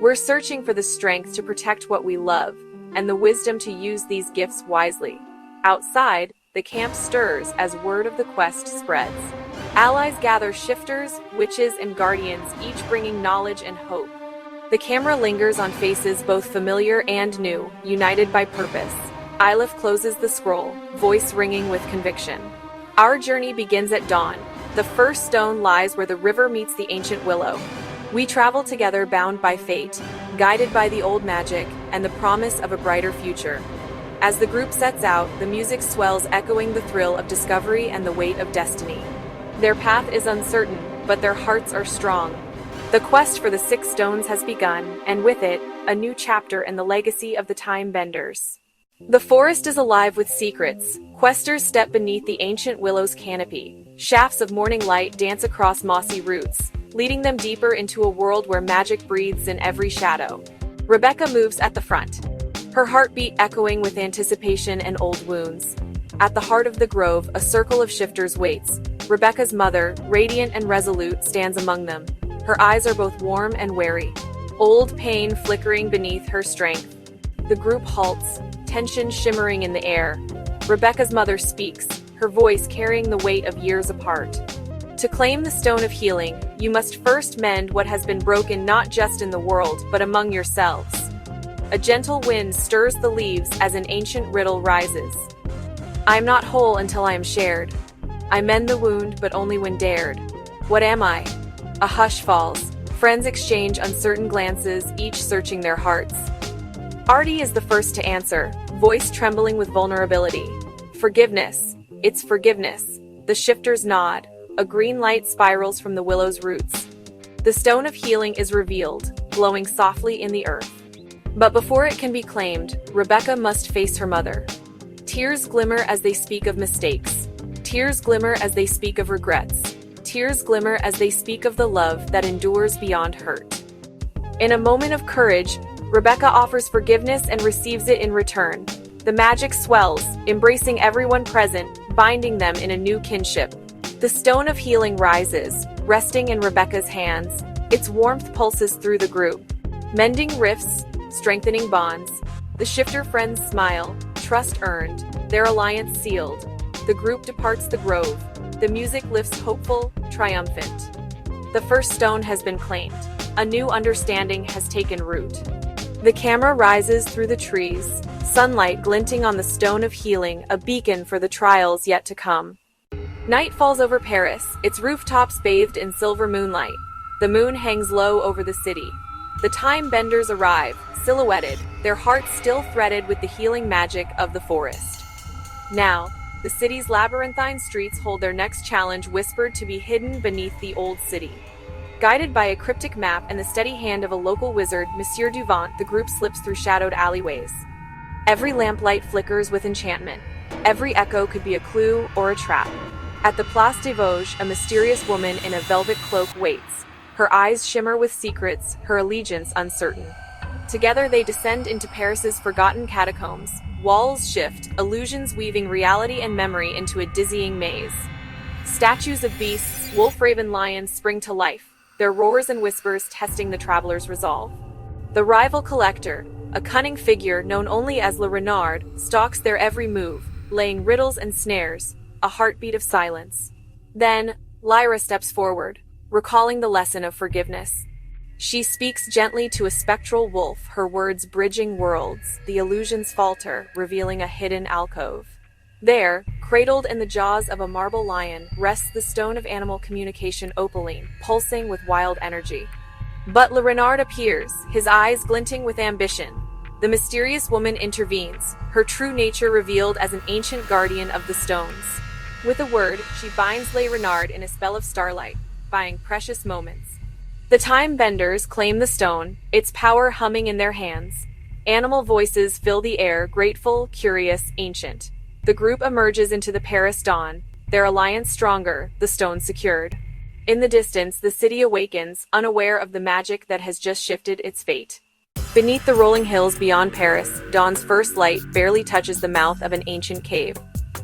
We're searching for the strength to protect what we love, and the wisdom to use these gifts wisely. Outside, the camp stirs as word of the quest spreads. Allies gather, shifters, witches, and guardians, each bringing knowledge and hope. The camera lingers on faces both familiar and new, united by purpose. Ylif closes the scroll, voice ringing with conviction. Our journey begins at dawn. The first stone lies where the river meets the ancient willow. We travel together, bound by fate, guided by the old magic, and the promise of a brighter future. As the group sets out, the music swells, echoing the thrill of discovery and the weight of destiny. Their path is uncertain, but their hearts are strong. The quest for the 6 stones has begun, and with it, a new chapter in the legacy of the Time Benders. The forest is alive with secrets. Questers step beneath the ancient willow's canopy. Shafts of morning light dance across mossy roots, leading them deeper into a world where magic breathes in every shadow. Rebecca moves at the front, her heartbeat echoing with anticipation and old wounds. At the heart of the grove, a circle of shifters waits. Rebecca's mother, radiant and resolute, stands among them. Her eyes are both warm and wary, old pain flickering beneath her strength. The group halts, tension shimmering in the air. Rebecca's mother speaks, her voice carrying the weight of years apart. To claim the stone of healing, you must first mend what has been broken, not just in the world, but among yourselves. A gentle wind stirs the leaves as an ancient riddle rises. I am not whole until I am shared. I mend the wound, but only when dared. What am I? A hush falls. Friends exchange uncertain glances, each searching their hearts. Artie is the first to answer, voice trembling with vulnerability. Forgiveness. It's forgiveness. The shifters nod. A green light spirals from the willow's roots. The stone of healing is revealed, glowing softly in the earth. But before it can be claimed, Rebecca must face her mother. Tears glimmer as they speak of mistakes. Tears glimmer as they speak of regrets. Tears glimmer as they speak of the love that endures beyond hurt. In a moment of courage, Rebecca offers forgiveness and receives it in return. The magic swells, embracing everyone present, binding them in a new kinship. The stone of healing rises, resting in Rebecca's hands. Its warmth pulses through the group, mending rifts, strengthening bonds. The shifter friends smile, trust earned, their alliance sealed. The group departs the grove. The music lifts hopeful, triumphant. The first stone has been claimed. A new understanding has taken root. The camera rises through the trees, sunlight glinting on the stone of healing, a beacon for the trials yet to come. Night falls over Paris, its rooftops bathed in silver moonlight. The moon hangs low over the city. The time benders arrive, silhouetted, their hearts still threaded with the healing magic of the forest. Now, the city's labyrinthine streets hold their next challenge, whispered to be hidden beneath the old city. Guided by a cryptic map and the steady hand of a local wizard, Monsieur Duvant, the group slips through shadowed alleyways. Every lamplight flickers with enchantment. Every echo could be a clue or a trap. At the Place des Vosges, a mysterious woman in a velvet cloak waits. Her eyes shimmer with secrets, her allegiance uncertain. Together they descend into Paris's forgotten catacombs. Walls shift, illusions weaving reality and memory into a dizzying maze. Statues of beasts, wolf-raven lions spring to life, their roars and whispers testing the traveler's resolve. The rival collector, a cunning figure known only as Le Renard, stalks their every move, laying riddles and snares, a heartbeat of silence. Then, Lyra steps forward, recalling the lesson of forgiveness. She speaks gently to a spectral wolf, her words bridging worlds. The illusions falter, revealing a hidden alcove. There, cradled in the jaws of a marble lion, rests the stone of animal communication, opaline, pulsing with wild energy. But Le Renard appears, his eyes glinting with ambition. The mysterious woman intervenes, her true nature revealed as an ancient guardian of the stones. With a word, she binds Le Renard in a spell of starlight, buying precious moments. The time benders claim the stone, its power humming in their hands. Animal voices fill the air, grateful, curious, ancient. The group emerges into the Paris dawn, their alliance stronger, the stone secured. In the distance, the city awakens, unaware of the magic that has just shifted its fate. Beneath the rolling hills beyond Paris, dawn's first light barely touches the mouth of an ancient cave.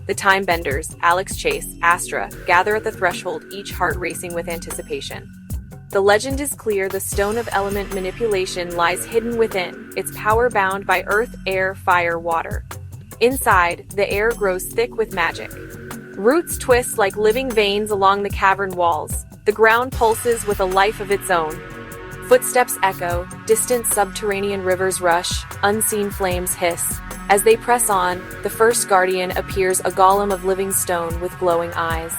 The time benders, Alex Chase, Astra, gather at the threshold, each heart racing with anticipation. The legend is clear, the stone of element manipulation lies hidden within, its power bound by earth, air, fire, water. Inside, the air grows thick with magic. Roots twist like living veins along the cavern walls. The ground pulses with a life of its own. Footsteps echo, distant subterranean rivers rush, unseen flames hiss. As they press on, the first guardian appears, a golem of living stone with glowing eyes.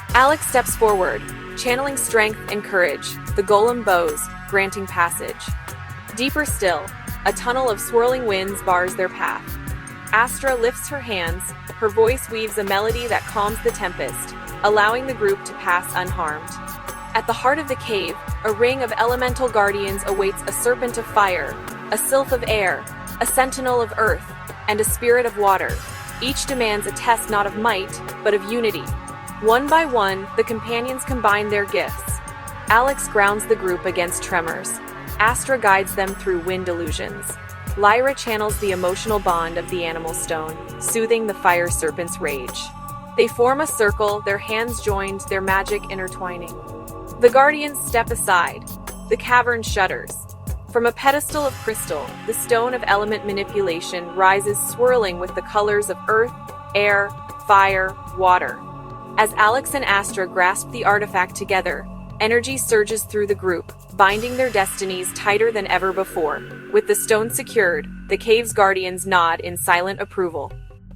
Alex steps forward, channeling strength and courage. The golem bows, granting passage. Deeper still, a tunnel of swirling winds bars their path. Astra lifts her hands, her voice weaves a melody that calms the tempest, allowing the group to pass unharmed. At the heart of the cave, a ring of elemental guardians awaits, a serpent of fire, a sylph of air, a sentinel of earth, and a spirit of water. Each demands a test not of might, but of unity. One by one, the companions combine their gifts. Alex grounds the group against tremors. Astra guides them through wind illusions. Lyra channels the emotional bond of the animal stone, soothing the fire serpent's rage. They form a circle, their hands joined, their magic intertwining. The guardians step aside. The cavern shudders. From a pedestal of crystal, the stone of element manipulation rises, swirling with the colors of earth, air, fire, water. As Alex and Astra grasp the artifact together, energy surges through the group, binding their destinies tighter than ever before. With the stone secured, the cave's guardians nod in silent approval.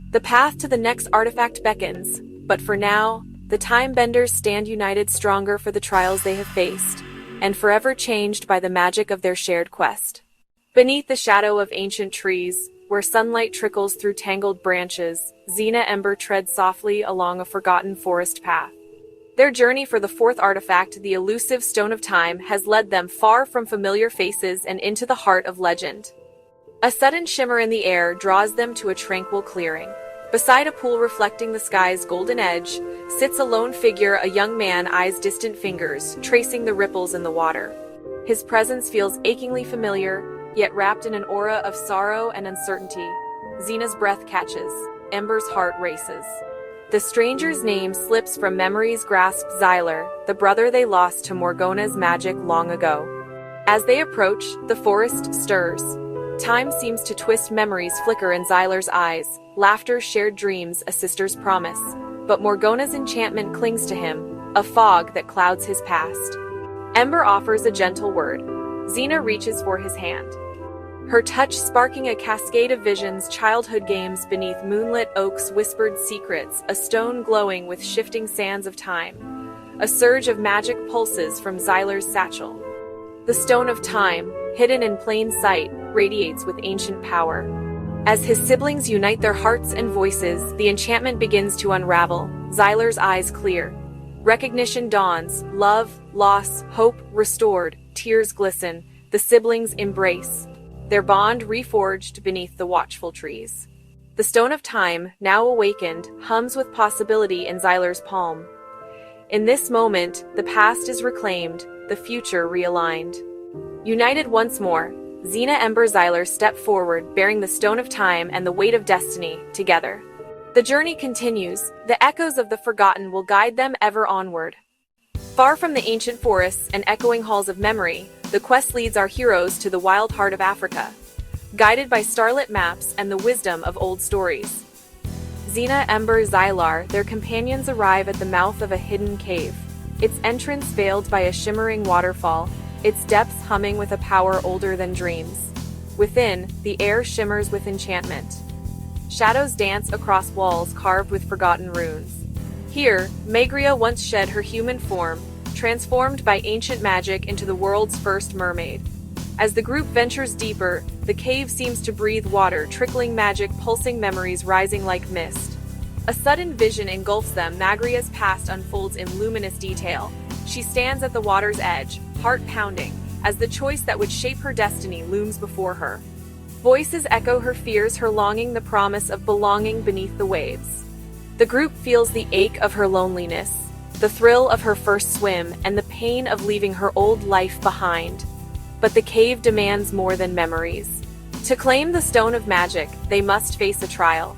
The path to the next artifact beckons, but for now, the time benders stand united, stronger for the trials they have faced. and forever changed by the magic of their shared quest. Beneath the shadow of ancient trees, where sunlight trickles through tangled branches, Xena Ember treads softly along a forgotten forest path. Their journey for the fourth artifact, the elusive Stone of Time, has led them far from familiar faces and into the heart of legend. A sudden shimmer in the air draws them to a tranquil clearing. Beside a pool reflecting the sky's golden edge, sits a lone figure. A young man eyes distant fingers, tracing the ripples in the water. His presence feels achingly familiar, yet wrapped in an aura of sorrow and uncertainty. Xena's breath catches. Ember's heart races. The stranger's name slips from memory's grasp. Xylar, the brother they lost to Morgona's magic long ago. As they approach, the forest stirs. Time seems to twist, memories flicker in Xylar's eyes, laughter, shared dreams, a sister's promise. But Morgona's enchantment clings to him, a fog that clouds his past. Ember offers a gentle word. Xena reaches for his hand. Her touch sparking a cascade of visions, childhood games beneath moonlit oaks, whispered secrets, a stone glowing with shifting sands of time. A surge of magic pulses from Xylar's satchel. The Stone of Time, hidden in plain sight, radiates with ancient power. As his siblings unite their hearts and voices, the enchantment begins to unravel. Xylar's eyes clear. Recognition dawns, love, loss, hope restored, tears glisten, the siblings embrace. Their bond reforged beneath the watchful trees. The Stone of Time, now awakened, hums with possibility in Xylar's palm. In this moment, the past is reclaimed, the future realigned. United once more, Xena Ember Xylar step forward, bearing the Stone of Time and the weight of destiny, together. The journey continues, the echoes of the forgotten will guide them ever onward. Far from the ancient forests and echoing halls of memory, the quest leads our heroes to the wild heart of Africa, guided by starlit maps and the wisdom of old stories. Xena Ember Xylar, their companions arrive at the mouth of a hidden cave, its entrance veiled by a shimmering waterfall, its depths humming with a power older than dreams. Within, the air shimmers with enchantment. Shadows dance across walls carved with forgotten runes. Here, Magria once shed her human form, transformed by ancient magic into the world's first mermaid. As the group ventures deeper, the cave seems to breathe water, trickling magic, pulsing memories rising like mist. A sudden vision engulfs them. Magria's past unfolds in luminous detail. She stands at the water's edge, heart pounding, as the choice that would shape her destiny looms before her. Voices echo her fears, her longing, the promise of belonging beneath the waves. The group feels the ache of her loneliness, the thrill of her first swim, and the pain of leaving her old life behind. But the cave demands more than memories. To claim the Stone of Magic, they must face a trial.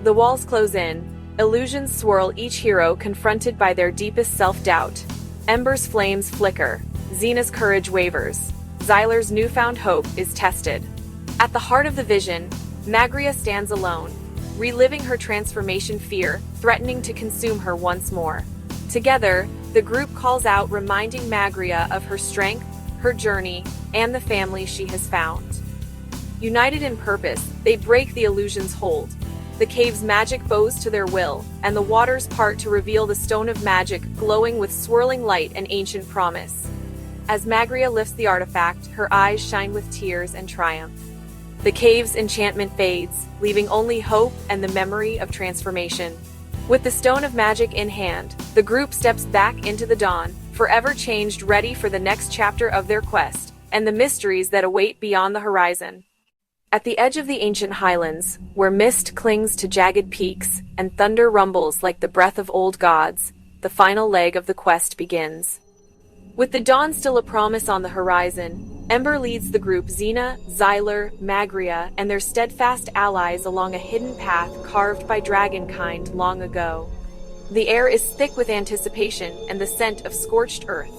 The walls close in, illusions swirl, each hero confronted by their deepest self-doubt. Ember's flames flicker, Xena's courage wavers, Xylar's newfound hope is tested. At the heart of the vision, Magria stands alone, reliving her transformation, fear threatening to consume her once more. Together, the group calls out, reminding Magria of her strength, her journey, and the family she has found. United in purpose, they break the illusion's hold. The cave's magic bows to their will, and the waters part to reveal the Stone of Magic, glowing with swirling light and ancient promise. As Magria lifts the artifact, her eyes shine with tears and triumph. The cave's enchantment fades, leaving only hope and the memory of transformation. With the Stone of Magic in hand, the group steps back into the dawn, forever changed, ready for the next chapter of their quest, and the mysteries that await beyond the horizon. At the edge of the ancient highlands, where mist clings to jagged peaks, and thunder rumbles like the breath of old gods, the final leg of the quest begins. With the dawn still a promise on the horizon, Ember leads the group, Xena, Xylar, Magria, and their steadfast allies along a hidden path carved by dragonkind long ago. The air is thick with anticipation and the scent of scorched earth.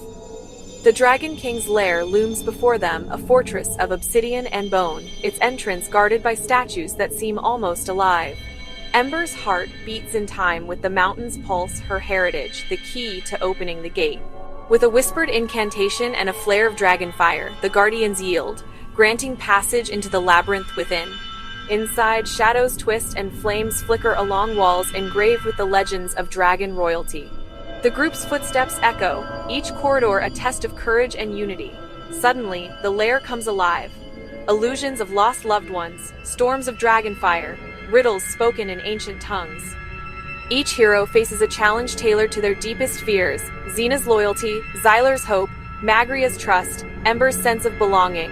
The Dragon King's lair looms before them, a fortress of obsidian and bone, its entrance guarded by statues that seem almost alive. Ember's heart beats in time with the mountain's pulse, her heritage, the key to opening the gate. With a whispered incantation and a flare of dragon fire, the guardians yield, granting passage into the labyrinth within. Inside, shadows twist and flames flicker along walls engraved with the legends of dragon royalty. The group's footsteps echo, each corridor a test of courage and unity. Suddenly, the lair comes alive. Illusions of lost loved ones, storms of dragonfire, riddles spoken in ancient tongues. Each hero faces a challenge tailored to their deepest fears: Xena's loyalty, Xyler's hope, Magria's trust, Ember's sense of belonging.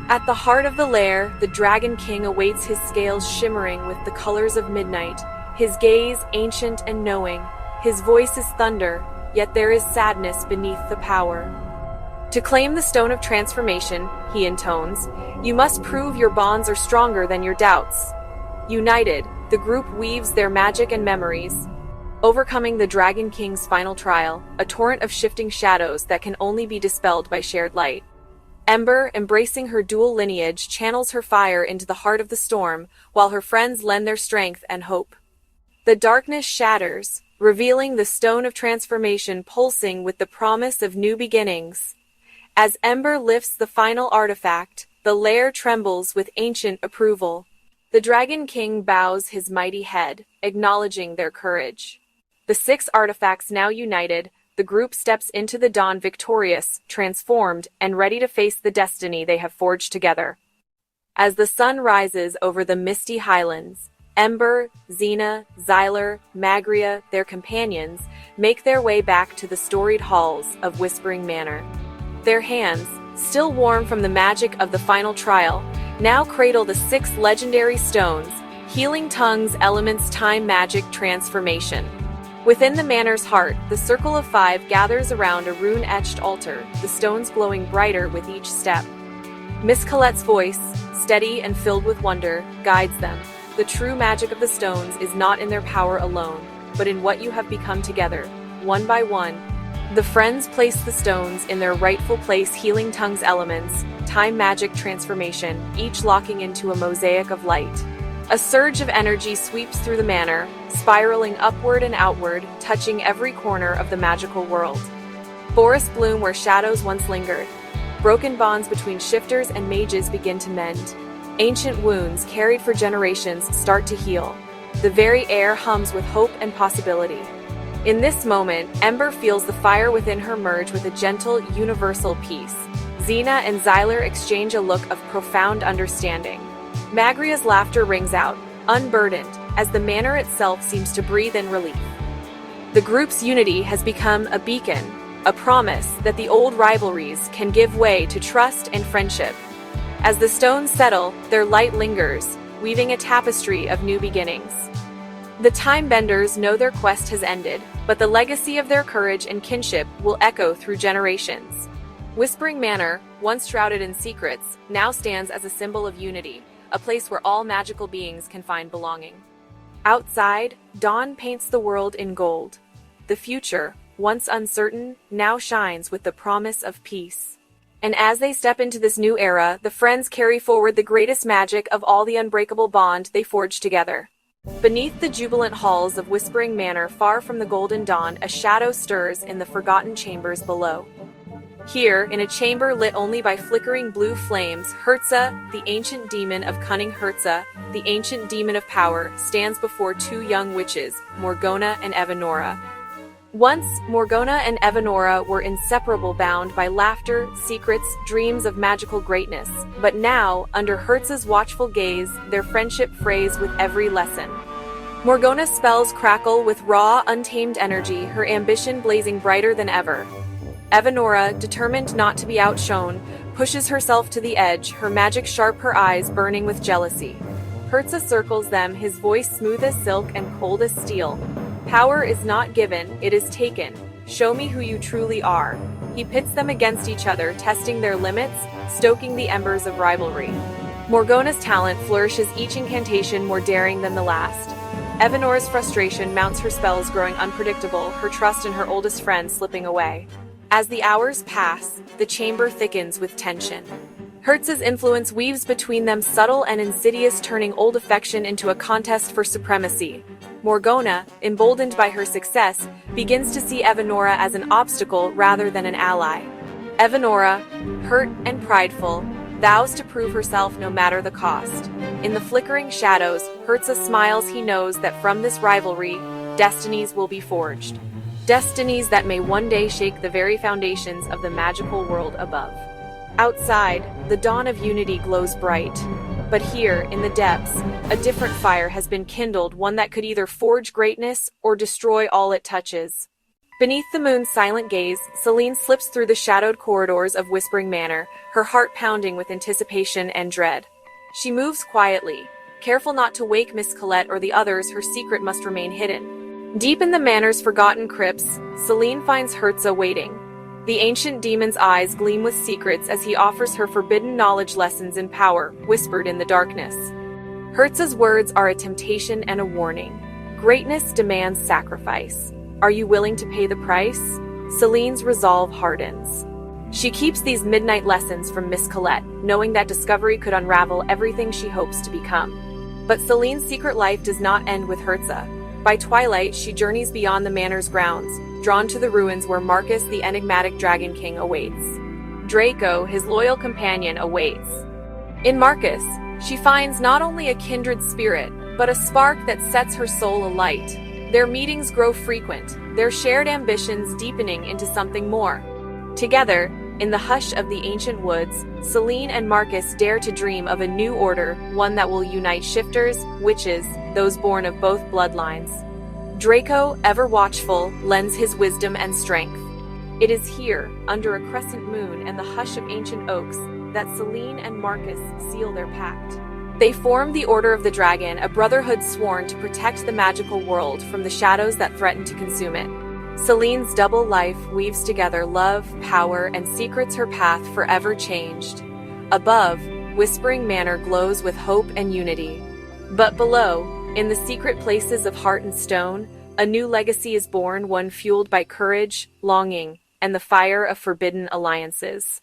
At the heart of the lair, the Dragon King awaits, his scales shimmering with the colors of midnight, his gaze ancient and knowing, his voice is thunder, yet there is sadness beneath the power. To claim the Stone of Transformation, he intones, you must prove your bonds are stronger than your doubts. United, the group weaves their magic and memories, overcoming the Dragon King's final trial, a torrent of shifting shadows that can only be dispelled by shared light. Ember, embracing her dual lineage, channels her fire into the heart of the storm, while her friends lend their strength and hope. The darkness shatters, revealing the Stone of Transformation pulsing with the promise of new beginnings. As Ember lifts the final artifact, the lair trembles with ancient approval. The Dragon King bows his mighty head, acknowledging their courage. The 6 artifacts now united, the group steps into the dawn victorious, transformed, and ready to face the destiny they have forged together. As the sun rises over the misty highlands, Ember, Xena, Xyler, Magria, their companions, make their way back to the storied halls of Whispering Manor. Their hands, still warm from the magic of the final trial, now cradle the 6 legendary stones: Healing Tongues, Elements, Time, Magic, Transformation. Within the manor's heart, the Circle of 5 gathers around a rune-etched altar, the stones glowing brighter with each step. Miss Colette's voice, steady and filled with wonder, guides them. The true magic of the stones is not in their power alone, but in what you have become together, one by one. The friends place the stones in their rightful place: Healing Tongues, Elements, Time, Magic, Transformation, each locking into a mosaic of light. A surge of energy sweeps through the manor, spiraling upward and outward, touching every corner of the magical world. Forests bloom where shadows once lingered. Broken bonds between shifters and mages begin to mend. Ancient wounds carried for generations start to heal. The very air hums with hope and possibility. In this moment, Ember feels the fire within her merge with a gentle, universal peace. Xena and Xyler exchange a look of profound understanding. Magria's laughter rings out, unburdened, as the manor itself seems to breathe in relief. The group's unity has become a beacon, a promise that the old rivalries can give way to trust and friendship. As the stones settle, their light lingers, weaving a tapestry of new beginnings. The Time Benders know their quest has ended, but the legacy of their courage and kinship will echo through generations. Whispering Manor, once shrouded in secrets, now stands as a symbol of unity, a place where all magical beings can find belonging. Outside, dawn paints the world in gold. The future, once uncertain, now shines with the promise of peace. And as they step into this new era, the friends carry forward the greatest magic of all, the unbreakable bond they forged together. Beneath the jubilant halls of Whispering Manor, far from the golden dawn, a shadow stirs in the forgotten chambers below. Here, in a chamber lit only by flickering blue flames, Herza, the ancient demon of cunning, Herza, the ancient demon of power, stands before 2 young witches, Morgona and Evenora. Once, Morgona and Evenora were inseparable, bound by laughter, secrets, dreams of magical greatness. But now, under Herza's watchful gaze, their friendship frays with every lesson. Morgona's spells crackle with raw, untamed energy, her ambition blazing brighter than ever. Evenora, determined not to be outshone, pushes herself to the edge, her magic sharp, her eyes burning with jealousy. Herza circles them, his voice smooth as silk and cold as steel. Power is not given, it is taken. Show me who you truly are. He pits them against each other, testing their limits, stoking the embers of rivalry. Morgona's talent flourishes, each incantation more daring than the last. Evenora's frustration mounts, her spells growing unpredictable, her trust in her oldest friend slipping away. As the hours pass, the chamber thickens with tension. Herza's influence weaves between them, subtle and insidious, turning old affection into a contest for supremacy. Morgona, emboldened by her success, begins to see Evenora as an obstacle rather than an ally. Evenora, hurt and prideful, vows to prove herself no matter the cost. In the flickering shadows, Herza smiles. He knows that from this rivalry, destinies will be forged. destinies that may one day shake the very foundations of the magical world above. Outside, the dawn of unity glows bright. But here, in the depths, a different fire has been kindled, one that could either forge greatness or destroy all it touches. Beneath the moon's silent gaze, Celine slips through the shadowed corridors of Whispering Manor, her heart pounding with anticipation and dread. She moves quietly, careful not to wake Miss Colette or the others. Her secret must remain hidden. Deep in the manor's forgotten crypts, Celine finds Herza waiting. The ancient demon's eyes gleam with secrets as he offers her forbidden knowledge, lessons in power, whispered in the darkness. Herza's words are a temptation and a warning. Greatness demands sacrifice. Are you willing to pay the price? Celine's resolve hardens. She keeps these midnight lessons from Miss Colette, knowing that discovery could unravel everything she hopes to become. But Celine's secret life does not end with Herza. By twilight, she journeys beyond the manor's grounds, drawn to the ruins where Marcus, the enigmatic Dragon King, awaits. Draco, his loyal companion, awaits. In Marcus, she finds not only a kindred spirit, but a spark that sets her soul alight. Their meetings grow frequent, their shared ambitions deepening into something more. Together, in the hush of the ancient woods, Celine and Marcus dare to dream of a new order, one that will unite shifters, witches, those born of both bloodlines. Draco, ever watchful, lends his wisdom and strength. It is here, under a crescent moon and the hush of ancient oaks, that Celine and Marcus seal their pact. They form the Order of the Dragon, a brotherhood sworn to protect the magical world from the shadows that threaten to consume it. Celine's double life weaves together love, power, and secrets, her path forever changed. Above, Whispering Manor glows with hope and unity. But below, in the secret places of heart and stone, a new legacy is born, one fueled by courage, longing, and the fire of forbidden alliances.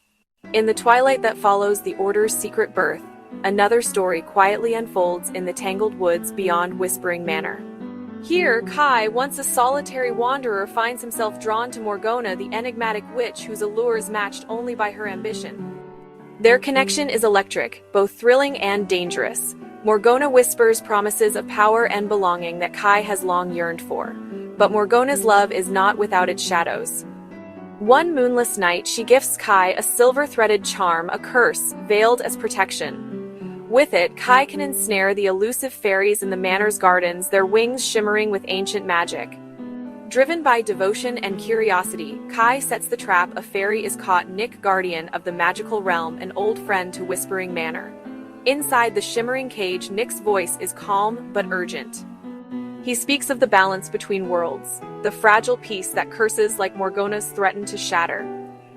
In the twilight that follows the Order's secret birth, another story quietly unfolds in the tangled woods beyond Whispering Manor. Here, Kai, once a solitary wanderer, finds himself drawn to Morgona, the enigmatic witch whose allures matched only by her ambition. Their connection is electric, both thrilling and dangerous. Morgona whispers promises of power and belonging that Kai has long yearned for. But Morgona's love is not without its shadows. One moonless night, she gifts Kai a silver-threaded charm, a curse, veiled as protection. With it, Kai can ensnare the elusive fairies in the manor's gardens, their wings shimmering with ancient magic. Driven by devotion and curiosity, Kai sets the trap. A fairy is caught, Nick, guardian of the magical realm, an old friend to Whispering Manor. Inside the shimmering cage, Nick's voice is calm but urgent. He speaks of the balance between worlds, the fragile peace that curses like Morgona's threaten to shatter.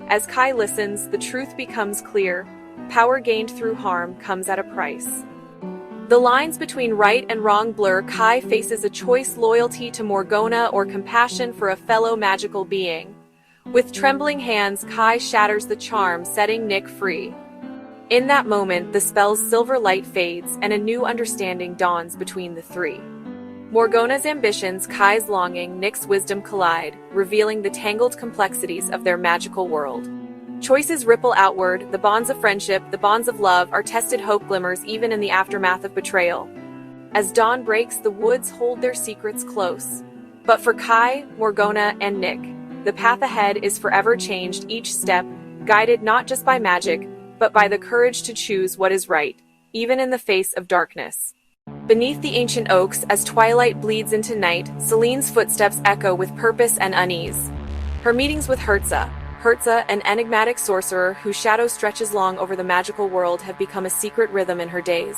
As Kai listens, the truth becomes clear. Power gained through harm comes at a price. The lines between right and wrong blur. Kai faces a choice: loyalty to Morgona or compassion for a fellow magical being. With trembling hands, Kai shatters the charm, setting Nick free. In that moment, the spell's silver light fades, and a new understanding dawns between the three. Morgona's ambitions, Kai's longing, Nick's wisdom collide, revealing the tangled complexities of their magical world. Choices ripple outward, the bonds of friendship, the bonds of love are tested. Hope glimmers even in the aftermath of betrayal. As dawn breaks, the woods hold their secrets close. But for Kai, Morgona, and Nick, the path ahead is forever changed, each step guided not just by magic, but by the courage to choose what is right, even in the face of darkness. Beneath the ancient oaks, as twilight bleeds into night, Celine's footsteps echo with purpose and unease. Her meetings with Herza, an enigmatic sorcerer whose shadow stretches long over the magical world, have become a secret rhythm in her days.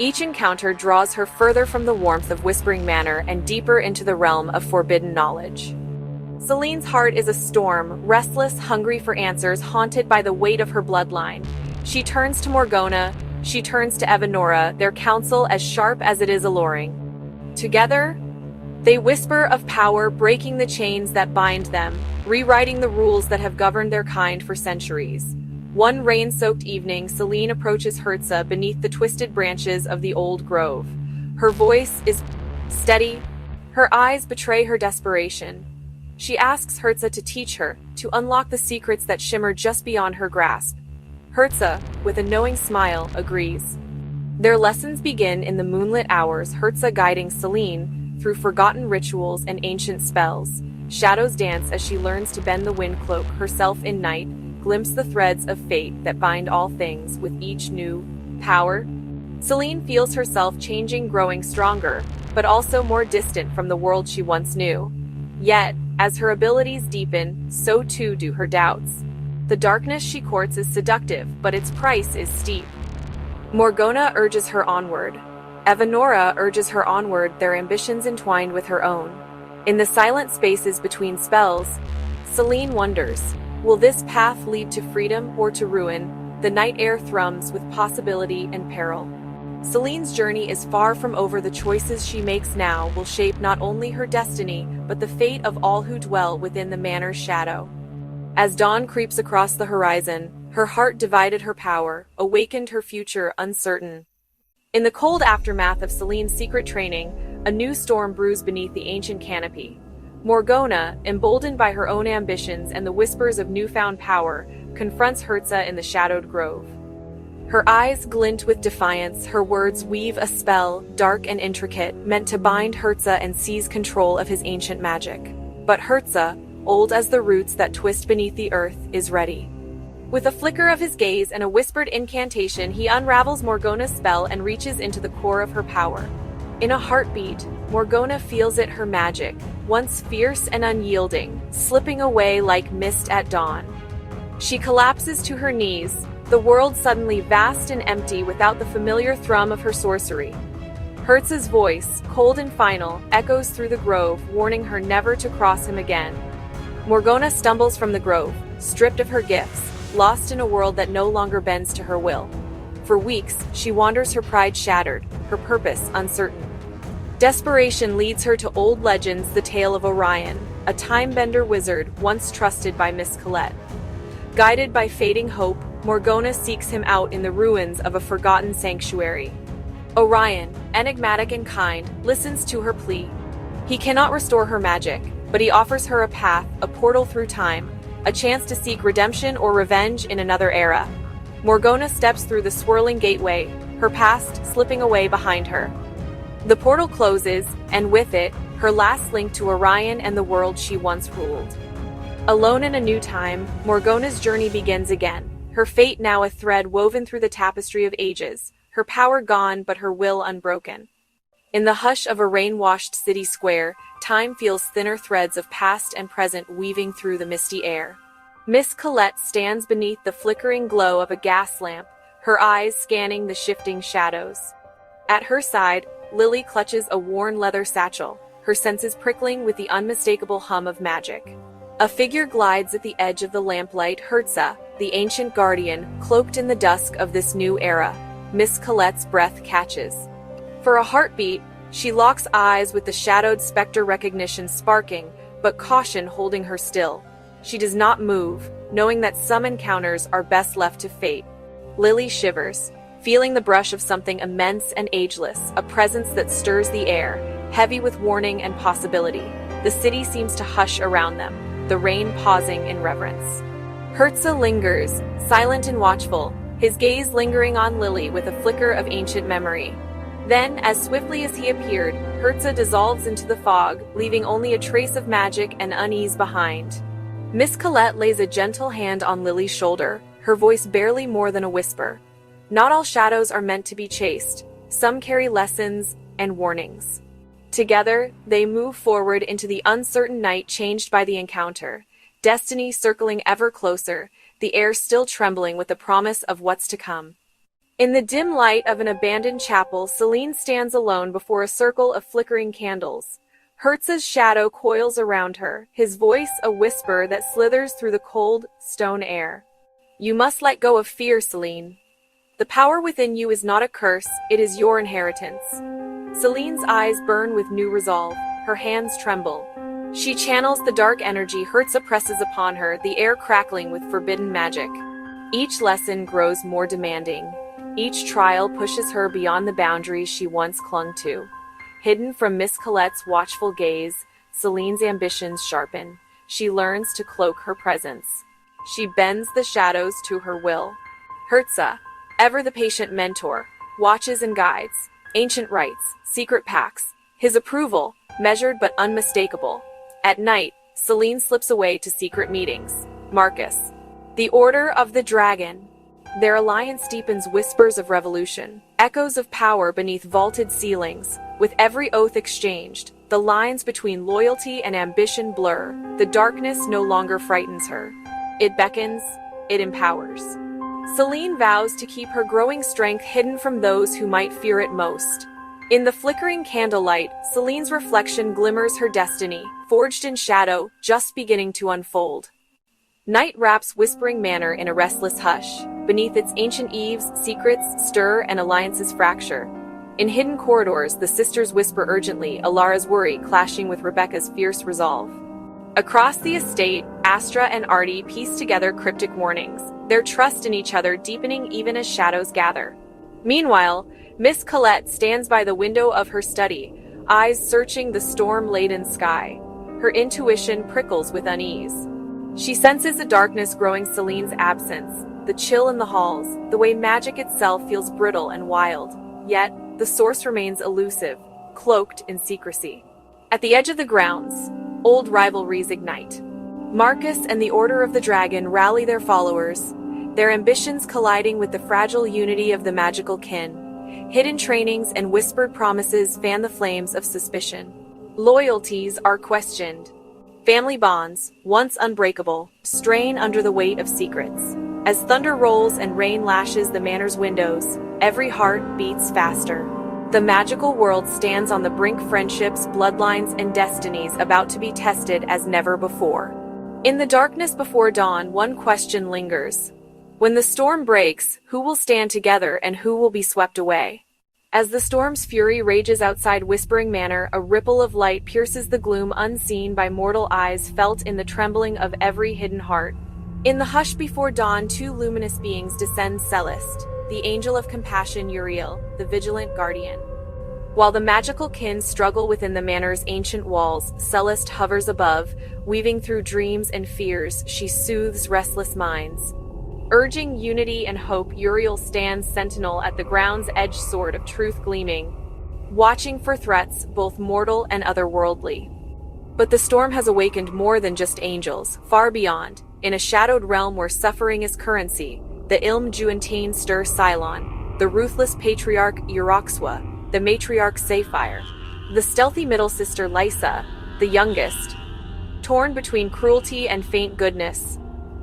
Each encounter draws her further from the warmth of Whispering Manor and deeper into the realm of forbidden knowledge. Celine's heart is a storm, restless, hungry for answers, haunted by the weight of her bloodline. She turns to Morgona, she turns to Evanora, their counsel as sharp as it is alluring. Together, they whisper of power, breaking the chains that bind them, rewriting the rules that have governed their kind for centuries. One rain-soaked evening, Celine approaches Herza beneath the twisted branches of the old grove. Her voice is steady, her eyes betray her desperation. She asks Herza to teach her, to unlock the secrets that shimmer just beyond her grasp. Herza, with a knowing smile, agrees. Their lessons begin in the moonlit hours, Herza guiding Celine through forgotten rituals and ancient spells. Shadows dance as she learns to bend the wind cloak herself in night, glimpse the threads of fate that bind all things with each new power. Selene feels herself changing, growing stronger, but also more distant from the world she once knew. Yet, as her abilities deepen, so too do her doubts. The darkness she courts is seductive, but its price is steep. Morgona urges her onward. Evanora urges her onward, their ambitions entwined with her own. In the silent spaces between spells, Selene wonders, will this path lead to freedom or to ruin? The night air thrums with possibility and peril. Selene's journey is far from over. The choices she makes now will shape not only her destiny, but the fate of all who dwell within the manor's shadow. As dawn creeps across the horizon, her heart divided, her power awakened, her future uncertain. In the cold aftermath of Selene's secret training, a new storm brews beneath the ancient canopy. Morgona, emboldened by her own ambitions and the whispers of newfound power, confronts Herza in the shadowed grove. Her eyes glint with defiance, her words weave a spell, dark and intricate, meant to bind Herza and seize control of his ancient magic. But Herza, old as the roots that twist beneath the earth, is ready. With a flicker of his gaze and a whispered incantation, he unravels Morgona's spell and reaches into the core of her power. In a heartbeat, Morgona feels it, her magic, once fierce and unyielding, slipping away like mist at dawn. She collapses to her knees, the world suddenly vast and empty without the familiar thrum of her sorcery. Herza's voice, cold and final, echoes through the grove, warning her never to cross him again. Morgona stumbles from the grove, stripped of her gifts, lost in a world that no longer bends to her will. For weeks, she wanders, her pride shattered, her purpose uncertain. Desperation leads her to old legends, the tale of Orion, a time-bender wizard once trusted by Miss Colette. Guided by fading hope, Morgona seeks him out in the ruins of a forgotten sanctuary. Orion, enigmatic and kind, listens to her plea. He cannot restore her magic, but he offers her a path, a portal through time, a chance to seek redemption or revenge in another era. Morgona steps through the swirling gateway, her past slipping away behind her. The portal closes, and with it, her last link to Orion and the world she once ruled. Alone in a new time, Morgona's journey begins again, her fate now a thread woven through the tapestry of ages, her power gone but her will unbroken. In the hush of a rain-washed city square, time feels thinner threads of past and present weaving through the misty air. Miss Colette stands beneath the flickering glow of a gas lamp, her eyes scanning the shifting shadows. At her side, Lily clutches a worn leather satchel, her senses prickling with the unmistakable hum of magic. A figure glides at the edge of the lamplight, Herza, the ancient guardian, cloaked in the dusk of this new era. Miss Colette's breath catches. For a heartbeat, she locks eyes with the shadowed specter, recognition sparking, but caution holding her still. She does not move, knowing that some encounters are best left to fate. Lily shivers, feeling the brush of something immense and ageless, a presence that stirs the air, heavy with warning and possibility. The city seems to hush around them, the rain pausing in reverence. Herza lingers, silent and watchful, his gaze lingering on Lily with a flicker of ancient memory. Then, as swiftly as he appeared, Herza dissolves into the fog, leaving only a trace of magic and unease behind. Miss Colette lays a gentle hand on Lily's shoulder, her voice barely more than a whisper. Not all shadows are meant to be chased. Some carry lessons and warnings. Together, they move forward into the uncertain night changed by the encounter, destiny circling ever closer, the air still trembling with the promise of what's to come. In the dim light of an abandoned chapel, Selene stands alone before a circle of flickering candles. Herza's shadow coils around her, his voice a whisper that slithers through the cold, stone air. You must let go of fear, Selene. The power within you is not a curse, it is your inheritance. Selene's eyes burn with new resolve, her hands tremble. She channels the dark energy Herza presses upon her, the air crackling with forbidden magic. Each lesson grows more demanding. Each trial pushes her beyond the boundaries she once clung to. Hidden from Miss Colette's watchful gaze, Selene's ambitions sharpen. She learns to cloak her presence. She bends the shadows to her will. Herza, ever the patient mentor, watches and guides. Ancient rites, secret pacts. His approval, measured but unmistakable. At night, Selene slips away to secret meetings. Marcus. The Order of the Dragon. Their alliance deepens whispers of revolution, echoes of power beneath vaulted ceilings. With every oath exchanged, the lines between loyalty and ambition blur. The darkness no longer frightens her. It beckons, it empowers. Selene vows to keep her growing strength hidden from those who might fear it most. In the flickering candlelight, Selene's reflection glimmers her destiny, forged in shadow, just beginning to unfold. Night wraps Whispering Manor in a restless hush. Beneath its ancient eaves, secrets stir and alliances fracture. In hidden corridors, the sisters whisper urgently, Elara's worry clashing with Rebecca's fierce resolve. Across the estate, Astra and Artie piece together cryptic warnings, their trust in each other deepening even as shadows gather. Meanwhile, Miss Colette stands by the window of her study, eyes searching the storm-laden sky. Her intuition prickles with unease. She senses the darkness growing Selene's absence, the chill in the halls, the way magic itself feels brittle and wild. Yet, the source remains elusive, cloaked in secrecy. At the edge of the grounds, old rivalries ignite. Marcus and the Order of the Dragon rally their followers, their ambitions colliding with the fragile unity of the magical kin. Hidden trainings and whispered promises fan the flames of suspicion. Loyalties are questioned. Family bonds, once unbreakable, strain under the weight of secrets. As thunder rolls and rain lashes the manor's windows, every heart beats faster. The magical world stands on the brink, friendships, bloodlines, and destinies about to be tested as never before. In the darkness before dawn, one question lingers. When the storm breaks, who will stand together and who will be swept away? As the storm's fury rages outside Whispering Manor, a ripple of light pierces the gloom unseen by mortal eyes, felt in the trembling of every hidden heart. In the hush before dawn, two luminous beings descend Celeste, the angel of compassion Uriel, the vigilant guardian. While the magical kin struggle within the manor's ancient walls, Celeste hovers above, weaving through dreams and fears, she soothes restless minds. Urging unity and hope, Uriel stands sentinel at the ground's edge, sword of truth gleaming, watching for threats, both mortal and otherworldly. But the storm has awakened more than just angels, far beyond. In a shadowed realm where suffering is currency, the Ilm Juantine stir Cylon, the ruthless patriarch Eroxwa, the matriarch Sapphire, the stealthy middle sister Lysa, the youngest, torn between cruelty and faint goodness.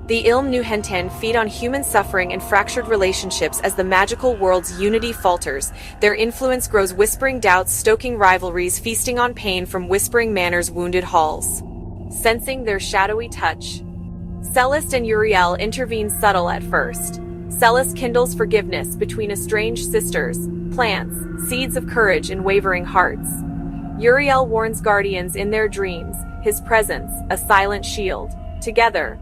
The Ilm Nuhenten feed on human suffering and fractured relationships as the magical world's unity falters. Their influence grows, whispering doubts, stoking rivalries, feasting on pain from Whispering Manor's wounded halls. Sensing their shadowy touch, Celeste and Uriel intervene, subtle at first. Celeste kindles forgiveness between estranged sisters, plants seeds of courage in wavering hearts. Uriel warns guardians in their dreams, his presence a silent shield. Together,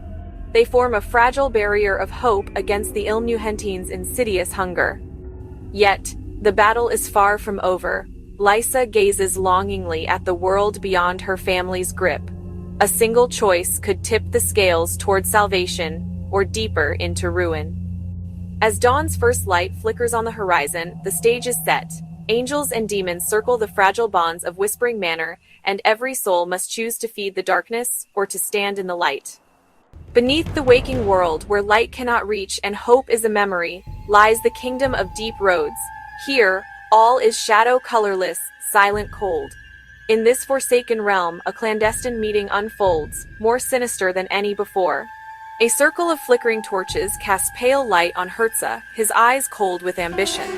they form a fragile barrier of hope against the Ilm Nuhentine's insidious hunger. Yet, the battle is far from over. Lysa gazes longingly at the world beyond her family's grip. A single choice could tip the scales toward salvation, or deeper into ruin. As dawn's first light flickers on the horizon, the stage is set. Angels and demons circle the fragile bonds of Whispering Manor, and every soul must choose to feed the darkness or to stand in the light. Beneath the waking world, where light cannot reach and hope is a memory, lies the kingdom of deep roads. Here, all is shadow, colorless, silent, cold. In this forsaken realm, a clandestine meeting unfolds, more sinister than any before. A circle of flickering torches casts pale light on Herza, his eyes cold with ambition.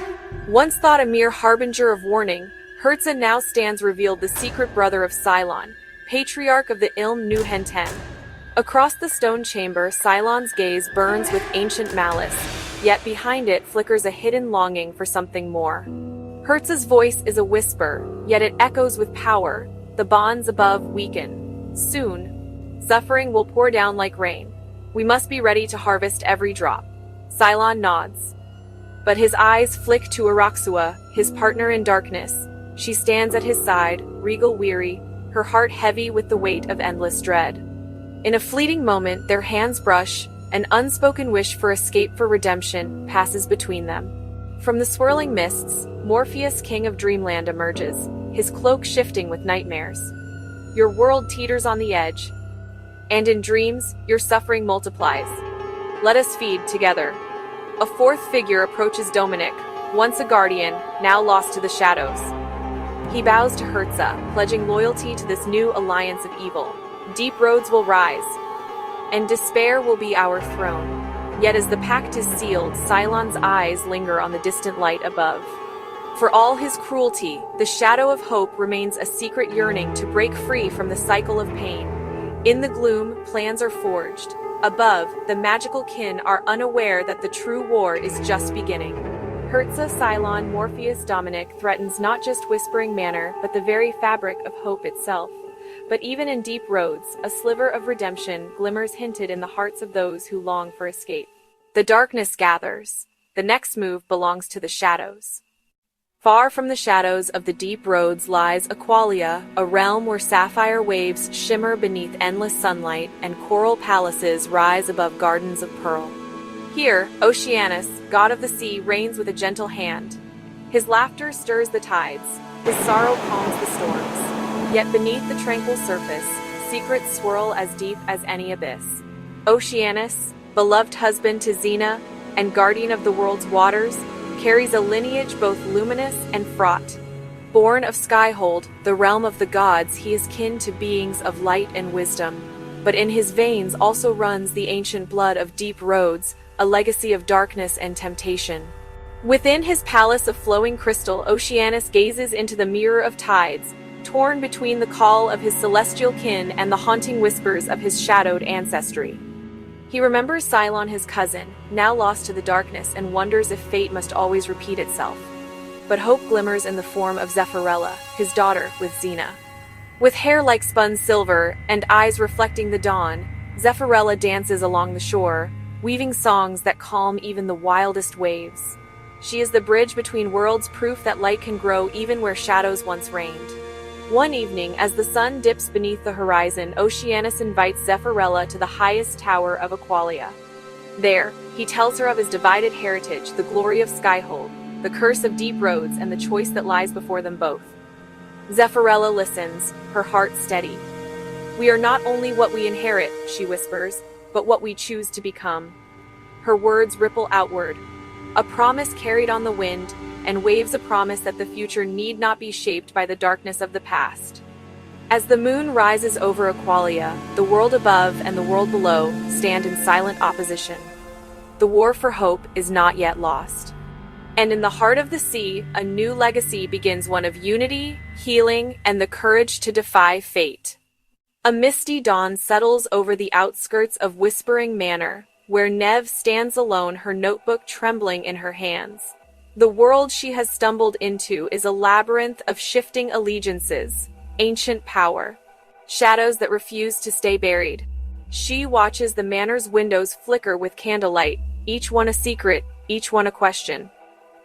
Once thought a mere harbinger of warning, Herza now stands revealed, the secret brother of Cylon, patriarch of the Ilm Nuhenten. Across the stone chamber, Cylon's gaze burns with ancient malice, yet behind it flickers a hidden longing for something more. Herza's voice is a whisper, yet it echoes with power. The bonds above weaken. Soon, suffering will pour down like rain. We must be ready to harvest every drop. Cylon nods. But his eyes flick to Eroxua, his partner in darkness. She stands at his side, regal, weary, her heart heavy with the weight of endless dread. In a fleeting moment, their hands brush, an unspoken wish for escape, for redemption, passes between them. From the swirling mists, Morpheus, king of Dreamland, emerges, his cloak shifting with nightmares. Your world teeters on the edge. And in dreams, your suffering multiplies. Let us feed together. A fourth figure approaches Dominic, once a guardian, now lost to the shadows. He bows to Herza, pledging loyalty to this new alliance of evil. Deep roads will rise, and despair will be our throne. Yet as the pact is sealed, Cylon's eyes linger on the distant light above. For all his cruelty, the shadow of hope remains a secret yearning to break free from the cycle of pain. In the gloom, plans are forged. Above, the magical kin are unaware that the true war is just beginning. Herza, Cylon, Morpheus, Dominic threatens not just Whispering Manor, but the very fabric of hope itself. But even in deep roads, a sliver of redemption glimmers hinted in the hearts of those who long for escape. The darkness gathers. The next move belongs to the shadows. Far from the shadows of the deep roads lies Aqualia, a realm where sapphire waves shimmer beneath endless sunlight and coral palaces rise above gardens of pearl. Here, Oceanus, god of the sea, reigns with a gentle hand. His laughter stirs the tides, his sorrow calms the storms. Yet beneath the tranquil surface, secrets swirl as deep as any abyss. Oceanus, beloved husband to Xena and guardian of the world's waters, carries a lineage both luminous and fraught. Born of Skyhold, the realm of the gods, he is kin to beings of light and wisdom. But in his veins also runs the ancient blood of deep roads, a legacy of darkness and temptation. Within his palace of flowing crystal, Oceanus gazes into the mirror of tides, torn between the call of his celestial kin and the haunting whispers of his shadowed ancestry. He remembers Cylon, his cousin, now lost to the darkness, and wonders if fate must always repeat itself. But hope glimmers in the form of Zephyrella, his daughter with Xena. With hair like spun silver and eyes reflecting the dawn, Zephyrella dances along the shore, weaving songs that calm even the wildest waves. She is the bridge between worlds, proof that light can grow even where shadows once reigned. One evening, as the sun dips beneath the horizon, Oceanus invites Zephyrella to the highest tower of Aqualia. There, he tells her of his divided heritage, the glory of Skyhold, the curse of deep roads, and the choice that lies before them both. Zephyrella listens, her heart steady. "We are not only what we inherit," she whispers, "but what we choose to become." Her words ripple outward, a promise carried on the wind, and waves a promise that the future need not be shaped by the darkness of the past. As the moon rises over Aqualia, the world above and the world below stand in silent opposition. The war for hope is not yet lost. And in the heart of the sea, a new legacy begins, one of unity, healing, and the courage to defy fate. A misty dawn settles over the outskirts of Whispering Manor, where Neve stands alone, her notebook trembling in her hands. The world she has stumbled into is a labyrinth of shifting allegiances, ancient power, shadows that refuse to stay buried. She watches the manor's windows flicker with candlelight, each one a secret, each one a question.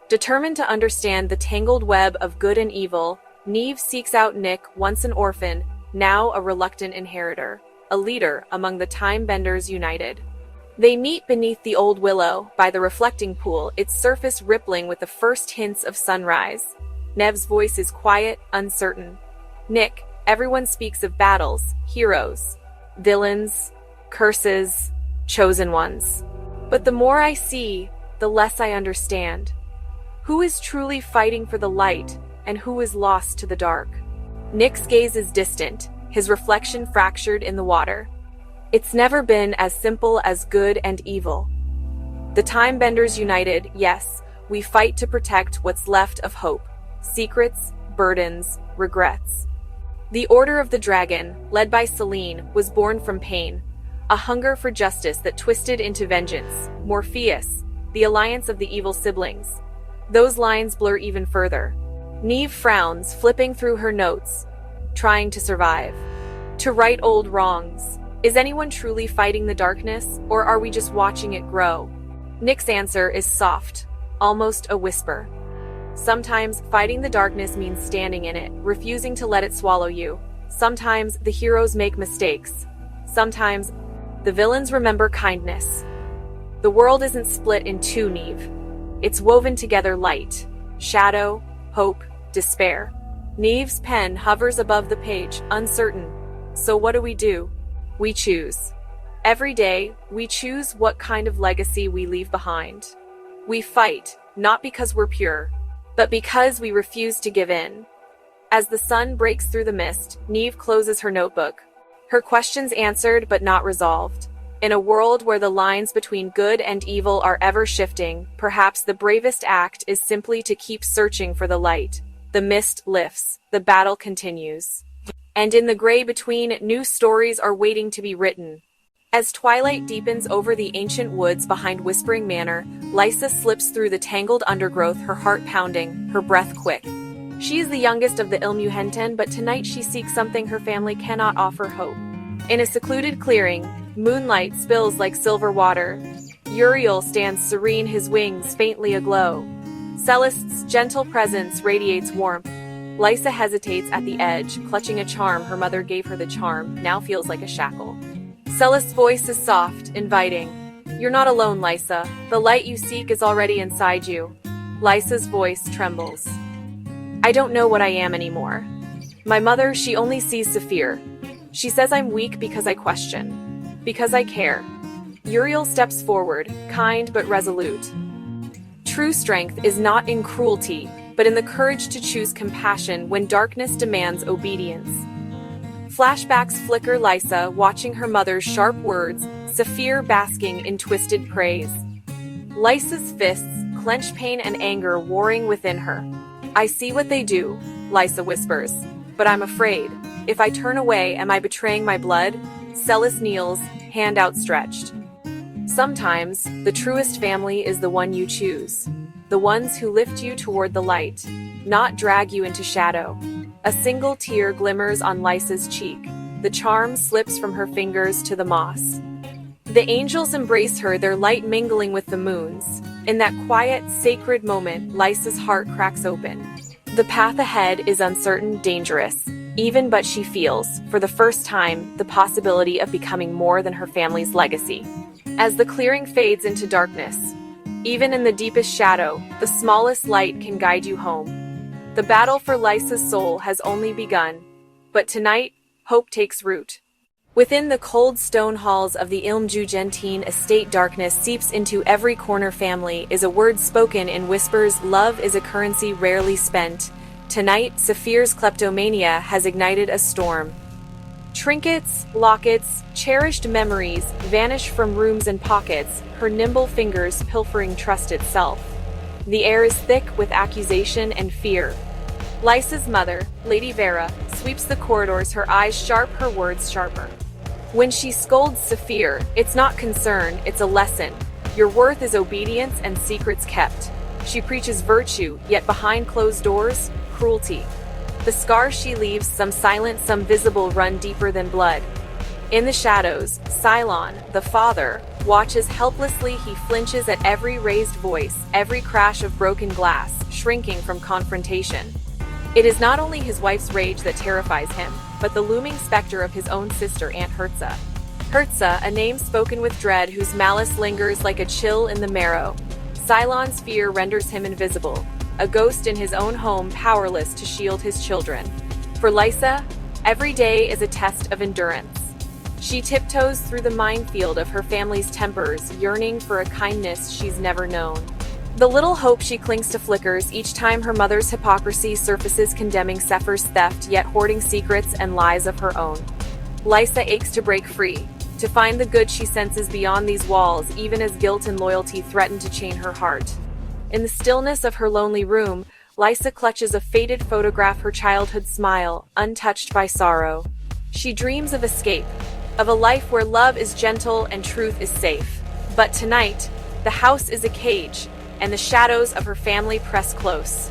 Determined to understand the tangled web of good and evil, Neve seeks out Nick, once an orphan, now a reluctant inheritor, a leader among the Time Benders united. They meet beneath the old willow, by the reflecting pool, its surface rippling with the first hints of sunrise. Neve's voice is quiet, uncertain. "Nick, everyone speaks of battles, heroes, villains, curses, chosen ones. But the more I see, the less I understand. Who is truly fighting for the light, and who is lost to the dark?" Nick's gaze is distant, his reflection fractured in the water. "It's never been as simple as good and evil. The Time Benders united, yes, we fight to protect what's left of hope, secrets, burdens, regrets. The Order of the Dragon, led by Selene, was born from pain, a hunger for justice that twisted into vengeance. Morpheus, the alliance of the evil siblings. Those lines blur even further. Neve frowns, flipping through her notes, trying to survive, to right old wrongs. Is anyone truly fighting the darkness, or are we just watching it grow? Nick's answer is soft, almost a whisper. Sometimes fighting the darkness means standing in it, refusing to let it swallow you. Sometimes the heroes make mistakes. Sometimes the villains remember kindness. The world isn't split in two, Neve. It's woven together, light, shadow, hope, despair. Neve's pen hovers above the page, uncertain. So what do we do? We choose. Every day, we choose what kind of legacy we leave behind. We fight, not because we're pure, but because we refuse to give in. As the sun breaks through the mist, Neve closes her notebook. Her questions answered but not resolved. In a world where the lines between good and evil are ever shifting, perhaps the bravest act is simply to keep searching for the light. The mist lifts, the battle continues. And in the gray between, new stories are waiting to be written. As twilight deepens over the ancient woods behind Whispering Manor, Lysa slips through the tangled undergrowth, her heart pounding, her breath quick. She is the youngest of the Ilmuhenten, but tonight she seeks something her family cannot offer: hope. In a secluded clearing, moonlight spills like silver water. Uriel stands serene, his wings faintly aglow. Celeste's gentle presence radiates warmth. Lysa hesitates at the edge, clutching a charm her mother gave her. The charm now feels like a shackle. Celeste's voice is soft, inviting. You're not alone, Lysa. The light you seek is already inside you. Lysa's voice trembles. I don't know what I am anymore. My mother, she only sees Saphir. She says I'm weak because I question, because I care. Uriel steps forward, kind but resolute. True strength is not in cruelty, but in the courage to choose compassion when darkness demands obedience. Flashbacks flicker: Lysa watching her mother's sharp words, Saphir basking in twisted praise. Lysa's fists clench, pain and anger warring within her. I see what they do, Lysa whispers, but I'm afraid. If I turn away, am I betraying my blood? Celeste kneels, hand outstretched. Sometimes, the truest family is the one you choose. The ones who lift you toward the light, not drag you into shadow. A single tear glimmers on Lysa's cheek. The charm slips from her fingers to the moss. The angels embrace her, their light mingling with the moon's. In that quiet, sacred moment, Lysa's heart cracks open. The path ahead is uncertain, dangerous. Even but she feels, for the first time, the possibility of becoming more than her family's legacy. As the clearing fades into darkness, even in the deepest shadow, the smallest light can guide you home. The battle for Lysa's soul has only begun, but tonight, hope takes root. Within the cold stone halls of the Ilmjugentine estate, darkness seeps into every corner. Family is a word spoken in whispers, love is a currency rarely spent. Tonight, Saphir's kleptomania has ignited a storm. Trinkets, lockets, cherished memories vanish from rooms and pockets, her nimble fingers pilfering trust itself. The air is thick with accusation and fear. Lysa's mother, Lady Vera, sweeps the corridors, her eyes sharp, her words sharper. When she scolds Saphir, it's not concern, it's a lesson. Your worth is obedience and secrets kept. She preaches virtue, yet behind closed doors, cruelty. The scars she leaves, some silent, some visible, run deeper than blood. In the shadows, Cylon, the father, watches helplessly. He flinches at every raised voice, every crash of broken glass, shrinking from confrontation. It is not only his wife's rage that terrifies him, but the looming specter of his own sister, Aunt Hertza. Hertza, a name spoken with dread, whose malice lingers like a chill in the marrow. Cylon's fear renders him invisible, a ghost in his own home, powerless to shield his children. For Lysa, every day is a test of endurance. She tiptoes through the minefield of her family's tempers, yearning for a kindness she's never known. The little hope she clings to flickers each time her mother's hypocrisy surfaces, condemning Saphir's theft, yet hoarding secrets and lies of her own. Lysa aches to break free, to find the good she senses beyond these walls, even as guilt and loyalty threaten to chain her heart. In the stillness of her lonely room, Lysa clutches a faded photograph, her childhood smile, untouched by sorrow. She dreams of escape, of a life where love is gentle and truth is safe. But tonight, the house is a cage, and the shadows of her family press close.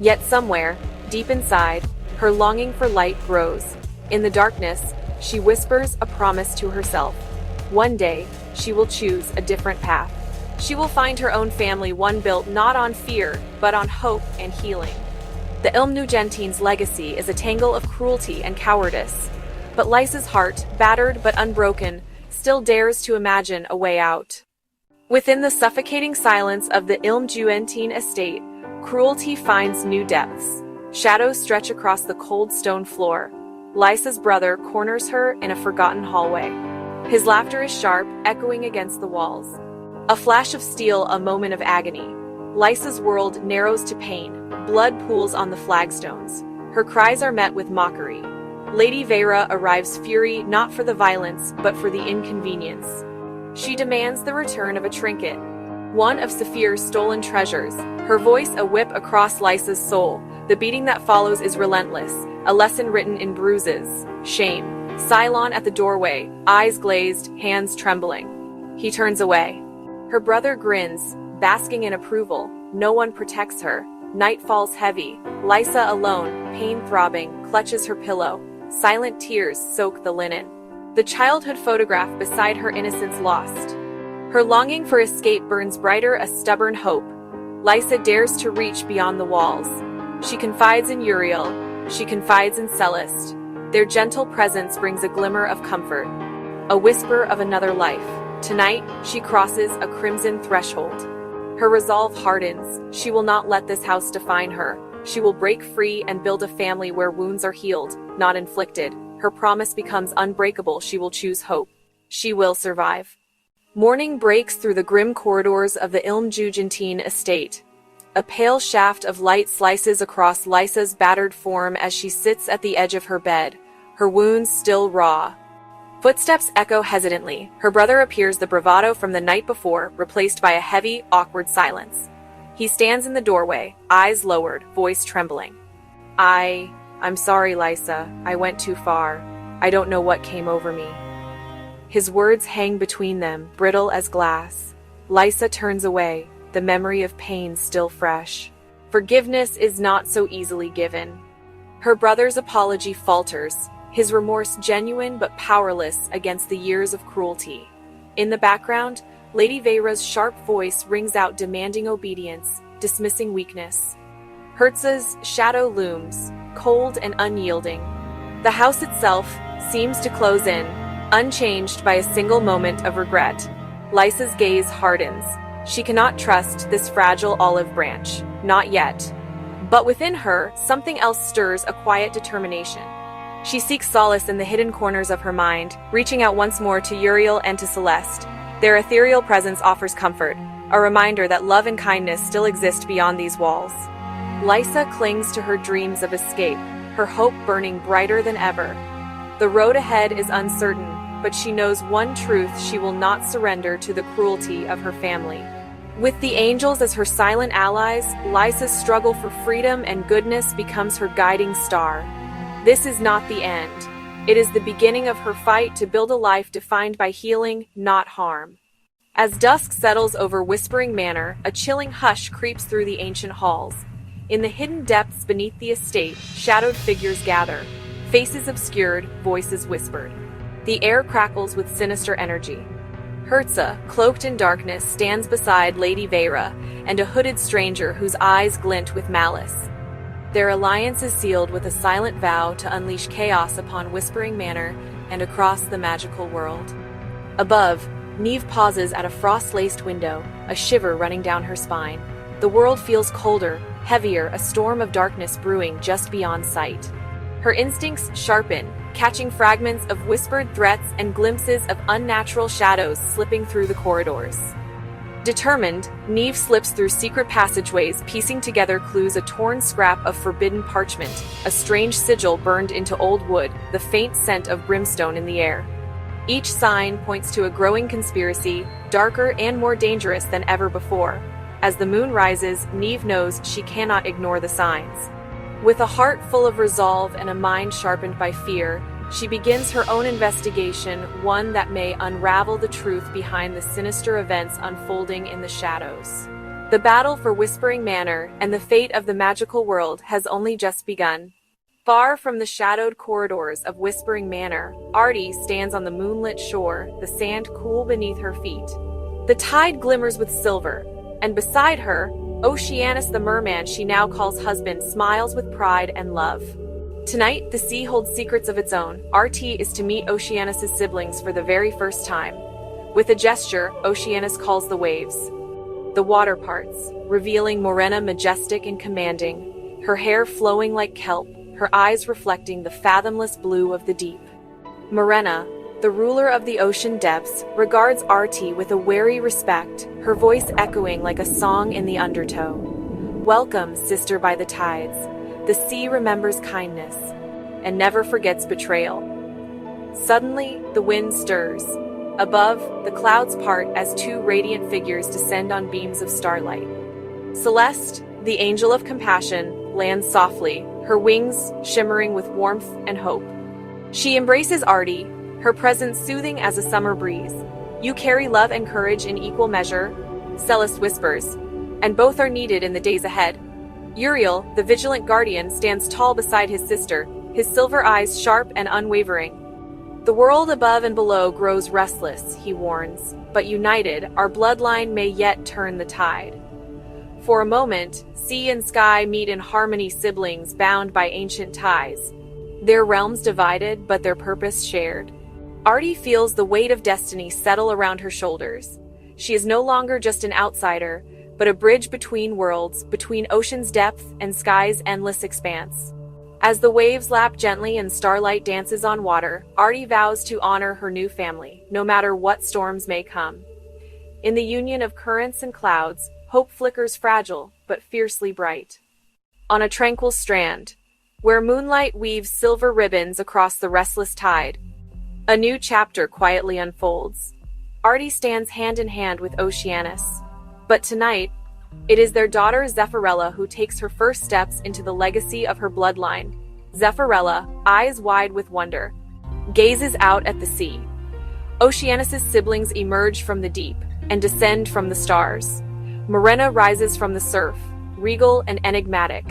Yet somewhere, deep inside, her longing for light grows. In the darkness, she whispers a promise to herself. One day, she will choose a different path. She will find her own family, one built not on fear, but on hope and healing. The Ilmjugentine's legacy is a tangle of cruelty and cowardice. But Lysa's heart, battered but unbroken, still dares to imagine a way out. Within the suffocating silence of the Ilmjugentine estate, cruelty finds new depths. Shadows stretch across the cold stone floor. Lysa's brother corners her in a forgotten hallway. His laughter is sharp, echoing against the walls. A flash of steel, a moment of agony. Lysa's world narrows to pain. Blood pools on the flagstones. Her cries are met with mockery. Lady Elara arrives, fury not for the violence, but for the inconvenience. She demands the return of a trinket, one of Saphir's stolen treasures. Her voice a whip across Lysa's soul. The beating that follows is relentless, a lesson written in bruises, shame. Cylon at the doorway, eyes glazed, hands trembling. He turns away. Her brother grins, basking in approval. No one protects her. Night falls heavy. Lysa alone, pain throbbing, clutches her pillow. Silent tears soak the linen. The childhood photograph beside her, innocence lost. Her longing for escape burns brighter, a stubborn hope. Lysa dares to reach beyond the walls. She confides in Uriel. She confides in Celeste. Their gentle presence brings a glimmer of comfort, a whisper of another life. Tonight, she crosses a crimson threshold. Her resolve hardens. She will not let this house define her. She will break free and build a family where wounds are healed, not inflicted. Her promise becomes unbreakable. She will choose hope. She will survive. Morning breaks through the grim corridors of the Ilm-Jugentine estate. A pale shaft of light slices across Lysa's battered form as she sits at the edge of her bed, her wounds still raw. Footsteps echo hesitantly. Her brother appears, the bravado from the night before, replaced by a heavy, awkward silence. He stands in the doorway, eyes lowered, voice trembling. I'm sorry, Lysa. I went too far. I don't know what came over me. His words hang between them, brittle as glass. Lysa turns away, the memory of pain still fresh. Forgiveness is not so easily given. Her brother's apology falters, his remorse genuine but powerless against the years of cruelty. In the background, Lady Eara's sharp voice rings out, demanding obedience, dismissing weakness. Herza's shadow looms, cold and unyielding. The house itself seems to close in, unchanged by a single moment of regret. Lysa's gaze hardens. She cannot trust this fragile olive branch. Not yet. But within her, something else stirs, a quiet determination. She seeks solace in the hidden corners of her mind, reaching out once more to Uriel and to Celeste. Their ethereal presence offers comfort, a reminder that love and kindness still exist beyond these walls. Lysa clings to her dreams of escape, her hope burning brighter than ever. The road ahead is uncertain, but she knows one truth: she will not surrender to the cruelty of her family. With the angels as her silent allies, Lysa's struggle for freedom and goodness becomes her guiding star. This is not the end. It is the beginning of her fight to build a life defined by healing, not harm. As dusk settles over Whispering Manor, a chilling hush creeps through the ancient halls. In the hidden depths beneath the estate, shadowed figures gather, faces obscured, voices whispered. The air crackles with sinister energy. Herza, cloaked in darkness, stands beside Lady Elara and a hooded stranger whose eyes glint with malice. Their alliance is sealed with a silent vow to unleash chaos upon Whispering Manor and across the magical world. Above, Neve pauses at a frost-laced window, a shiver running down her spine. The world feels colder, heavier, a storm of darkness brewing just beyond sight. Her instincts sharpen, catching fragments of whispered threats and glimpses of unnatural shadows slipping through the corridors. Determined, Neve slips through secret passageways, piecing together clues: a torn scrap of forbidden parchment, a strange sigil burned into old wood, the faint scent of brimstone in the air. Each sign points to a growing conspiracy, darker and more dangerous than ever before. As the moon rises, Neve knows she cannot ignore the signs. With a heart full of resolve and a mind sharpened by fear, she begins her own investigation, one that may unravel the truth behind the sinister events unfolding in the shadows. The battle for Whispering Manor and the fate of the magical world has only just begun. Far from the shadowed corridors of Whispering Manor, Artie stands on the moonlit shore, the sand cool beneath her feet. The tide glimmers with silver, and beside her, Oceanus, the merman she now calls husband, smiles with pride and love. Tonight, the sea holds secrets of its own. RT is to meet Oceanus' siblings for the very first time. With a gesture, Oceanus calls the waves. The water parts, revealing Morgona majestic and commanding, her hair flowing like kelp, her eyes reflecting the fathomless blue of the deep. Morgona, the ruler of the ocean depths, regards Artie with a wary respect, her voice echoing like a song in the undertow. Welcome, sister by the tides. The sea remembers kindness and never forgets betrayal. Suddenly, the wind stirs. Above, the clouds part as two radiant figures descend on beams of starlight. Celeste, the angel of compassion, lands softly, her wings shimmering with warmth and hope. She embraces Artie, her presence soothing as a summer breeze. You carry love and courage in equal measure, Celeste whispers, and both are needed in the days ahead. Uriel, the vigilant guardian, stands tall beside his sister, his silver eyes sharp and unwavering. The world above and below grows restless, he warns, but united, our bloodline may yet turn the tide. For a moment, sea and sky meet in harmony, siblings bound by ancient ties. Their realms divided, but their purpose shared. Artie feels the weight of destiny settle around her shoulders. She is no longer just an outsider, but a bridge between worlds, between ocean's depth and sky's endless expanse. As the waves lap gently and starlight dances on water, Artie vows to honor her new family, no matter what storms may come. In the union of currents and clouds, hope flickers fragile, but fiercely bright. On a tranquil strand, where moonlight weaves silver ribbons across the restless tide, a new chapter quietly unfolds. Artie stands hand in hand with Oceanus. But tonight, it is their daughter Zephyrinda who takes her first steps into the legacy of her bloodline. Zephyrinda, eyes wide with wonder, gazes out at the sea. Oceanus's siblings emerge from the deep and descend from the stars. Morgona rises from the surf, regal and enigmatic,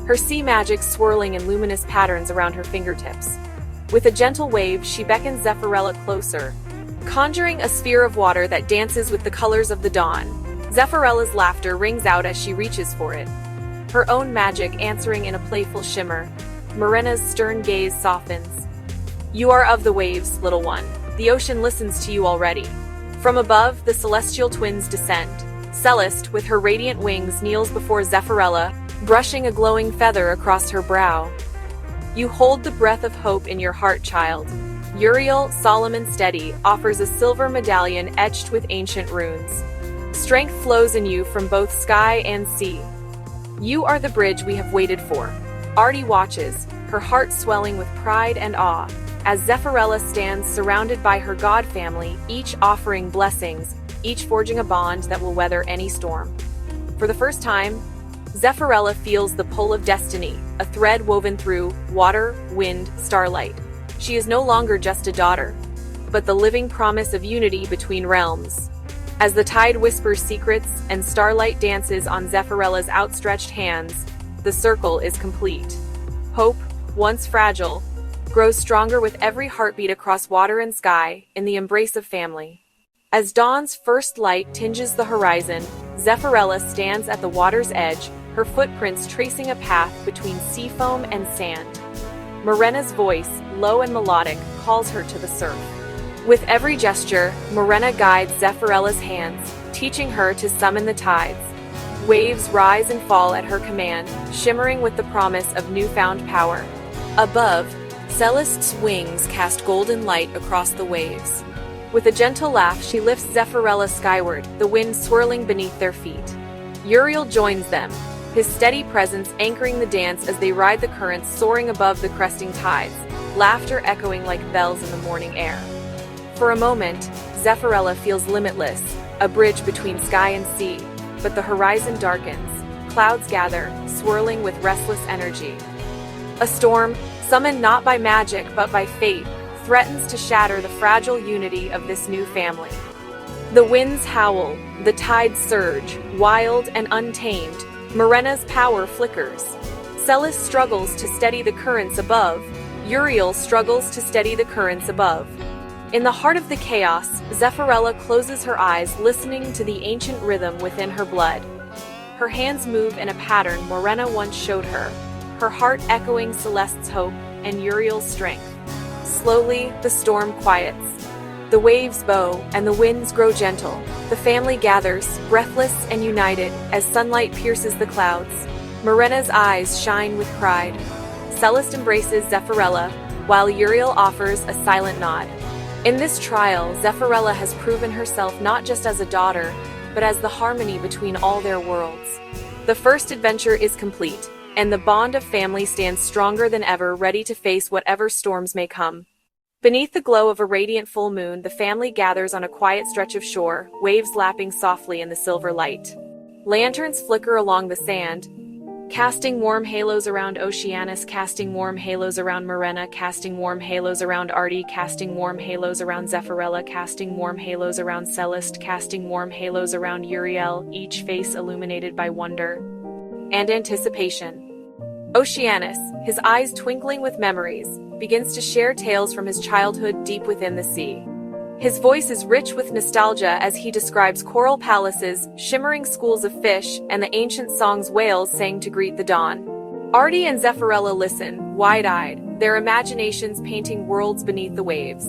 her sea magic swirling in luminous patterns around her fingertips. With a gentle wave, she beckons Zephyrinda closer, conjuring a sphere of water that dances with the colors of the dawn. Zephyrinda's laughter rings out as she reaches for it, her own magic answering in a playful shimmer. Morgona's stern gaze softens. You are of the waves, little one. The ocean listens to you already. From above, the celestial twins descend. Celeste, with her radiant wings, kneels before Zephyrinda, brushing a glowing feather across her brow. You hold the breath of hope in your heart, child. Uriel, solemn and steady, offers a silver medallion etched with ancient runes. Strength flows in you from both sky and sea. You are the bridge we have waited for. Artie watches, her heart swelling with pride and awe, as Zephyrinda stands surrounded by her god family, each offering blessings, each forging a bond that will weather any storm. For the first time, Zephyrinda feels the pull of destiny, a thread woven through water, wind, starlight. She is no longer just a daughter, but the living promise of unity between realms. As the tide whispers secrets and starlight dances on Zephyrinda's outstretched hands, the circle is complete. Hope, once fragile, grows stronger with every heartbeat across water and sky in the embrace of family. As dawn's first light tinges the horizon, Zephyrinda stands at the water's edge, her footprints tracing a path between sea foam and sand. Morgona's voice, low and melodic, calls her to the surf. With every gesture, Morgona guides Zephyrinda's hands, teaching her to summon the tides. Waves rise and fall at her command, shimmering with the promise of newfound power. Above, Celeste's wings cast golden light across the waves. With a gentle laugh, she lifts Zephyrinda skyward, the wind swirling beneath their feet. Uriel joins them, his steady presence anchoring the dance as they ride the currents soaring above the cresting tides, laughter echoing like bells in the morning air. For a moment, Zephyrinda feels limitless, a bridge between sky and sea, but the horizon darkens, clouds gather, swirling with restless energy. A storm, summoned not by magic but by fate, threatens to shatter the fragile unity of this new family. The winds howl, the tides surge, wild and untamed. Morgona's power flickers. Celeste struggles to steady the currents above. Uriel struggles to steady the currents above. In the heart of the chaos, Zephyrinda closes her eyes, listening to the ancient rhythm within her blood. Her hands move in a pattern Morgona once showed her, her heart echoing Celeste's hope and Uriel's strength. Slowly, the storm quiets. The waves bow, and the winds grow gentle. The family gathers, breathless and united, as sunlight pierces the clouds. Morgona's eyes shine with pride. Celeste embraces Zeffirella, while Uriel offers a silent nod. In this trial, Zeffirella has proven herself not just as a daughter, but as the harmony between all their worlds. The first adventure is complete, and the bond of family stands stronger than ever, ready to face whatever storms may come. Beneath the glow of a radiant full moon, the family gathers on a quiet stretch of shore, waves lapping softly in the silver light. Lanterns flicker along the sand, casting warm halos around Oceanus, casting warm halos around Morgona, casting warm halos around Artie, casting warm halos around Zeffirella, casting warm halos around Celeste, casting warm halos around Uriel, each face illuminated by wonder and anticipation. Oceanus, his eyes twinkling with memories, begins to share tales from his childhood deep within the sea. His voice is rich with nostalgia as he describes coral palaces, shimmering schools of fish, and the ancient songs whales sang to greet the dawn. Artie and Zeffirella listen, wide-eyed, their imaginations painting worlds beneath the waves.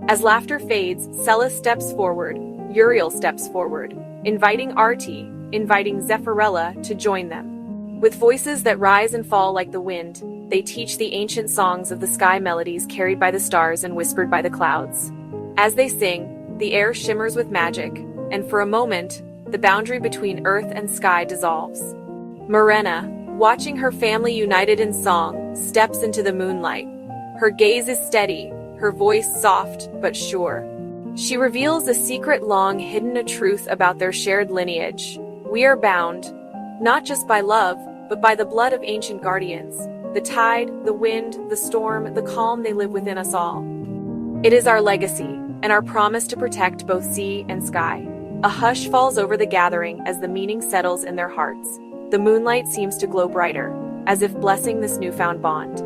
As laughter fades, Celeste steps forward, Uriel steps forward, inviting Artie, inviting Zeffirella to join them. With voices that rise and fall like the wind, they teach the ancient songs of the sky, melodies carried by the stars and whispered by the clouds. As they sing, the air shimmers with magic, and for a moment, the boundary between earth and sky dissolves. Morgona, watching her family united in song, steps into the moonlight. Her gaze is steady, her voice soft but sure. She reveals a secret long hidden, a truth about their shared lineage. We are bound, not just by love, but by the blood of ancient guardians. The tide, the wind, the storm, the calm, they live within us all. It is our legacy, and our promise to protect both sea and sky. A hush falls over the gathering as the meaning settles in their hearts. The moonlight seems to glow brighter, as if blessing this newfound bond.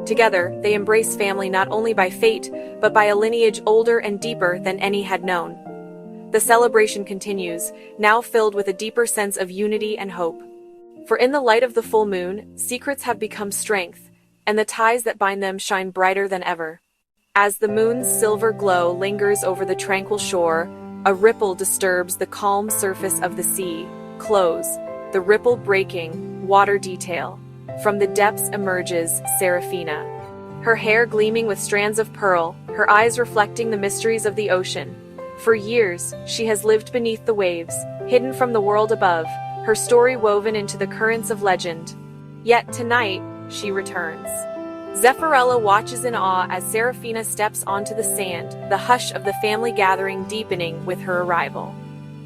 Together, they embrace family not only by fate, but by a lineage older and deeper than any had known. The celebration continues, now filled with a deeper sense of unity and hope. For in the light of the full moon, secrets have become strength, and the ties that bind them shine brighter than ever. As the moon's silver glow lingers over the tranquil shore, a ripple disturbs the calm surface of the sea. Close, the ripple breaking, water detail. From the depths emerges Serafina. Her hair gleaming with strands of pearl, her eyes reflecting the mysteries of the ocean. For years, she has lived beneath the waves, hidden from the world above, her story woven into the currents of legend. Yet tonight, she returns. Zeffirella watches in awe as Serafina steps onto the sand, the hush of the family gathering deepening with her arrival.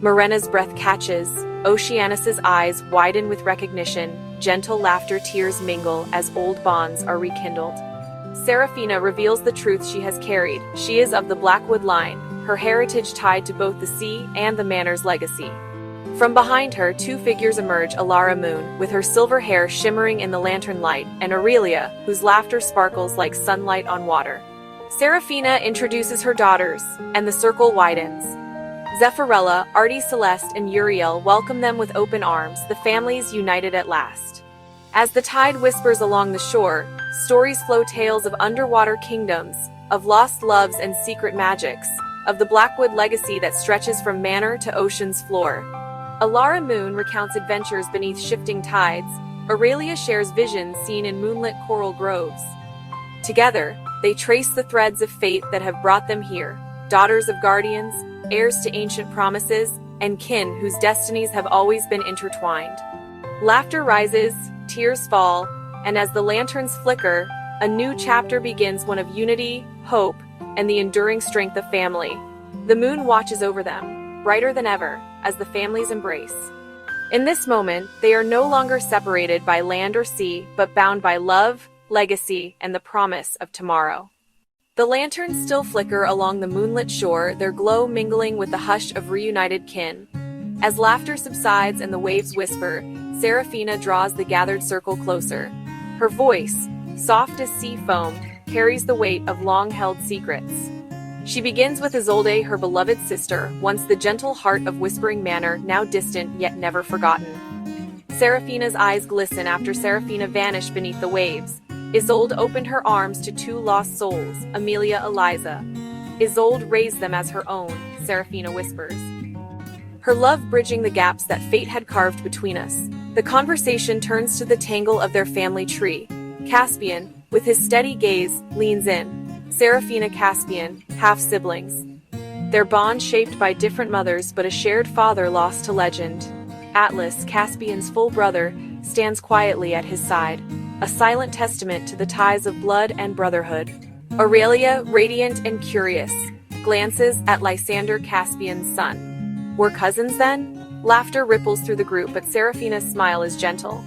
Morgona's breath catches, Oceanus's eyes widen with recognition, gentle laughter, tears mingle as old bonds are rekindled. Serafina reveals the truth she has carried. She is of the Blackwood line, her heritage tied to both the sea and the manor's legacy. From behind her, two figures emerge: Elara Moon, with her silver hair shimmering in the lantern light, and Aurelia, whose laughter sparkles like sunlight on water. Serafina introduces her daughters, and the circle widens. Zeffirella, Artie, Celeste, and Uriel welcome them with open arms, the families united at last. As the tide whispers along the shore, stories flow, tales of underwater kingdoms, of lost loves and secret magics, of the Blackwood legacy that stretches from manor to ocean's floor. Elara Moon recounts adventures beneath shifting tides. Aurelia shares visions seen in moonlit coral groves. Together, they trace the threads of fate that have brought them here, daughters of guardians, heirs to ancient promises, and kin whose destinies have always been intertwined. Laughter rises, tears fall, and as the lanterns flicker, a new chapter begins, one of unity, hope, and the enduring strength of family. The moon watches over them, brighter than ever, as the families embrace. In this moment, they are no longer separated by land or sea, but bound by love, legacy, and the promise of tomorrow. The lanterns still flicker along the moonlit shore, their glow mingling with the hush of reunited kin. As laughter subsides and the waves whisper, Serafina draws the gathered circle closer. Her voice, soft as sea foam, carries the weight of long-held secrets. She begins with Isolde, her beloved sister, once the gentle heart of Whispering Manor, now distant yet never forgotten. Serafina's eyes glisten after Serafina vanished beneath the waves. Isolde opened her arms to two lost souls, Amelia, Eliza. Isolde raised them as her own, Serafina whispers. Her love bridging the gaps that fate had carved between us. The conversation turns to the tangle of their family tree. Caspian, with his steady gaze, leans in. Serafina Caspian, half-siblings. Their bond shaped by different mothers but a shared father lost to legend. Atlas, Caspian's full brother, stands quietly at his side, a silent testament to the ties of blood and brotherhood. Aurelia, radiant and curious, glances at Lysander, Caspian's son. Were cousins then? Laughter ripples through the group, but Serafina's smile is gentle.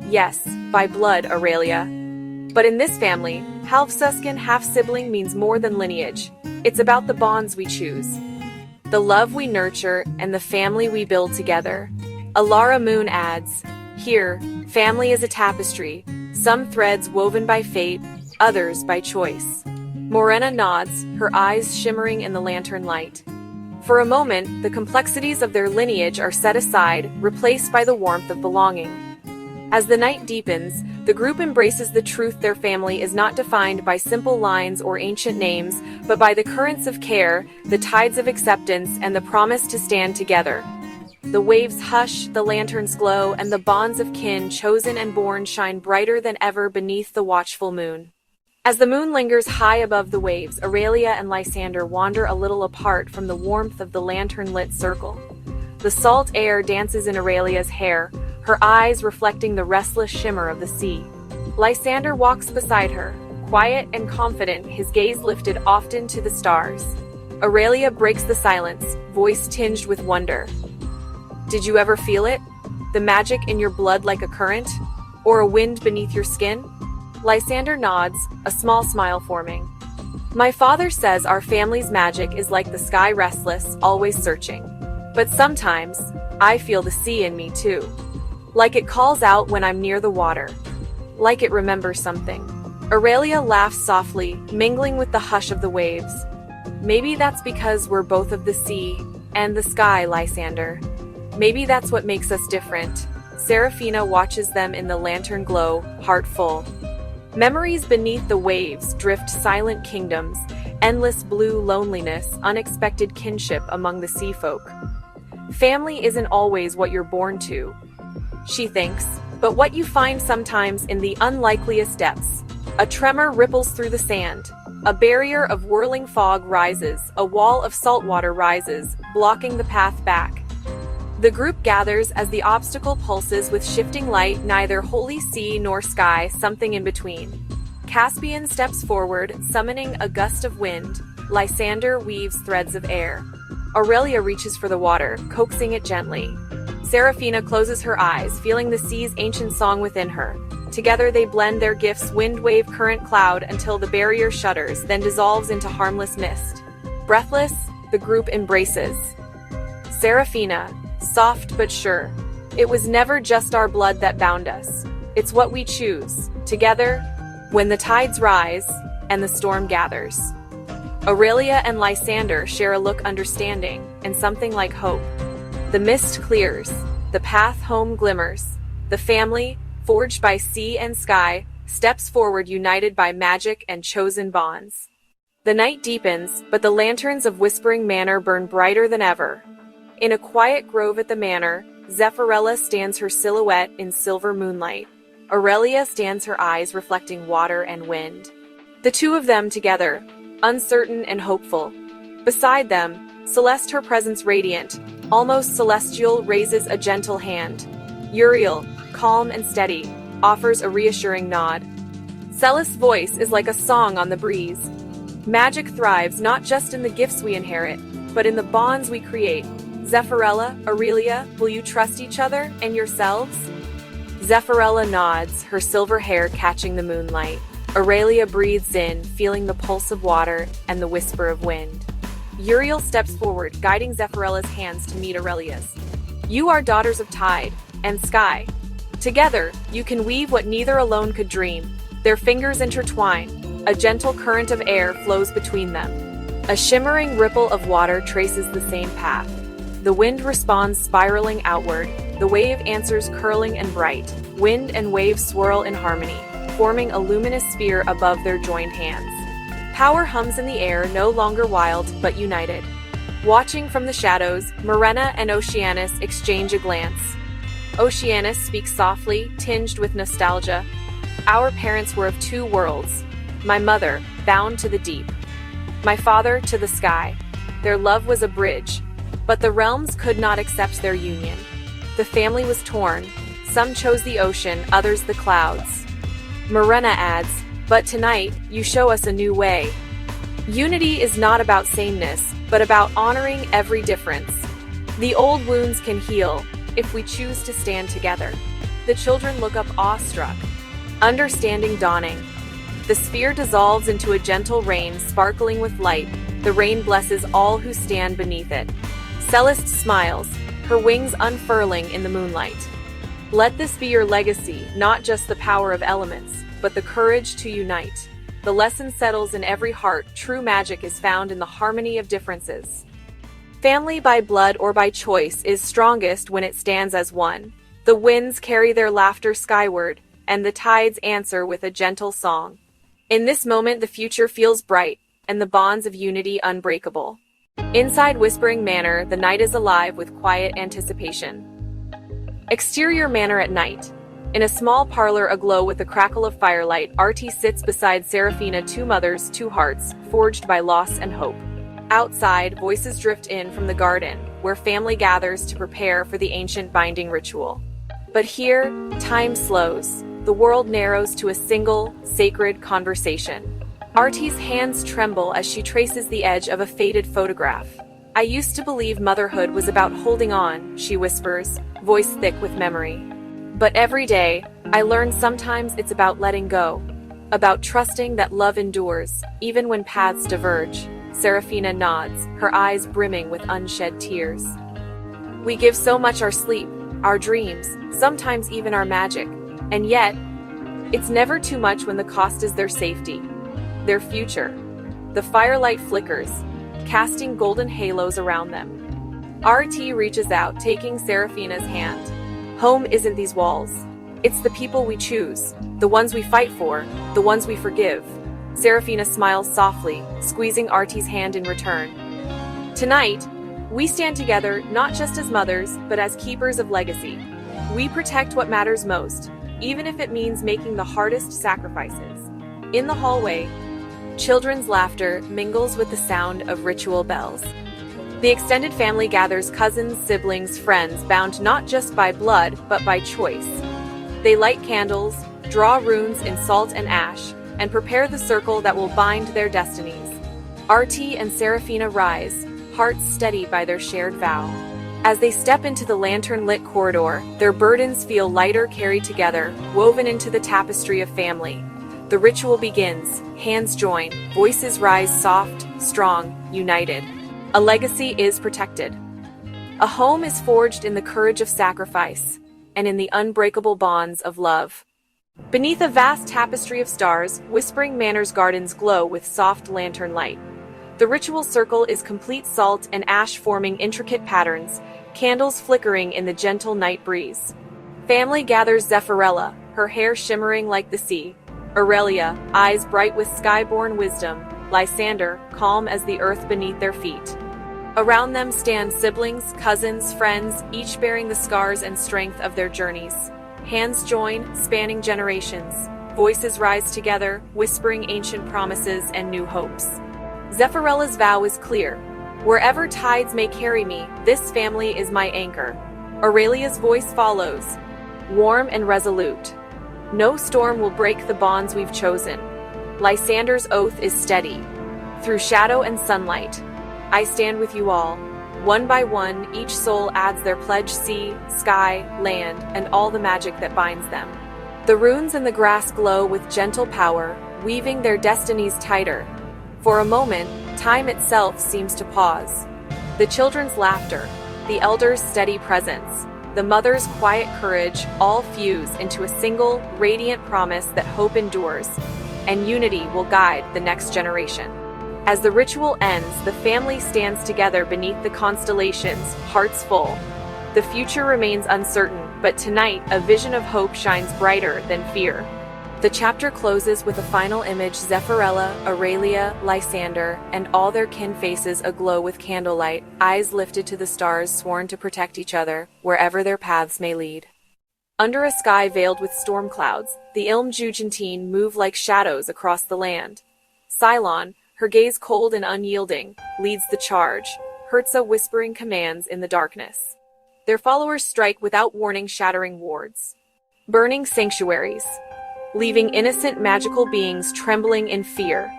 Yes, by blood, Aurelia. But in this family, half-suskin, half-sibling means more than lineage. It's about the bonds we choose, the love we nurture, and the family we build together. Elara Moon adds, "Here, family is a tapestry, some threads woven by fate, others by choice." Morgona nods, her eyes shimmering in the lantern light. For a moment, the complexities of their lineage are set aside, replaced by the warmth of belonging. As the night deepens, the group embraces the truth their family is not defined by simple lines or ancient names, but by the currents of care, the tides of acceptance, and the promise to stand together. The waves hush, the lanterns glow, and the bonds of kin, chosen and born, shine brighter than ever beneath the watchful moon. As the moon lingers high above the waves, Aurelia and Lysander wander a little apart from the warmth of the lantern-lit circle. The salt air dances in Aurelia's hair, her eyes reflecting the restless shimmer of the sea. Lysander walks beside her, quiet and confident, his gaze lifted often to the stars. Aurelia breaks the silence, voice tinged with wonder. "Did you ever feel it? The magic in your blood like a current? Or a wind beneath your skin?" Lysander nods, a small smile forming. "My father says our family's magic is like the sky, restless, always searching. But sometimes, I feel the sea in me too. Like it calls out when I'm near the water. Like it remembers something." Aurelia laughs softly, mingling with the hush of the waves. "Maybe that's because we're both of the sea and the sky, Lysander. Maybe that's what makes us different." Serafina watches them in the lantern glow, heart full. Memories beneath the waves drift, silent kingdoms, endless blue loneliness, unexpected kinship among the sea folk. Family isn't always what you're born to, she thinks, but what you find sometimes in the unlikeliest depths. A tremor ripples through the sand. A barrier of whirling fog rises, a wall of salt water rises, blocking the path back. The group gathers as the obstacle pulses with shifting light, neither wholly sea nor sky, something in between. Caspian steps forward, summoning a gust of wind. Lysander weaves threads of air. Aurelia reaches for the water, coaxing it gently. Serafina closes her eyes, feeling the sea's ancient song within her. Together they blend their gifts, wind, wave, current, cloud, until the barrier shudders, then dissolves into harmless mist. Breathless, the group embraces. Serafina, soft but sure. "It was never just our blood that bound us. It's what we choose, together, when the tides rise and the storm gathers." Aurelia and Lysander share a look understanding, and something like hope. The mist clears, the path home glimmers. The family, forged by sea and sky, steps forward, united by magic and chosen bonds. The night deepens, but the lanterns of Whispering Manor burn brighter than ever. In a quiet grove at the manor, Zephyrinda stands, her silhouette in silver moonlight. Aurelia stands, her eyes reflecting water and wind. The two of them together, uncertain and hopeful. Beside them, Celeste, her presence radiant, almost celestial, raises a gentle hand. Uriel, calm and steady, offers a reassuring nod. Celeste's voice is like a song on the breeze. Magic thrives not just in the gifts we inherit, but in the bonds we create. Zephyrinda, Aurelia, will you trust each other and yourselves? Zephyrinda nods, her silver hair catching the moonlight. Aurelia breathes in, feeling the pulse of water and the whisper of wind. Uriel steps forward, guiding Zephyrinda's hands to meet Aurelia's. "You are daughters of tide and sky. Together, you can weave what neither alone could dream." Their fingers intertwine. A gentle current of air flows between them. A shimmering ripple of water traces the same path. The wind responds, spiraling outward. The wave answers, curling and bright. Wind and wave swirl in harmony, forming a luminous sphere above their joined hands. Power hums in the air, no longer wild, but united. Watching from the shadows, Miranda and Oceanus exchange a glance. Oceanus speaks softly, tinged with nostalgia. Our parents were of two worlds. My mother, bound to the deep. My father, to the sky. Their love was a bridge, but the realms could not accept their union. The family was torn. Some chose the ocean, others the clouds. Miranda adds, but tonight, you show us a new way. Unity is not about sameness, but about honoring every difference. The old wounds can heal, if we choose to stand together. The children look up awestruck. Understanding dawning. The sphere dissolves into a gentle rain sparkling with light. The rain blesses all who stand beneath it. Celeste smiles, her wings unfurling in the moonlight. Let this be your legacy, not just the power of elements, but the courage to unite. The lesson settles in every heart. True magic is found in the harmony of differences. Family by blood or by choice is strongest when it stands as one. The winds carry their laughter skyward, and the tides answer with a gentle song. In this moment, the future feels bright, and the bonds of unity unbreakable. Inside Whispering Manor, the night is alive with quiet anticipation. Exterior manor at night. In a small parlor aglow with the crackle of firelight, Artie sits beside Serafina, two mothers, two hearts, forged by loss and hope. Outside, voices drift in from the garden, where family gathers to prepare for the ancient binding ritual. But here, time slows. The world narrows to a single, sacred conversation. Artie's hands tremble as she traces the edge of a faded photograph. I used to believe motherhood was about holding on, she whispers, voice thick with memory. But every day, I learn sometimes it's about letting go, about trusting that love endures, even when paths diverge. Serafina nods, her eyes brimming with unshed tears. We give so much: our sleep, our dreams, sometimes even our magic. And yet, it's never too much when the cost is their safety, their future. The firelight flickers, casting golden halos around them. RT reaches out, taking Serafina's hand. Home isn't these walls. It's the people we choose, the ones we fight for, the ones we forgive. Serafina smiles softly, squeezing RT's hand in return. Tonight, we stand together not just as mothers, but as keepers of legacy. We protect what matters most, even if it means making the hardest sacrifices. In the hallway, children's laughter mingles with the sound of ritual bells. The extended family gathers: cousins, siblings, friends, bound not just by blood, but by choice. They light candles, draw runes in salt and ash, and prepare the circle that will bind their destinies. RT and Serafina rise, hearts steadied by their shared vow. As they step into the lantern-lit corridor, their burdens feel lighter, carried together, woven into the tapestry of family. The ritual begins, hands join, voices rise soft, strong, united. A legacy is protected. A home is forged in the courage of sacrifice, and in the unbreakable bonds of love. Beneath a vast tapestry of stars, Whispering Manor's gardens glow with soft lantern light. The ritual circle is complete, salt and ash forming intricate patterns, candles flickering in the gentle night breeze. Family gathers: Zephyrinella, her hair shimmering like the sea; Aurelia, eyes bright with skyborn wisdom; Lysander, calm as the earth beneath their feet. Around them stand siblings, cousins, friends, each bearing the scars and strength of their journeys. Hands join, spanning generations. Voices rise together, whispering ancient promises and new hopes. Zephyrinella's vow is clear. Wherever tides may carry me, this family is my anchor. Aurelia's voice follows, warm and resolute. No storm will break the bonds we've chosen. Lysander's oath is steady. Through shadow and sunlight, I stand with you all. One by one, each soul adds their pledge: sea, sky, land, and all the magic that binds them. The runes in the grass glow with gentle power, weaving their destinies tighter. For a moment, time itself seems to pause. The children's laughter, the elders' steady presence, the mother's quiet courage all fuse into a single, radiant promise that hope endures, and unity will guide the next generation. As the ritual ends, the family stands together beneath the constellations, hearts full. The future remains uncertain, but tonight a vision of hope shines brighter than fear. The chapter closes with a final image: Zephyrinella, Aurelia, Lysander, and all their kin faces aglow with candlelight, eyes lifted to the stars, sworn to protect each other, wherever their paths may lead. Under a sky veiled with storm clouds, the Ilmjugentine move like shadows across the land. Cylon, her gaze cold and unyielding, leads the charge, Herza whispering commands in the darkness. Their followers strike without warning, shattering wards. Burning sanctuaries, leaving innocent magical beings trembling in fear.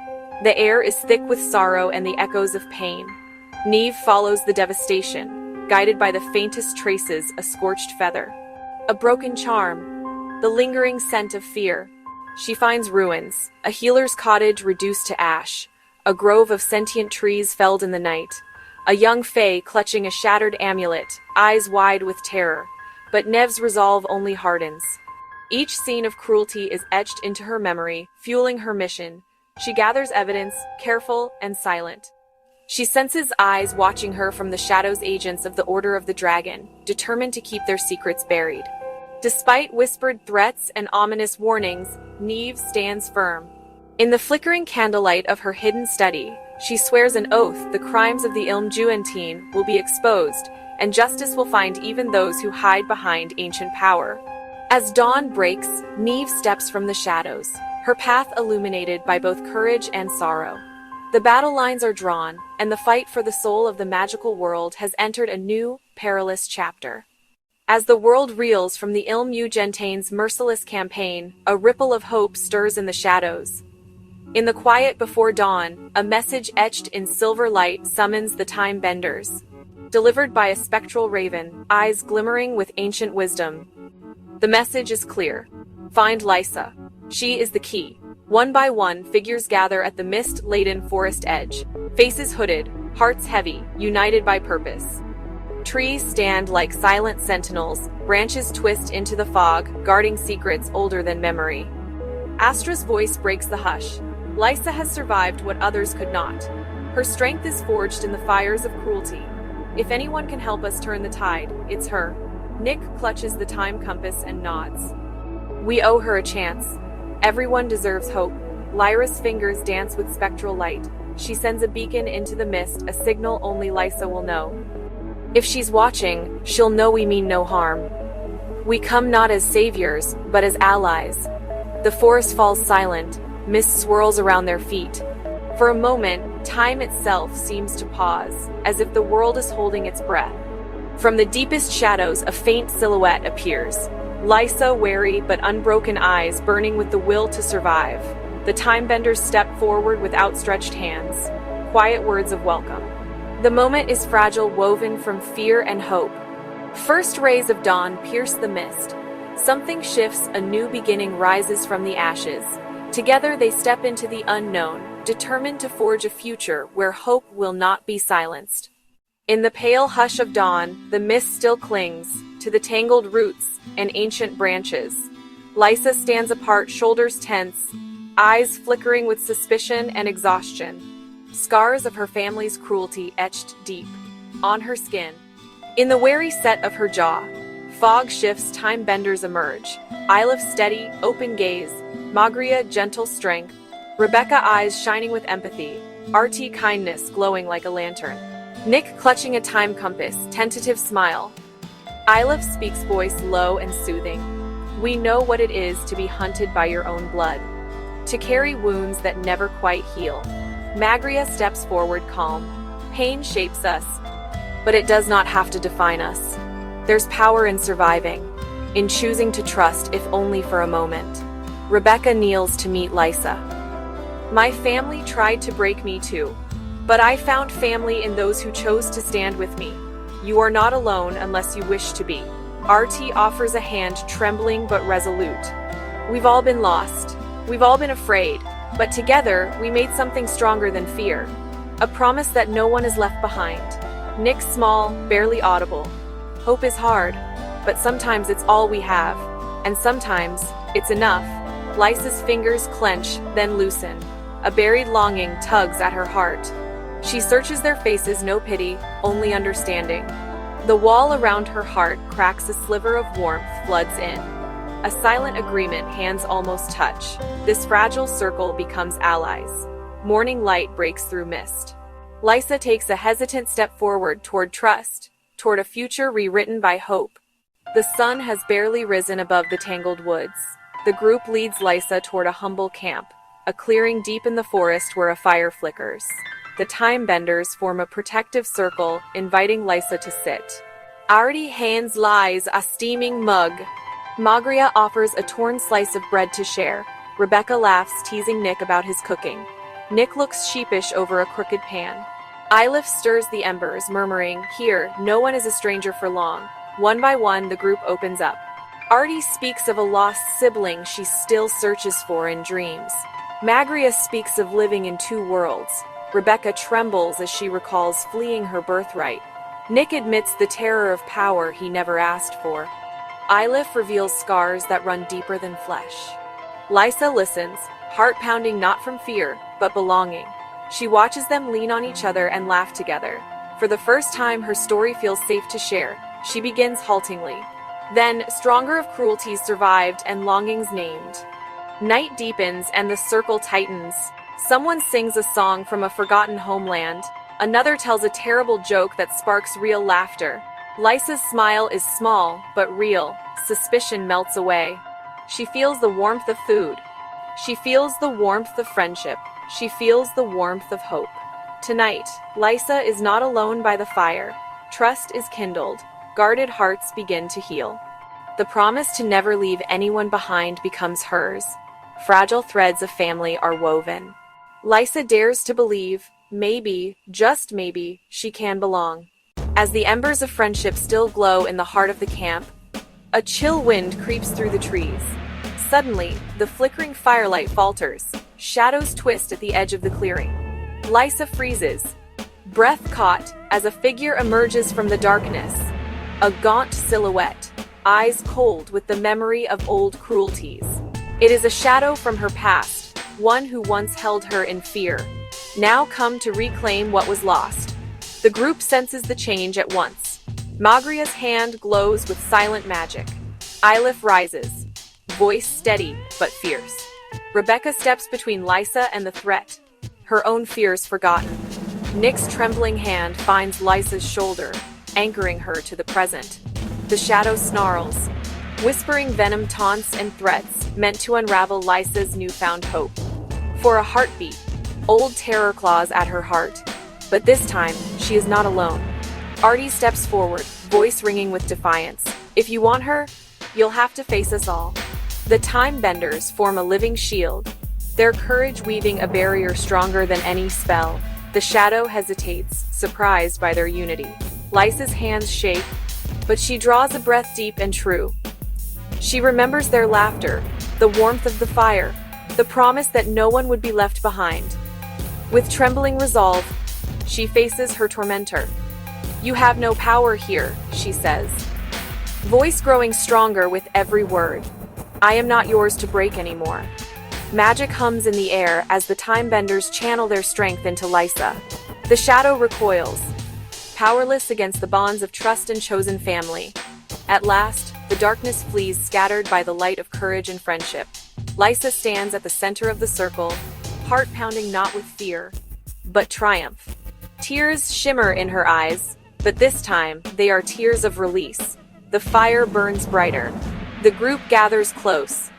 The air is thick with sorrow and the echoes of pain. Neve follows the devastation, guided by the faintest traces, a scorched feather. A broken charm, the lingering scent of fear. She finds ruins, a healer's cottage reduced to ash, a grove of sentient trees felled in the night, a young fae clutching a shattered amulet, eyes wide with terror. But Neve's resolve only hardens. Each scene of cruelty is etched into her memory, fueling her mission. She gathers evidence, careful and silent. She senses eyes watching her from the shadows, agents of the Order of the Dragon, determined to keep their secrets buried. Despite whispered threats and ominous warnings, Neve stands firm. In the flickering candlelight of her hidden study, she swears an oath the crimes of the Ilmjugentine will be exposed, and justice will find even those who hide behind ancient power. As dawn breaks, Neve steps from the shadows, her path illuminated by both courage and sorrow. The battle lines are drawn, and the fight for the soul of the magical world has entered a new, perilous chapter. As the world reels from the Ilmjugentine's merciless campaign, a ripple of hope stirs in the shadows. In the quiet before dawn, a message etched in silver light summons the Time Benders. Delivered by a spectral raven, eyes glimmering with ancient wisdom. The message is clear. Find Lysa. She is the key. One by one, figures gather at the mist-laden forest edge. Faces hooded, hearts heavy, united by purpose. Trees stand like silent sentinels, branches twist into the fog, guarding secrets older than memory. Astra's voice breaks the hush. Lysa has survived what others could not. Her strength is forged in the fires of cruelty. If anyone can help us turn the tide, it's her. Nick clutches the time compass and nods. We owe her a chance. Everyone deserves hope. Lyra's fingers dance with spectral light. She sends a beacon into the mist, a signal only Lysa will know. If she's watching, she'll know we mean no harm. We come not as saviors, but as allies. The forest falls silent, mist swirls around their feet. For a moment, time itself seems to pause, as if the world is holding its breath. From the deepest shadows, a faint silhouette appears. Lysa, wary but unbroken eyes burning with the will to survive. The Timebenders step forward with outstretched hands. Quiet words of welcome. The moment is fragile, woven from fear and hope. First rays of dawn pierce the mist. Something shifts, a new beginning rises from the ashes. Together they step into the unknown, determined to forge a future where hope will not be silenced. In the pale hush of dawn, the mist still clings to the tangled roots and ancient branches. Lysa stands apart, shoulders tense, eyes flickering with suspicion and exhaustion. Scars of her family's cruelty etched deep on her skin. In the wary set of her jaw, fog shifts, time benders emerge. Ilif steady, open gaze. Magria gentle strength. Rebecca eyes shining with empathy. RT kindness glowing like a lantern. Nick clutching a time compass, tentative smile. Ilif speaks, voice low and soothing. We know what it is to be hunted by your own blood. To carry wounds that never quite heal. Magria steps forward, calm. Pain shapes us, but it does not have to define us. There's power in surviving, in choosing to trust if only for a moment. Rebecca kneels to meet Lysa. My family tried to break me too, but I found family in those who chose to stand with me. You are not alone unless you wish to be. RT offers a hand, trembling but resolute. We've all been lost. We've all been afraid. But together, we made something stronger than fear. A promise that no one is left behind. Nick's small, barely audible. Hope is hard, but sometimes it's all we have. And sometimes, it's enough. Lysa's fingers clench, then loosen. A buried longing tugs at her heart. She searches their faces, no pity, only understanding. The wall around her heart cracks, a sliver of warmth floods in. A silent agreement, hands almost touch. This fragile circle becomes allies. Morning light breaks through mist. Lysa takes a hesitant step forward toward trust, toward a future rewritten by hope. The sun has barely risen above the tangled woods. The group leads Lysa toward a humble camp, a clearing deep in the forest where a fire flickers. The time benders form a protective circle, inviting Lysa to sit. Artie hands Lies a steaming mug. Magria offers a torn slice of bread to share. Rebecca laughs, teasing Nick about his cooking. Nick looks sheepish over a crooked pan. Eilif stirs the embers, murmuring, "Here, no one is a stranger for long." One by one, the group opens up. Artie speaks of a lost sibling she still searches for in dreams. Magria speaks of living in two worlds. Rebecca trembles as she recalls fleeing her birthright. Nick admits the terror of power he never asked for. Eilif reveals scars that run deeper than flesh. Lysa listens, heart pounding not from fear, but belonging. She watches them lean on each other and laugh together. For the first time, her story feels safe to share. She begins haltingly. Then, stronger of cruelties survived and longings named. Night deepens and the circle tightens. Someone sings a song from a forgotten homeland. Another tells a terrible joke that sparks real laughter. Lysa's smile is small, but real. Suspicion melts away. She feels the warmth of food. She feels the warmth of friendship. She feels the warmth of hope. Tonight, Lysa is not alone by the fire. Trust is kindled. Guarded hearts begin to heal. The promise to never leave anyone behind becomes hers. Fragile threads of family are woven. Lysa dares to believe, maybe, just maybe, she can belong. As the embers of friendship still glow in the heart of the camp, a chill wind creeps through the trees. Suddenly, the flickering firelight falters. Shadows twist at the edge of the clearing. Lysa freezes, breath caught, as a figure emerges from the darkness. A gaunt silhouette, eyes cold with the memory of old cruelties. It is a shadow from her past, one who once held her in fear, now come to reclaim what was lost. The group senses the change at once. Magria's hand glows with silent magic. Eilif rises, voice steady but fierce. Rebecca steps between Lysa and the threat, her own fears forgotten. Nick's trembling hand finds Lysa's shoulder, anchoring her to the present. The shadow snarls, whispering venom taunts and threats meant to unravel Lysa's newfound hope. For a heartbeat, old terror claws at her heart. But this time, she is not alone. Artie steps forward, voice ringing with defiance. "If you want her, you'll have to face us all." The time benders form a living shield, their courage weaving a barrier stronger than any spell. The shadow hesitates, surprised by their unity. Lysa's hands shake, but she draws a breath deep and true. She remembers their laughter, the warmth of the fire, the promise that no one would be left behind. With trembling resolve, she faces her tormentor. "You have no power here," she says, voice growing stronger with every word. "I am not yours to break anymore." Magic hums in the air as the time benders channel their strength into Lysa. The shadow recoils, powerless against the bonds of trust and chosen family. At last, the darkness flees, scattered by the light of courage and friendship. Lysa stands at the center of the circle, heart pounding not with fear, but triumph. Tears shimmer in her eyes, but this time, they are tears of release. The fire burns brighter. The group gathers close,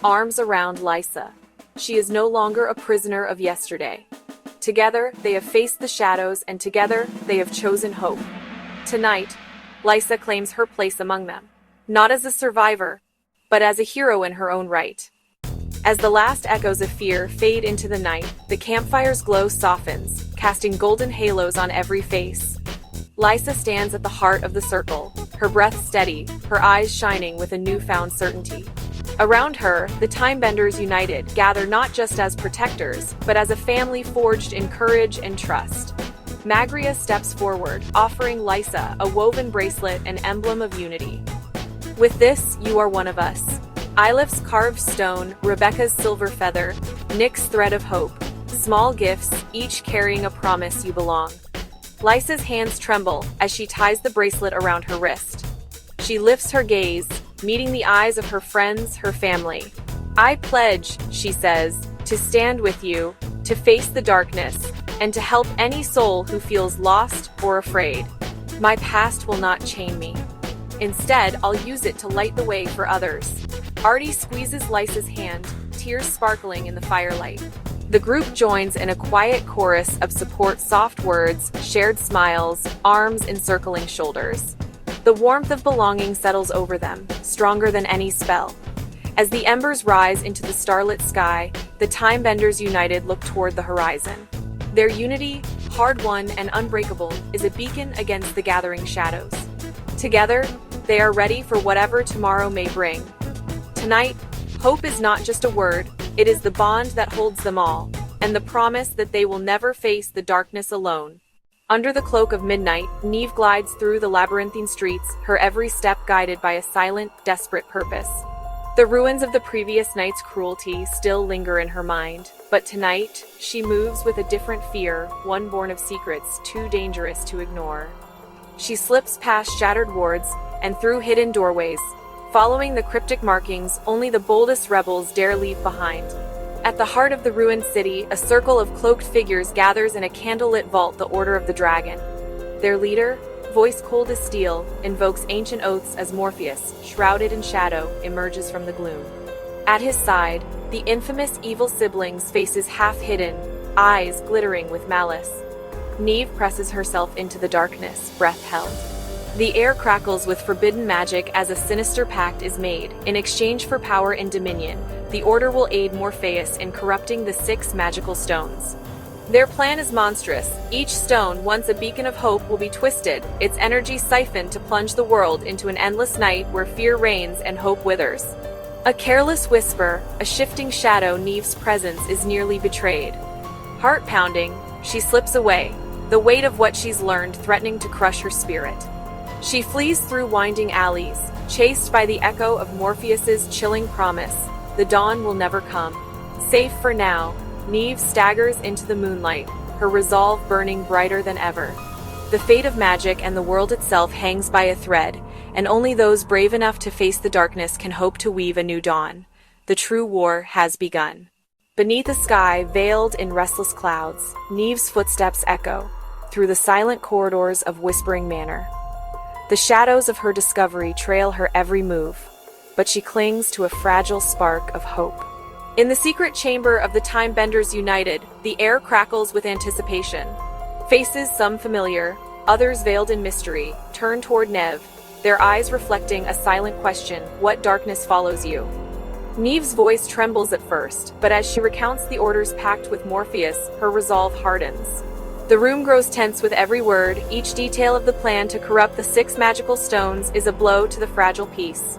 arms around Lysa. She is no longer a prisoner of yesterday. Together, they have faced the shadows, and together, they have chosen hope. Tonight, Lysa claims her place among them, not as a survivor, but as a hero in her own right. As the last echoes of fear fade into the night, the campfire's glow softens, casting golden halos on every face. Lysa stands at the heart of the circle, her breath steady, her eyes shining with a newfound certainty. Around her, the time benders united gather not just as protectors, but as a family forged in courage and trust. Magria steps forward, offering Lysa a woven bracelet, an emblem of unity. "With this, you are one of us." Eilif's carved stone, Rebecca's silver feather, Nick's thread of hope. Small gifts, each carrying a promise you belong. Lysa's hands tremble as she ties the bracelet around her wrist. She lifts her gaze, meeting the eyes of her friends, her family. "I pledge," she says, "to stand with you, to face the darkness, and to help any soul who feels lost or afraid. My past will not chain me." Instead, I'll use it to light the way for others. Artie squeezes Lysa's hand, tears sparkling in the firelight. The group joins in a quiet chorus of support, soft words, shared smiles, arms encircling shoulders. The warmth of belonging settles over them, stronger than any spell. As the embers rise into the starlit sky, the Time Benders united look toward the horizon. Their unity, hard-won and unbreakable, is a beacon against the gathering shadows. Together, they are ready for whatever tomorrow may bring. Tonight, hope is not just a word, it is the bond that holds them all, and the promise that they will never face the darkness alone. Under the cloak of midnight, Neve glides through the labyrinthine streets, her every step guided by a silent, desperate purpose. The ruins of the previous night's cruelty still linger in her mind, but tonight, she moves with a different fear, one born of secrets too dangerous to ignore. She slips past shattered wards and through hidden doorways, following the cryptic markings only the boldest rebels dare leave behind. At the heart of the ruined city, a circle of cloaked figures gathers in a candlelit vault, the Order of the Dragon. Their leader, voice cold as steel, invokes ancient oaths as Morpheus, shrouded in shadow, emerges from the gloom. At his side, the infamous evil sibling's faces half-hidden, eyes glittering with malice. Neve presses herself into the darkness, breath held. The air crackles with forbidden magic as a sinister pact is made. In exchange for power and dominion, the Order will aid Morpheus in corrupting the 6 magical stones. Their plan is monstrous. Each stone, once a beacon of hope, will be twisted, its energy siphoned to plunge the world into an endless night where fear reigns and hope withers. A careless whisper, a shifting shadow, Neve's presence is nearly betrayed. Heart pounding, she slips away, the weight of what she's learned threatening to crush her spirit. She flees through winding alleys, chased by the echo of Morpheus's chilling promise. The dawn will never come. Safe for now, Neve staggers into the moonlight, her resolve burning brighter than ever. The fate of magic and the world itself hangs by a thread, and only those brave enough to face the darkness can hope to weave a new dawn. The true war has begun. Beneath a sky veiled in restless clouds, Neve's footsteps echo through the silent corridors of Whispering Manor. The shadows of her discovery trail her every move, but she clings to a fragile spark of hope. In the secret chamber of the Time Benders united, the air crackles with anticipation. Faces, some familiar, others veiled in mystery, turn toward Neve, their eyes reflecting a silent question: what darkness follows you? Neve's voice trembles at first, but as she recounts the Order's pact with Morpheus, her resolve hardens. The room grows tense with every word. Each detail of the plan to corrupt the 6 magical stones is a blow to the fragile peace.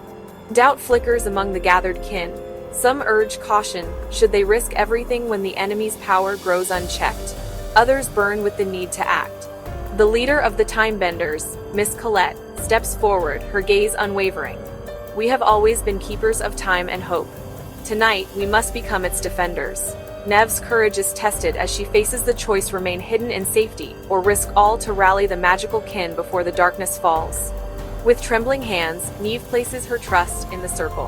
Doubt flickers among the gathered kin. Some urge caution, should they risk everything when the enemy's power grows unchecked? Others burn with the need to act. The leader of the Time Benders, Miss Colette, steps forward, her gaze unwavering. We have always been keepers of time and hope. Tonight, we must become its defenders. Neve's courage is tested as she faces the choice: remain hidden in safety, or risk all to rally the magical kin before the darkness falls. With trembling hands, Neve places her trust in the circle.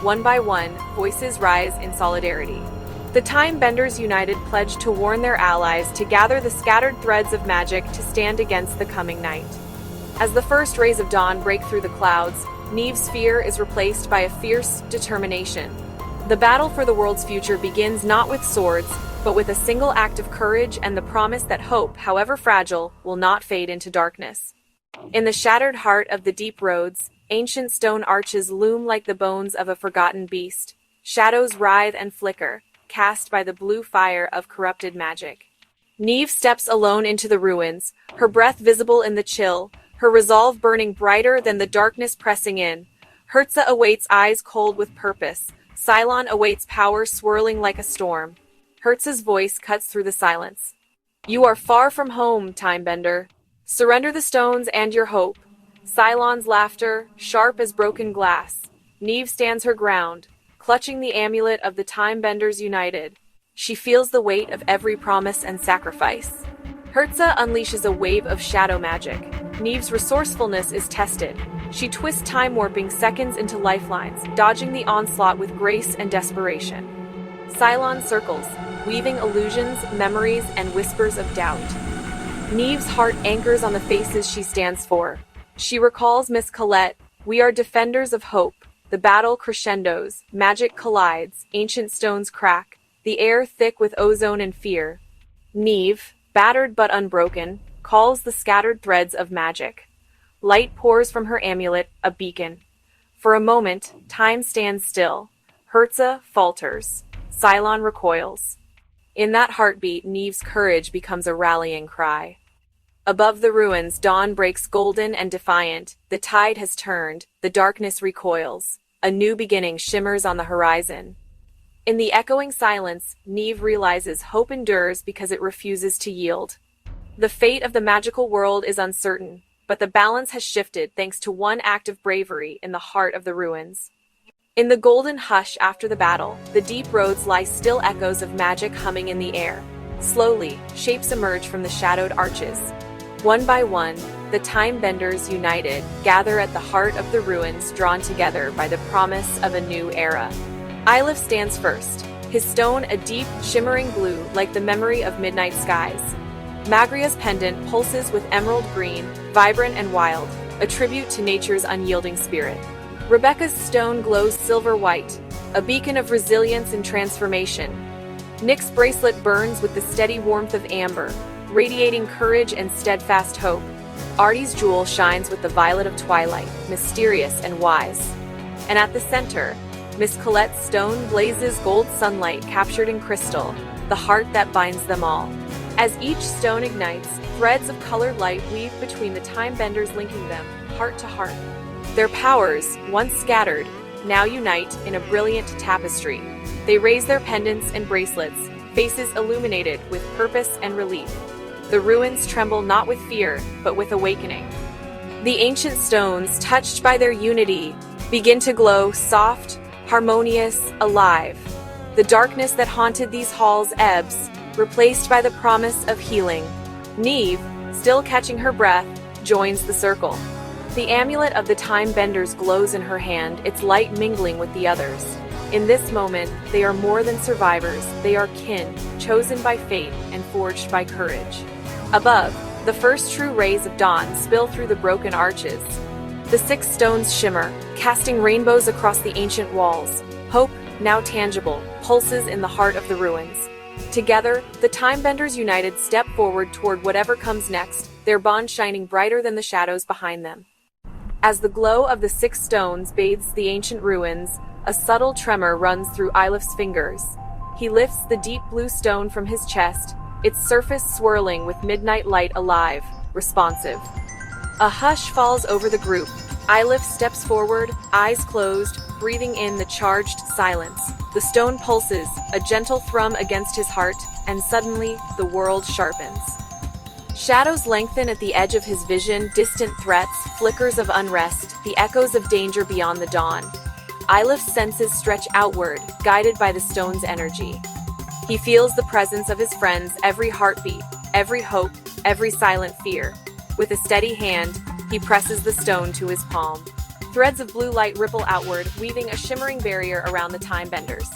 One by one, voices rise in solidarity. The Time Benders united pledge to warn their allies, to gather the scattered threads of magic to stand against the coming night. As the first rays of dawn break through the clouds, Neve's fear is replaced by a fierce determination. The battle for the world's future begins not with swords, but with a single act of courage and the promise that hope, however fragile, will not fade into darkness. In the shattered heart of the deep roads, ancient stone arches loom like the bones of a forgotten beast. Shadows writhe and flicker, cast by the blue fire of corrupted magic. Neve steps alone into the ruins, her breath visible in the chill, her resolve burning brighter than the darkness pressing in. Hertza awaits, eyes cold with purpose. Cylon awaits, power swirling like a storm. Hertza's voice cuts through the silence. You are far from home, Time Bender. Surrender the stones and your hope. Cylon's laughter, sharp as broken glass. Neve stands her ground, clutching the amulet of the Time Benders united. She feels the weight of every promise and sacrifice. Hertza unleashes a wave of shadow magic. Neve's resourcefulness is tested. She twists time-warping seconds into lifelines, dodging the onslaught with grace and desperation. Cylon circles, weaving illusions, memories, and whispers of doubt. Neve's heart anchors on the faces she stands for. She recalls Miss Colette, We are defenders of hope. The battle crescendos, magic collides, ancient stones crack, the air thick with ozone and fear. Neve, battered but unbroken, calls the scattered threads of magic. Light pours from her amulet, a beacon. For a moment, time stands still. Herza falters. Cylon recoils. In that heartbeat, Neve's courage becomes a rallying cry. Above the ruins, dawn breaks golden and defiant. The tide has turned, the darkness recoils. A new beginning shimmers on the horizon. In the echoing silence, Neve realizes hope endures because it refuses to yield. The fate of the magical world is uncertain, but the balance has shifted thanks to one act of bravery in the heart of the ruins. In the golden hush after the battle, the deep roads lie still, echoes of magic humming in the air. Slowly, shapes emerge from the shadowed arches. One by one, the time-benders united gather at the heart of the ruins, drawn together by the promise of a new era. Eilif stands first, his stone a deep, shimmering blue like the memory of midnight skies. Magria's pendant pulses with emerald green, vibrant and wild, a tribute to nature's unyielding spirit. Rebecca's stone glows silver white, a beacon of resilience and transformation. Nick's bracelet burns with the steady warmth of amber, radiating courage and steadfast hope. Artie's jewel shines with the violet of twilight, mysterious and wise. And at the center, Miss Colette's stone blazes gold sunlight captured in crystal, the heart that binds them all. As each stone ignites, threads of colored light weave between the time benders, linking them, heart to heart. Their powers, once scattered, now unite in a brilliant tapestry. They raise their pendants and bracelets, faces illuminated with purpose and relief. The ruins tremble not with fear, but with awakening. The ancient stones, touched by their unity, begin to glow, soft, harmonious, alive. The darkness that haunted these halls ebbs, replaced by the promise of healing. Neve, still catching her breath, joins the circle. The amulet of the time benders glows in her hand, its light mingling with the others. In this moment, they are more than survivors, they are kin, chosen by fate and forged by courage. Above, the first true rays of dawn spill through the broken arches. The 6 stones shimmer, casting rainbows across the ancient walls. Hope, now tangible, pulses in the heart of the ruins. Together, the time-benders united step forward toward whatever comes next, their bond shining brighter than the shadows behind them. As the glow of the 6 stones bathes the ancient ruins, a subtle tremor runs through Eilif's fingers. He lifts the deep blue stone from his chest, its surface swirling with midnight light, alive, responsive. A hush falls over the group. Eilif steps forward, eyes closed, breathing in the charged silence. The stone pulses, a gentle thrum against his heart, and suddenly, the world sharpens. Shadows lengthen at the edge of his vision, distant threats, flickers of unrest, the echoes of danger beyond the dawn. Eilif's senses stretch outward, guided by the stone's energy. He feels the presence of his friends, every heartbeat, every hope, every silent fear. With a steady hand, he presses the stone to his palm. Threads of blue light ripple outward, weaving a shimmering barrier around the time benders.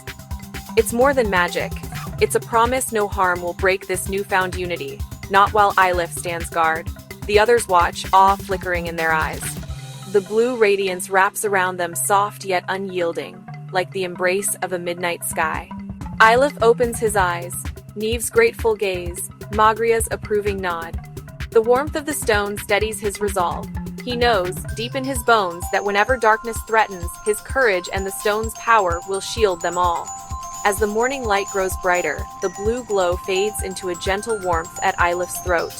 It's more than magic. It's a promise no harm will break this newfound unity, not while Eilif stands guard. The others watch, awe flickering in their eyes. The blue radiance wraps around them, soft yet unyielding, like the embrace of a midnight sky. Eilif opens his eyes, Neve's grateful gaze, Magria's approving nod. The warmth of the stone steadies his resolve. He knows, deep in his bones, that whenever darkness threatens, his courage and the stone's power will shield them all. As the morning light grows brighter, the blue glow fades into a gentle warmth at Eilif's throat.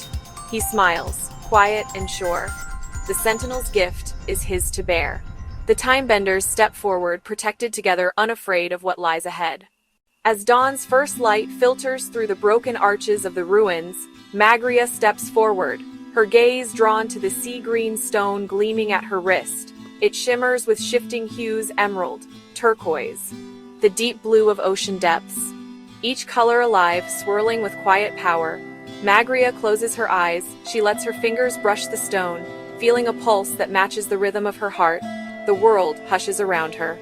He smiles, quiet and sure. The Sentinel's gift is his to bear. The Timebenders step forward, protected together, unafraid of what lies ahead. As dawn's first light filters through the broken arches of the ruins, Magria steps forward, her gaze drawn to the sea-green stone gleaming at her wrist. It shimmers with shifting hues: emerald, turquoise, the deep blue of ocean depths. Each color alive, swirling with quiet power. Magria closes her eyes, she lets her fingers brush the stone, feeling a pulse that matches the rhythm of her heart. The world hushes around her.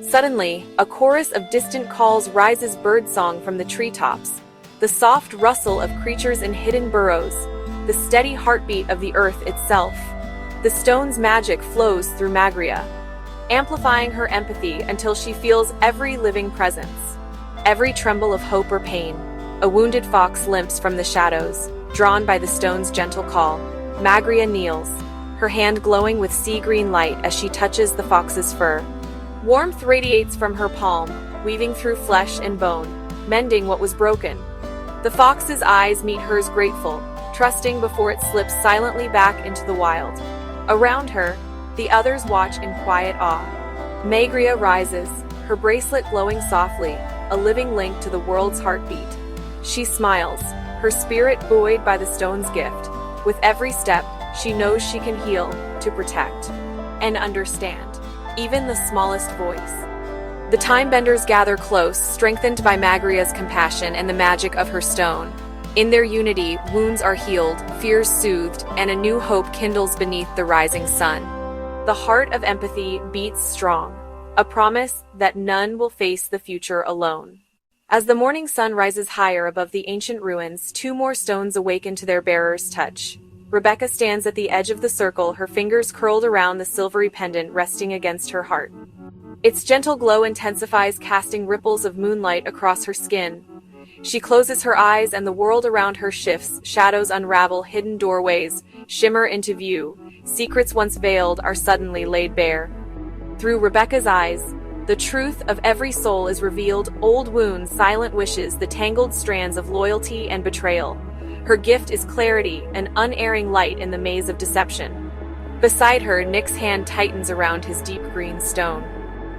Suddenly, a chorus of distant calls rises, birdsong from the treetops, the soft rustle of creatures in hidden burrows, the steady heartbeat of the earth itself. The stone's magic flows through Magria, amplifying her empathy until she feels every living presence. Every tremble of hope or pain, a wounded fox limps from the shadows, drawn by the stone's gentle call. Magria kneels, her hand glowing with sea-green light as she touches the fox's fur. Warmth radiates from her palm, weaving through flesh and bone, mending what was broken. The fox's eyes meet hers grateful, trusting before it slips silently back into the wild. Around her, the others watch in quiet awe. Magria rises, her bracelet glowing softly, a living link to the world's heartbeat. She smiles, her spirit buoyed by the stone's gift. With every step, she knows she can heal, to protect, and understand, even the smallest voice. The Timebenders gather close, strengthened by Magria's compassion and the magic of her stone. In their unity, wounds are healed, fears soothed, and a new hope kindles beneath the rising sun. The heart of empathy beats strong, a promise that none will face the future alone. As the morning sun rises higher above the ancient ruins, two more stones awaken to their bearer's touch. Rebecca stands at the edge of the circle, her fingers curled around the silvery pendant resting against her heart. Its gentle glow intensifies, casting ripples of moonlight across her skin. She closes her eyes and the world around her shifts, shadows unravel, hidden doorways shimmer into view, secrets once veiled are suddenly laid bare. Through Rebecca's eyes, the truth of every soul is revealed, old wounds, silent wishes, the tangled strands of loyalty and betrayal. Her gift is clarity, an unerring light in the maze of deception. Beside her, Nick's hand tightens around his deep green stone.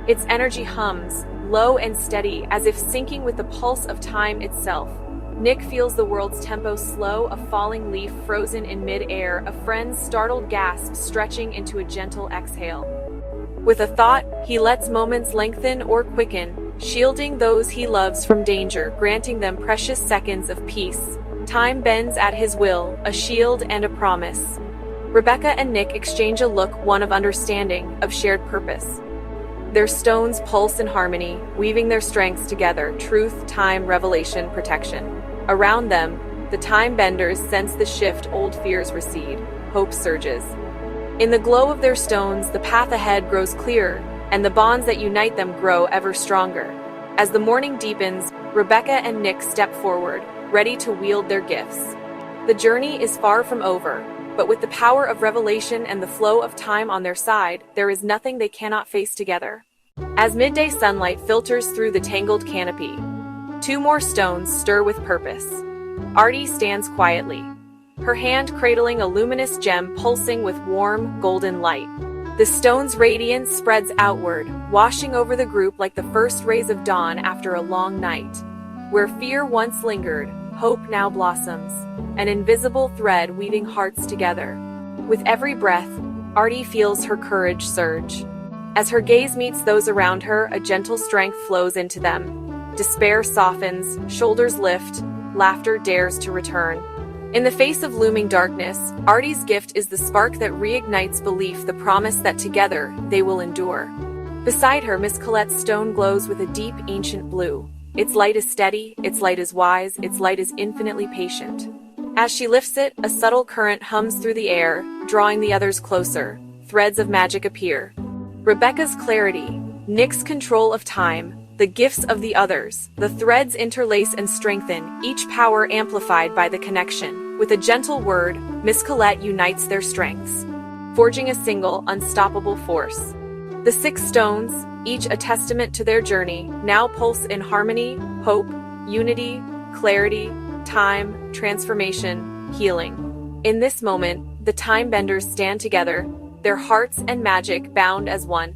Its energy hums, low and steady, as if syncing with the pulse of time itself. Nick feels the world's tempo slow, a falling leaf frozen in mid-air, a friend's startled gasp stretching into a gentle exhale. With a thought, he lets moments lengthen or quicken, shielding those he loves from danger, granting them precious seconds of peace. Time bends at his will, a shield and a promise. Rebecca and Nick exchange a look, one of understanding, of shared purpose. Their stones pulse in harmony, weaving their strengths together, truth, time, revelation, protection. Around them, the Timebenders sense the shift, old fears recede, hope surges. In the glow of their stones, the path ahead grows clearer, and the bonds that unite them grow ever stronger. As the morning deepens, Rebecca and Nick step forward, ready to wield their gifts. The journey is far from over, but with the power of revelation and the flow of time on their side, there is nothing they cannot face together. As midday sunlight filters through the tangled canopy, two more stones stir with purpose. Artie stands quietly, her hand cradling a luminous gem pulsing with warm, golden light. The stone's radiance spreads outward, washing over the group like the first rays of dawn after a long night. Where fear once lingered, hope now blossoms, an invisible thread weaving hearts together. With every breath, Artie feels her courage surge. As her gaze meets those around her, a gentle strength flows into them. Despair softens, shoulders lift, laughter dares to return. In the face of looming darkness, Artie's gift is the spark that reignites belief, the promise that together they will endure. Beside her, Miss Colette's stone glows with a deep, ancient blue. Its light is steady, its light is wise, its light is infinitely patient. As she lifts it, a subtle current hums through the air, drawing the others closer. Threads of magic appear. Rebecca's clarity, Nick's control of time, the gifts of the others. The threads interlace and strengthen, each power amplified by the connection. With a gentle word, Miss Colette unites their strengths, forging a single, unstoppable force. The 6 stones, each a testament to their journey, now pulse in harmony, hope, unity, clarity, time, transformation, healing. In this moment, the Timebenders stand together, their hearts and magic bound as one.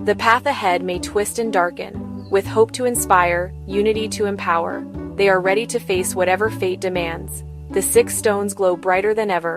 The path ahead may twist and darken. With hope to inspire, unity to empower, they are ready to face whatever fate demands. The 6 stones glow brighter than ever,